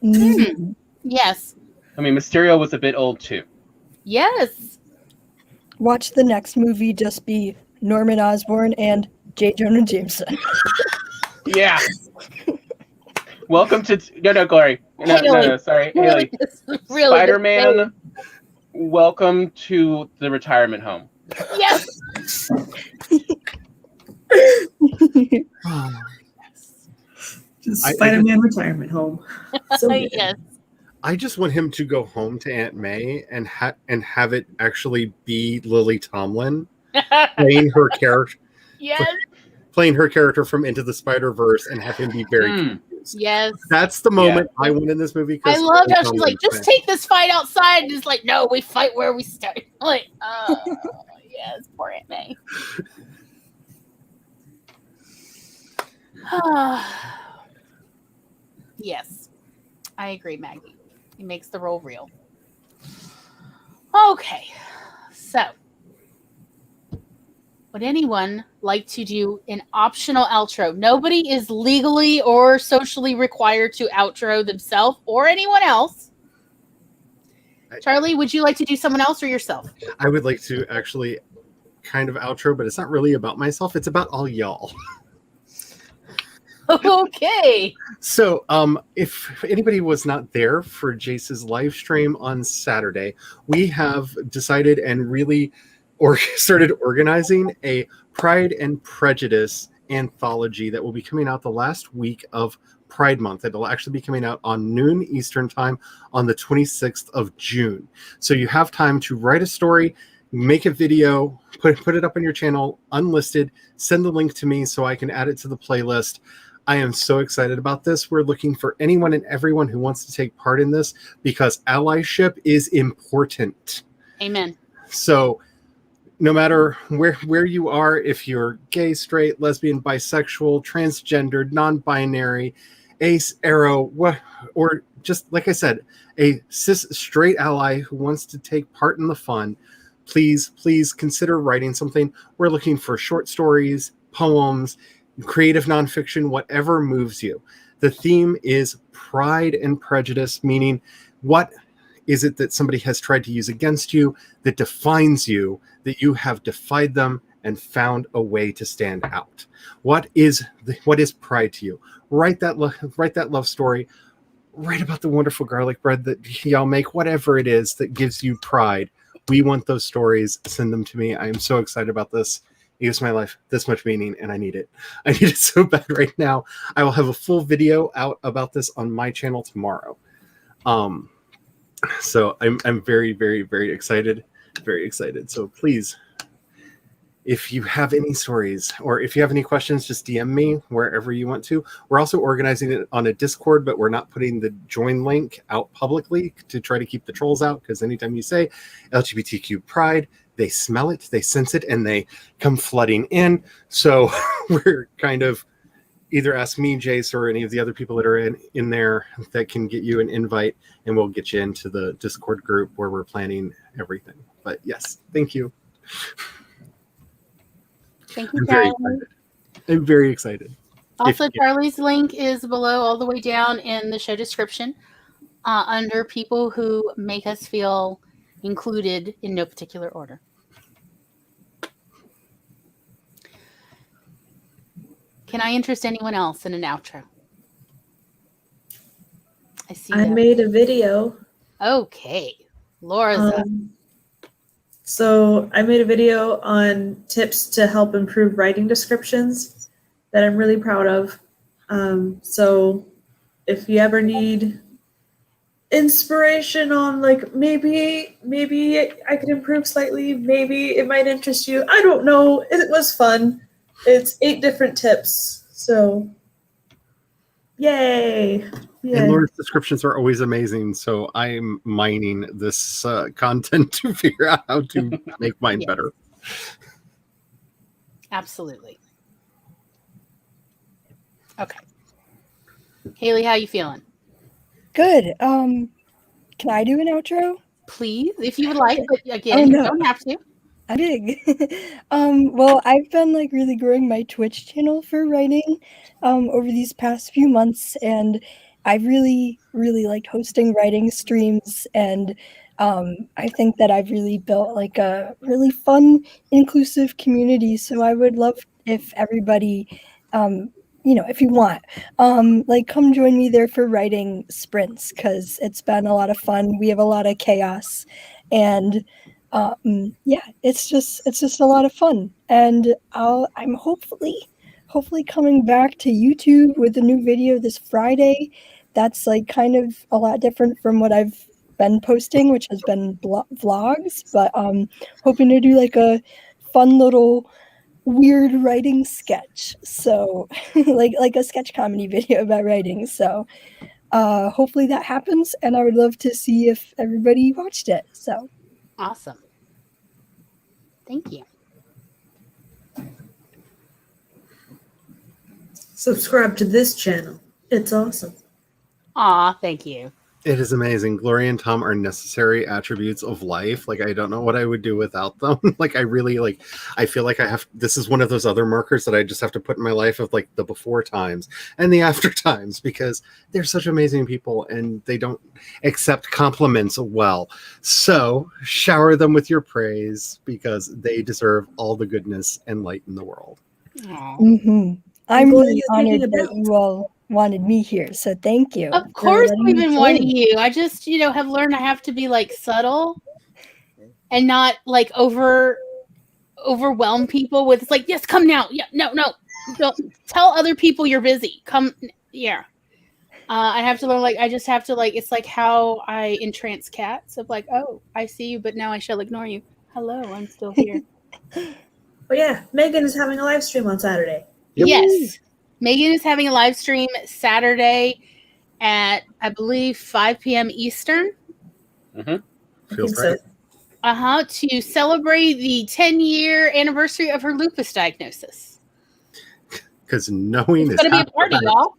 A: Mm-hmm. Yes.
D: I mean, Mysterio was a bit old too.
A: Yes.
F: Watch the next movie just be Norman Osborn and J. Jonah Jameson.
D: Yeah. Welcome to Glory. No, sorry, Haley.
A: Really
D: Spider-Man. Welcome to the retirement home.
A: Yes.
G: Just Spider-Man retirement home. So
A: yes.
E: I just want him to go home to Aunt May and have it actually be Lily Tomlin playing her character.
A: Yes.
E: Playing her character from Into the Spider-Verse and have him be very confused.
A: Yes.
E: That's the moment I want in this movie.
A: I love how she's like, just take this fight outside. And it's like, no, we fight where we start. Like, yes, poor Aunt May. Yes, I agree, Maggie. He makes the role real. Okay, so would anyone like to do an optional outro? Nobody is legally or socially required to outro themselves or anyone else. Charlie, would you like to do someone else or yourself?
E: I would like to actually kind of outro, but it's not really about myself. It's about all y'all.
A: Okay.
E: So, if anybody was not there for Jace's live stream on Saturday, we have decided and really started organizing a Pride and Prejudice anthology that will be coming out the last week of Pride Month. It'll actually be coming out on noon Eastern time on the 26th of June. So you have time to write a story, make a video, put it up on your channel, unlisted, send the link to me so I can add it to the playlist. I am so excited about this. We're looking for anyone and everyone who wants to take part in this because allyship is important.
A: Amen.
E: So no matter where you are, if you're gay, straight, lesbian, bisexual, transgendered, non-binary, ace, arrow, or just like I said, a cis straight ally who wants to take part in the fun, please consider writing something. We're looking for short stories, poems, creative nonfiction, whatever moves you. The theme is Pride and Prejudice, meaning what is it that somebody has tried to use against you that defines you, that you have defied them and found a way to stand out. What is pride to you? Write that love story. Write about the wonderful garlic bread that y'all make, whatever it is that gives you pride. We want those stories. Send them to me. I am so excited about this. It gives my life this much meaning, and I need it. I need it so bad right now. I will have a full video out about this on my channel tomorrow. So I'm very, very, very excited. Very excited. So please, if you have any stories or if you have any questions, just DM me wherever you want to. We're also organizing it on a Discord, but we're not putting the join link out publicly to try to keep the trolls out, because anytime you say LGBTQ pride, they smell it, they sense it, and they come flooding in. So we're kind of either ask me, Jace, or any of the other people that are in there that can get you an invite, and we'll get you into the Discord group where we're planning everything. But yes, thank you.
A: Thank you, Charlie.
E: I'm very excited.
A: Also, Charlie's link is below, all the way down in the show description, under people who make us feel included in no particular order. Can I interest anyone else in an outro?
G: I made a video.
A: Okay. Laura's up.
G: So I made a video on tips to help improve writing descriptions that I'm really proud of. So if you ever need inspiration on, like, maybe I could improve slightly, maybe it might interest you. I don't know. It was fun. It's 8 different tips. So yay. Yeah.
E: And Laura's descriptions are always amazing, so I'm mining this content to figure out how to make mine better.
A: Absolutely. Okay. Haley, how you feeling?
F: Good. Can I do an outro?
A: Please, if you would like, but again, you don't have to.
F: I'm big. Well, I've been like really growing my Twitch channel for writing over these past few months, and I really liked hosting writing streams, and I think that I've really built like a really fun, inclusive community. So I would love if everybody, if you want, like, come join me there for writing sprints, because it's been a lot of fun. We have a lot of chaos, and it's just a lot of fun. And I'm hopefully coming back to YouTube with a new video this Friday. That's like kind of a lot different from what I've been posting, which has been vlogs, but hoping to do like a fun little weird writing sketch. So like a sketch comedy video about writing. So hopefully that happens, and I would love to see if everybody watched it. So
A: awesome. Thank you.
G: Subscribe to this channel. It's awesome.
A: Aw, thank you.
E: It is amazing. Gloria and Tom are necessary attributes of life. Like, I don't know what I would do without them. Like, I feel like this is one of those other markers that I just have to put in my life of like the before times and the after times, because they're such amazing people and they don't accept compliments well. So shower them with your praise, because they deserve all the goodness and light in the world.
F: Mm-hmm. I'm really honored that you all wanted me here, so thank you.
A: Of course we've been wanting you. I just, have learned I have to be like subtle and not like overwhelm people with, it's like, yes, come now. Yeah, no. Don't tell other people you're busy. Come, yeah. I have to learn, like, I just have to, like, it's like how I entrance cats of like, oh, I see you, but now I shall ignore you. Hello, I'm still here.
G: But yeah, Megan is having a live stream on Saturday.
A: Yes. Megan is having a live stream Saturday at, I believe, 5 p.m. Eastern.
E: Mm-hmm. Feels right.
A: To celebrate the 10-year anniversary of her lupus diagnosis.
E: Because knowing
A: it's going to be a party, y'all.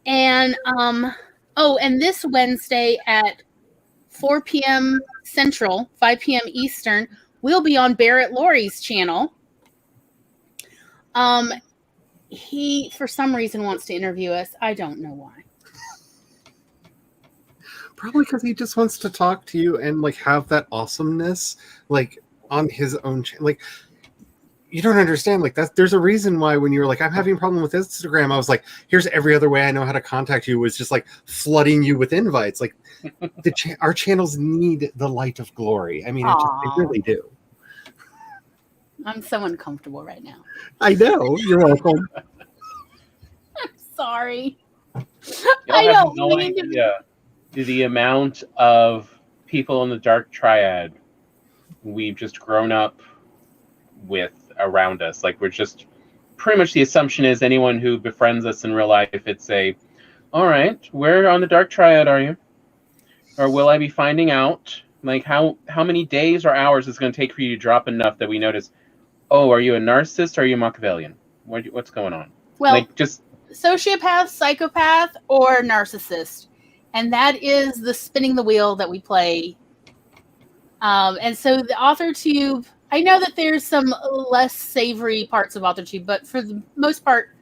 A: And, and this Wednesday at 4 p.m. Central, 5 p.m. Eastern, we'll be on Barrett Laurie's channel. He, for some reason, wants to interview us. I don't know why.
E: Probably because he just wants to talk to you and like have that awesomeness. Like, on his own channel. Like, you don't understand. Like, there's a reason why when you were like, I'm having a problem with Instagram, I was like, here's every other way I know how to contact you, was just like flooding you with invites. Like, our channels need the light of glory. I mean, they really do.
A: I'm so uncomfortable right now.
E: I know. You're welcome.
A: I'm sorry.
D: I don't no idea the amount of people in the Dark Triad we've just grown up with around us. Like, we're just pretty much, the assumption is anyone who befriends us in real life, it's all right, where on the Dark Triad are you? Or will I be finding out? Like, how many days or hours is it going to take for you to drop enough that we notice, oh, are you a narcissist or are you a Machiavellian? What's going on?
A: Well,
D: like, just
A: sociopath, psychopath, or narcissist. And that is the spinning the wheel that we play. And so the AuthorTube, I know that there's some less savory parts of AuthorTube, but for the most part,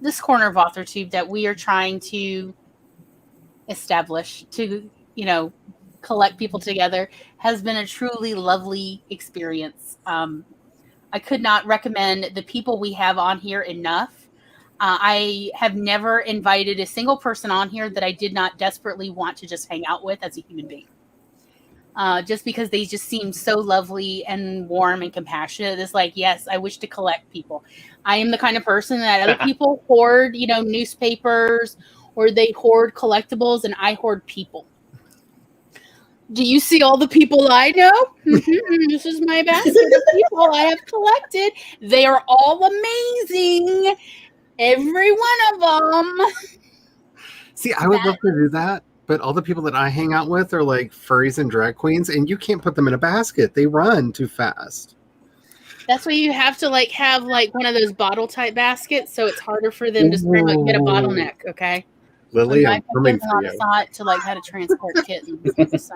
A: this corner of AuthorTube that we are trying to establish to, collect people together has been a truly lovely experience. I could not recommend the people we have on here enough. I have never invited a single person on here that I did not desperately want to just hang out with as a human being. Just because they just seem so lovely and warm and compassionate. It's like, yes, I wish to collect people. I am the kind of person that other people hoard, newspapers, or they hoard collectibles, and I hoard people. Do you see all the people I know? This is my basket of people I have collected. They are all amazing. Every one of them.
E: See, I would love to do that, but all the people that I hang out with are like furries and drag queens, and you can't put them in a basket. They run too fast.
A: That's why you have to have one of those bottle type baskets, so it's harder for them to get a bottleneck. Okay,
E: Lily, I'm coming for you.
A: To how to transport kittens.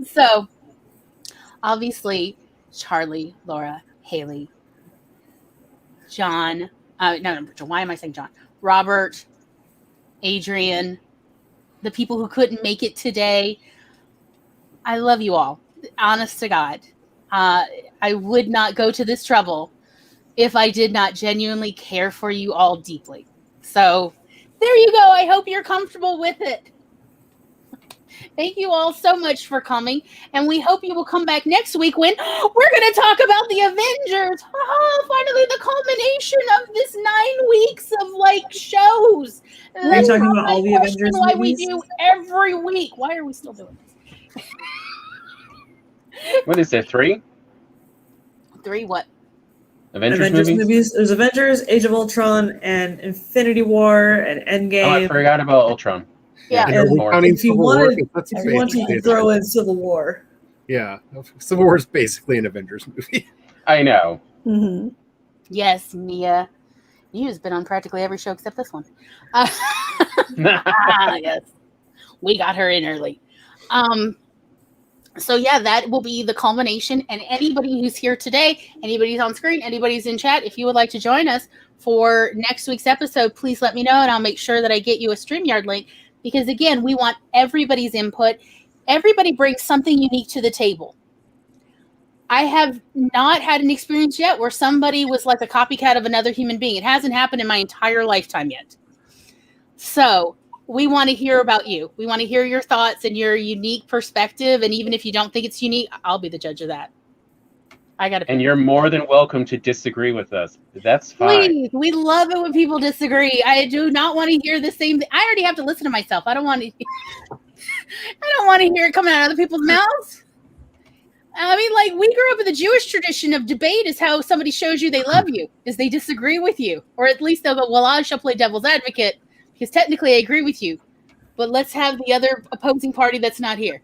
A: So, obviously, Charlie, Laura, Haley, John. No, why am I saying John? Robert, Adrian, the people who couldn't make it today. I love you all. Honest to God. I would not go to this trouble if I did not genuinely care for you all deeply. So there you go. I hope you're comfortable with it. Thank you all so much for coming. And we hope you will come back next week when we're going to talk about the Avengers. Finally, the culmination of this 9 weeks of shows.
G: Are you talking about all the Avengers
A: why
G: movies?
A: We do every week. Why are we still doing this?
D: What is there, 3?
A: 3 what?
D: Avengers movies?
G: There's Avengers, Age of Ultron, and Infinity War, and Endgame.
D: Oh, I forgot about Ultron.
A: Yeah.
G: If you want to throw in Civil War.
E: Yeah. Civil War is basically an Avengers movie.
D: I know.
F: Mm-hmm.
A: Yes, Mia. You've been on practically every show except this one. Yes. We got her in early. So yeah, that will be the culmination. And anybody who's here today, anybody's on screen, anybody's in chat, if you would like to join us for next week's episode, please let me know and I'll make sure that I get you a StreamYard link. Because again, we want everybody's input. Everybody brings something unique to the table. I have not had an experience yet where somebody was like a copycat of another human being. It hasn't happened in my entire lifetime yet. So we want to hear about you. We want to hear your thoughts and your unique perspective. And even if you don't think it's unique, I'll be the judge of that. And
D: you're more than welcome to disagree with us. That's fine.
A: Please, we love it when people disagree. I do not want to hear the same thing. I already have to listen to myself. I don't want to. I don't want to hear it coming out of other people's mouths. I mean, we grew up in the Jewish tradition of debate is how somebody shows you they love you, is they disagree with you. Or at least they'll go, well, I shall play devil's advocate because technically I agree with you. But let's have the other opposing party that's not here.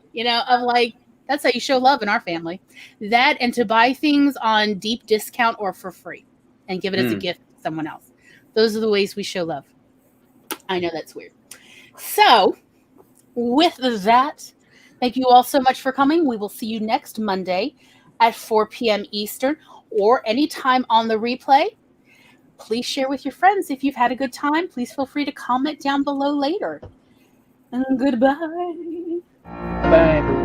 A: That's how you show love in our family. That and to buy things on deep discount or for free and give it as a gift to someone else. Those are the ways we show love. I know that's weird. So with that, thank you all so much for coming. We will see you next Monday at 4 p.m. Eastern or anytime on the replay. Please share with your friends if you've had a good time. Please feel free to comment down below later. And goodbye.
D: Bye.